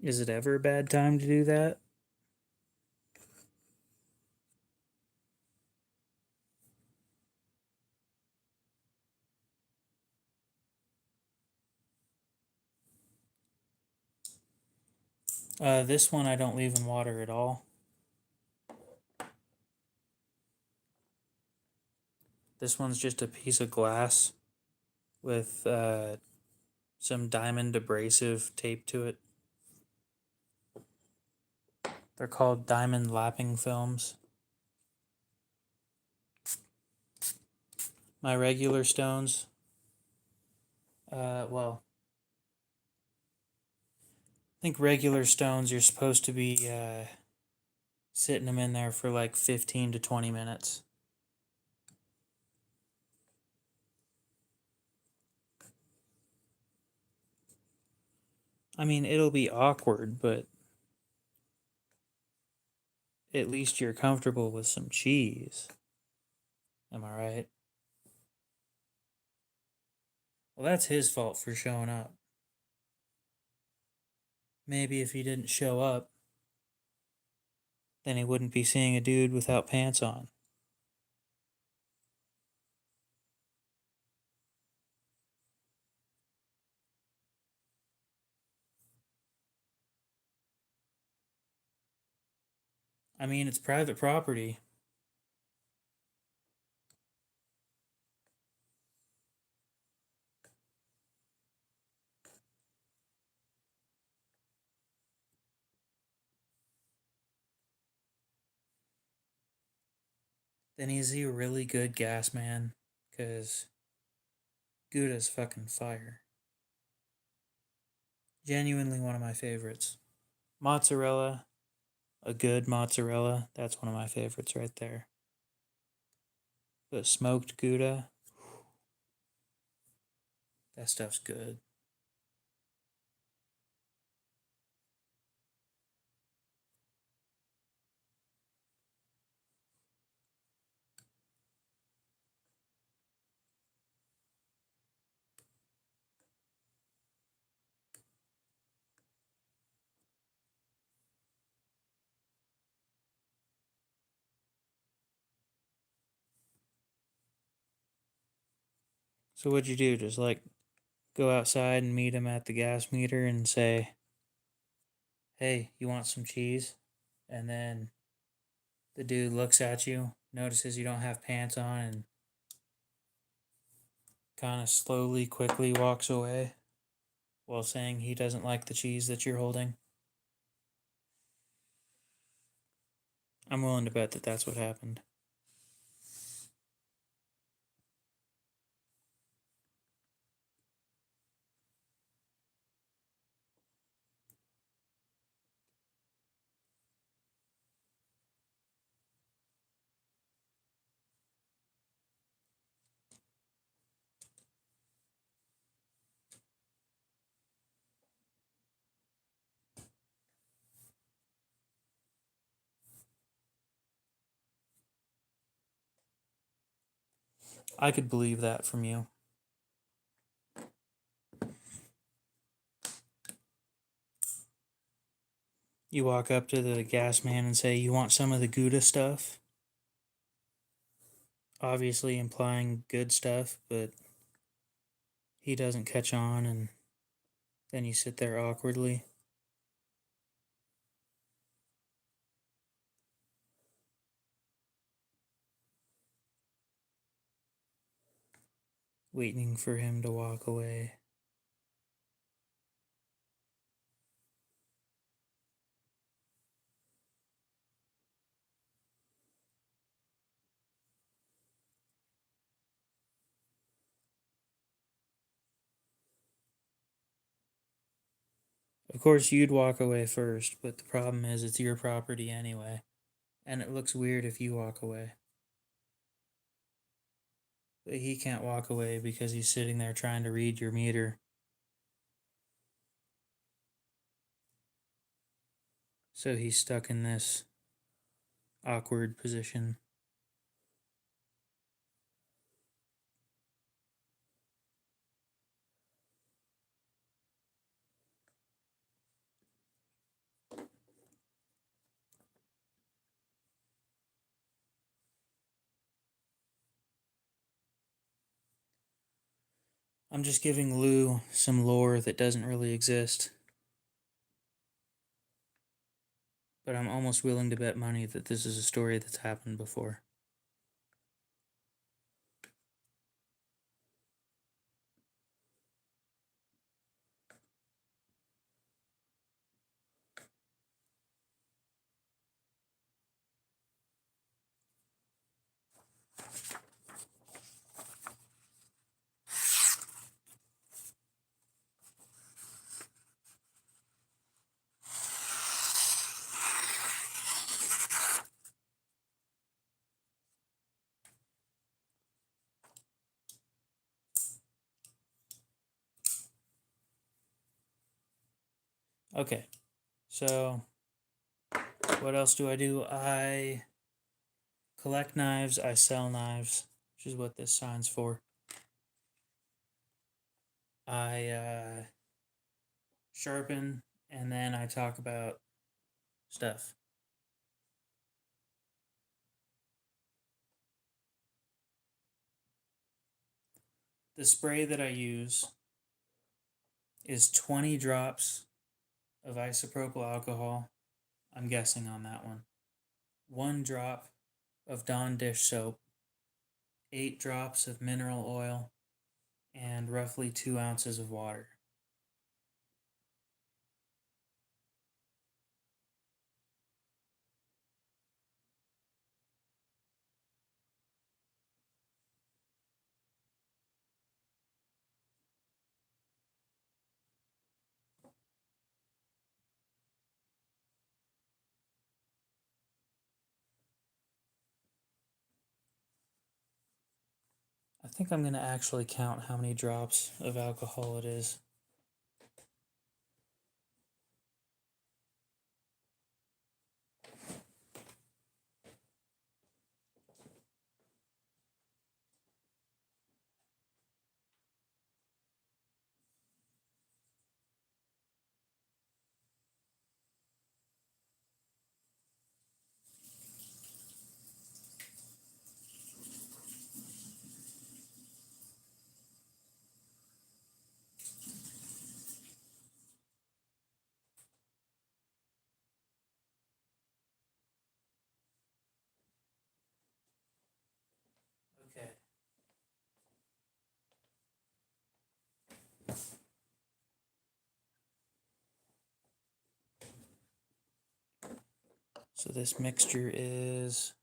Is it ever a bad time to do that? This one I don't leave in water at all. This one's just a piece of glass with some diamond abrasive tape to it. They're called diamond lapping films. My regular stones, well, I think regular stones you're supposed to be sitting them in there for like 15 to 20 minutes. I mean, it'll be awkward, but at least you're comfortable with some cheese. Am I right? Well, that's his fault for showing up. Maybe if he didn't show up, then he wouldn't be seeing a dude without pants on. I mean, it's private property. Then he's a really good gas man, because Gouda's fucking fire. Genuinely one of my favorites. Mozzarella, a good mozzarella, that's one of my favorites right there. But smoked Gouda, that stuff's good. So what'd you do? Just like go outside and meet him at the gas meter and say, "Hey, you want some cheese?" And then the dude looks at you, notices you don't have pants on, and kind of slowly, quickly walks away while saying he doesn't like the cheese that you're holding. I'm willing to bet that that's what happened. I could believe that from you. You walk up to the gas man and say, "You want some of the Gouda stuff?" Obviously implying good stuff, but he doesn't catch on, and then you sit there awkwardly, waiting for him to walk away. Of course, you'd walk away first, but the problem is it's your property anyway, and it looks weird if you walk away. But he can't walk away because he's sitting there trying to read your meter. So he's stuck in this awkward position. I'm just giving Lou some lore that doesn't really exist. but I'm almost willing to bet money that this is a story that's happened before. Okay, so what else do? I collect knives, I sell knives, which is what this sign's for. I sharpen, and then I talk about stuff. The spray that I use is 20 drops of isopropyl alcohol. I'm guessing on that one. 1 drop of Dawn dish soap, 8 drops of mineral oil, and roughly 2 ounces of water. I think I'm going to actually count how many drops of alcohol it is. Okay. So this mixture is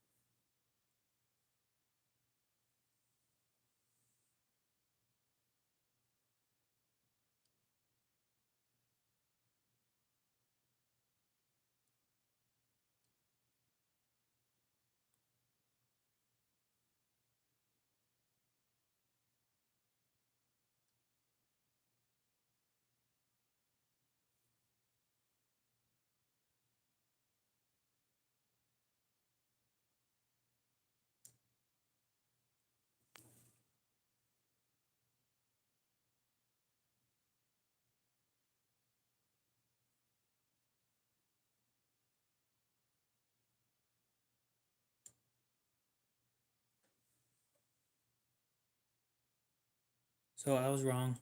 so I was wrong.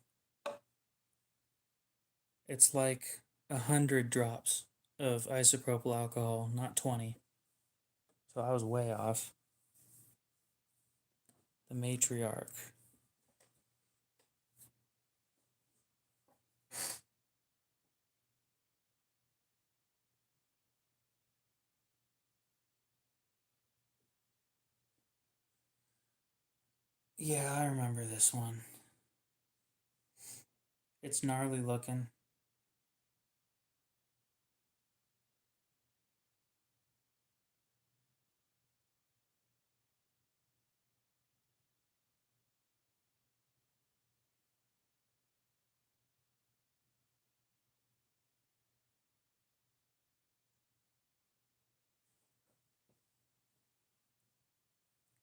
It's like 100 drops of isopropyl alcohol, not 20. So I was way off. The matriarch. Yeah, I remember this one. It's gnarly looking.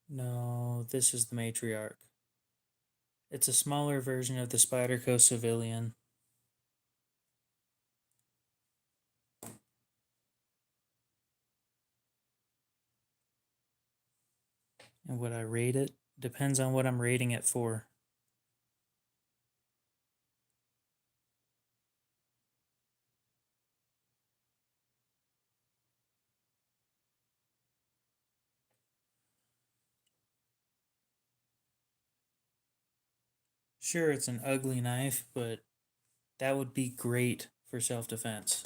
No, this is the matriarch. It's a smaller version of the Spyderco Civilian. And would I rate it? Depends on what I'm rating it for. Sure, it's an ugly knife, but that would be great for self-defense.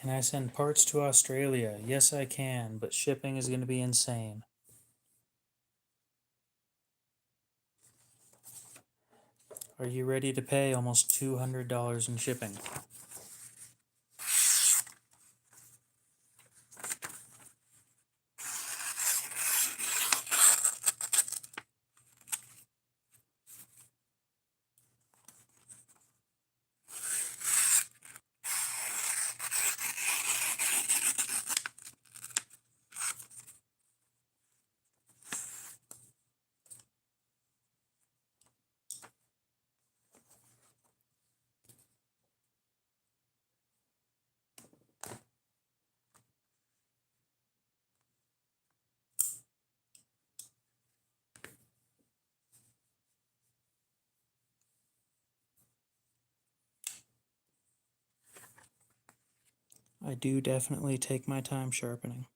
Can I send parts to Australia? Yes, I can, but shipping is going to be insane. Are you ready to pay almost $200 in shipping? I do definitely take my time sharpening.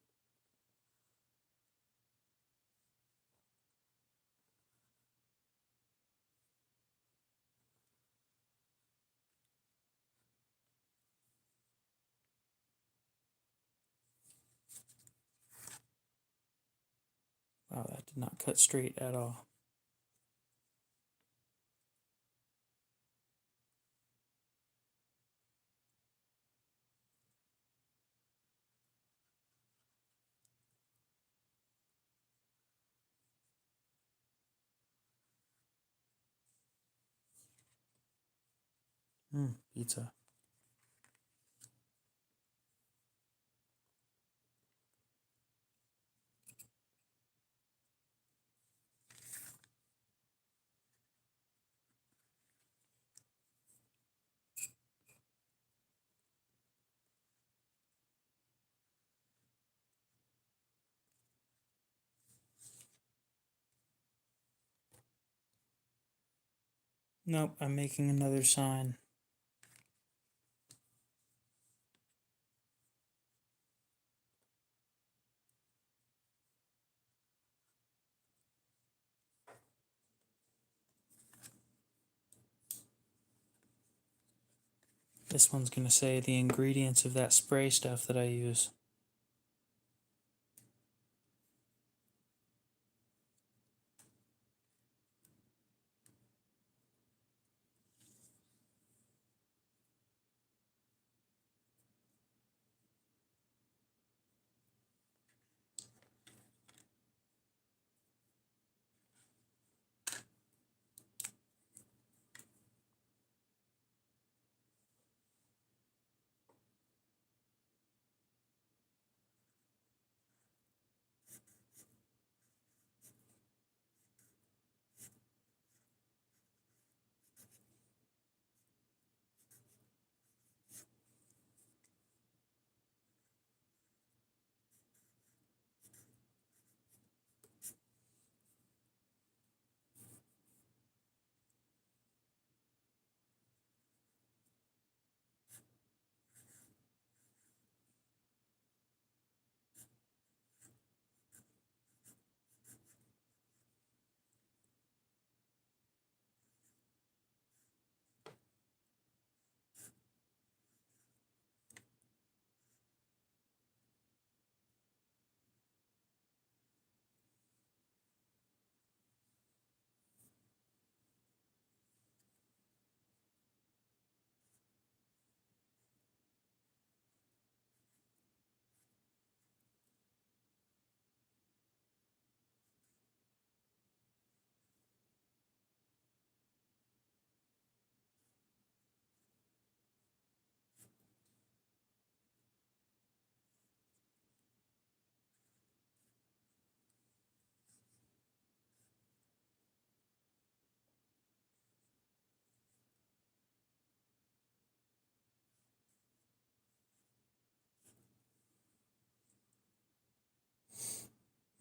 Wow, that did not cut straight at all. Pizza. Nope, I'm making another sign. This one's going to say the ingredients of that spray stuff that I use.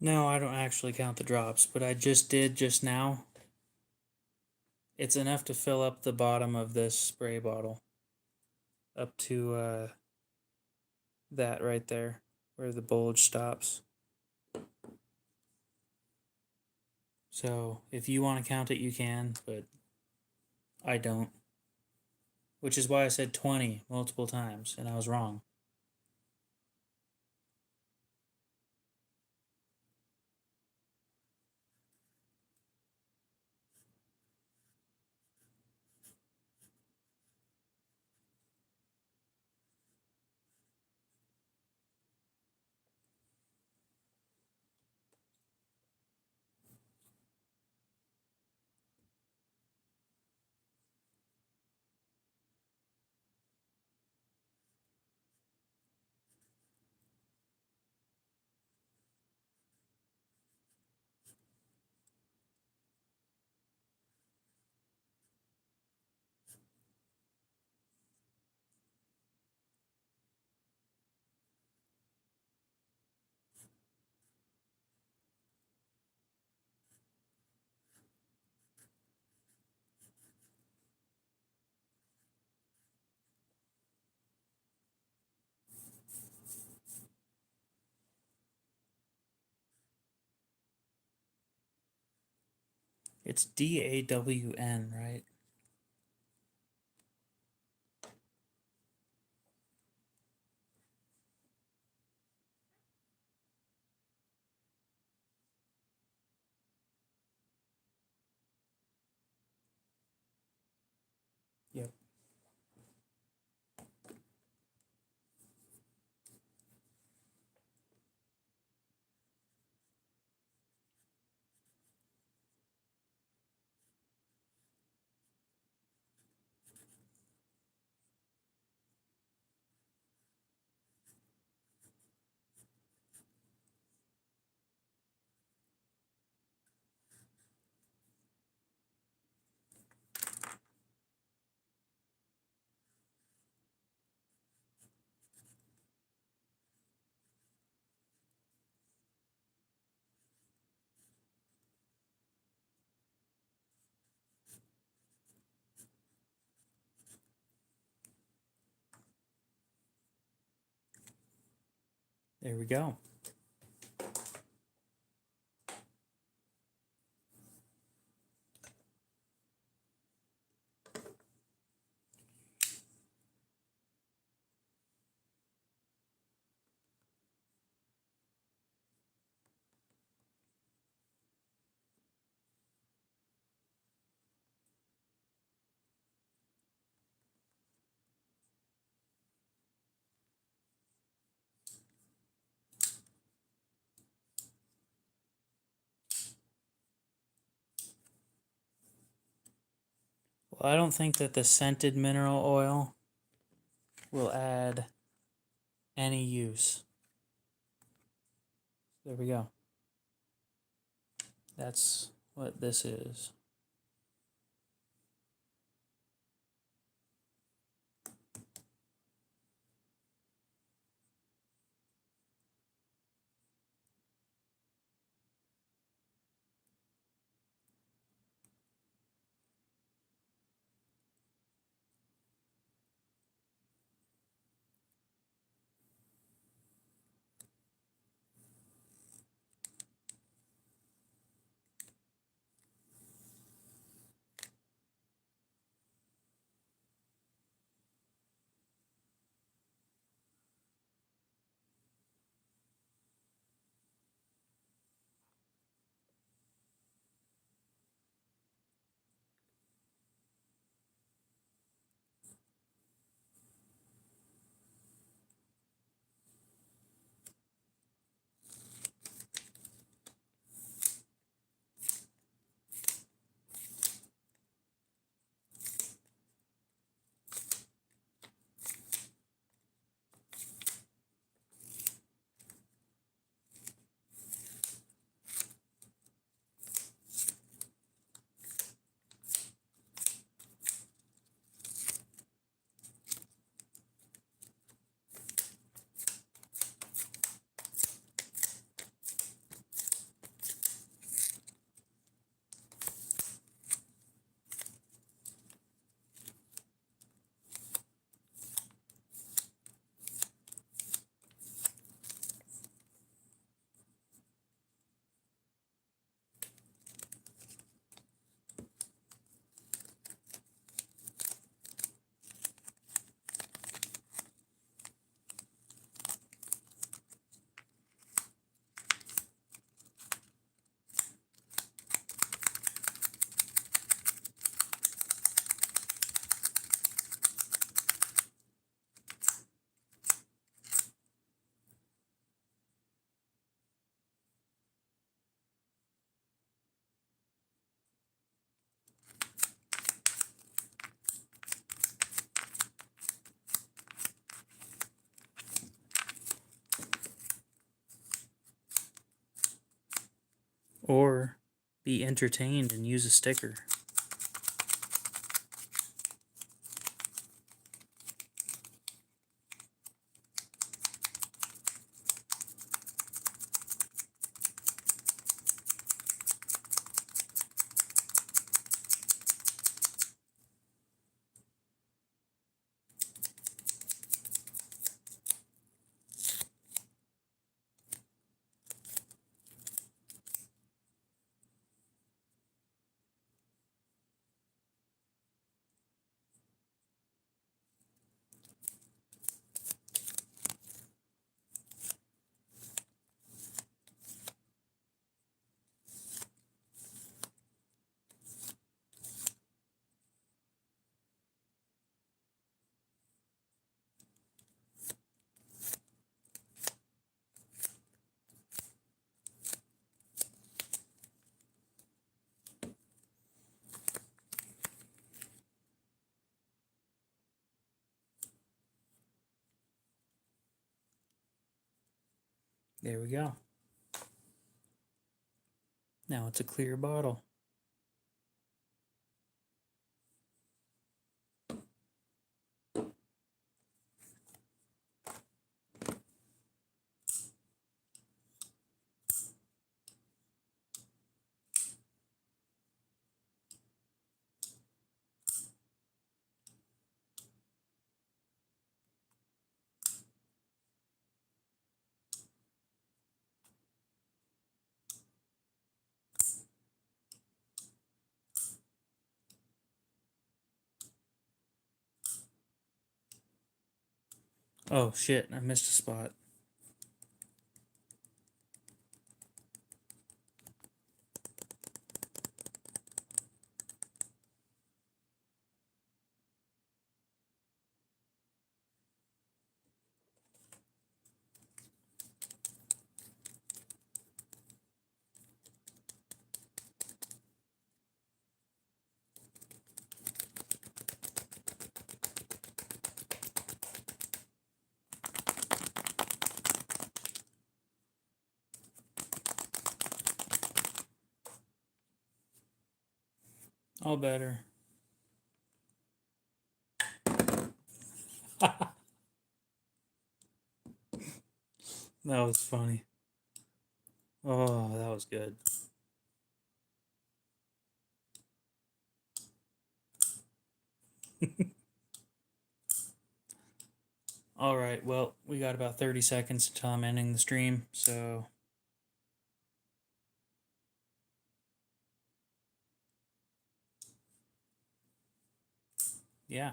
No, I don't actually count the drops, but I just did just now. It's enough to fill up the bottom of this spray bottle up to that right there where the bulge stops. So if you want to count it, you can, but I don't. Which is why I said 20 multiple times, and I was wrong. It's DAWN, right? Yep. There we go. Well, I don't think that the scented mineral oil will add any use. There we go. That's what this is. or be entertained and use a sticker. There we go. Now it's a clear bottle. Oh shit, I missed a spot. All better. That was funny. Oh, that was good. All right, well, we got about 30 seconds until I'm ending the stream, so yeah.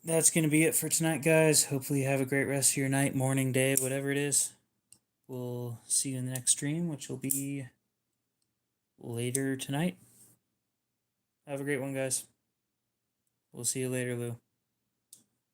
That's going to be it for tonight, guys. Hopefully you have a great rest of your night, morning, day, whatever it is. We'll see you in the next stream, which will be later tonight. Have a great one, guys. We'll see you later, Lou.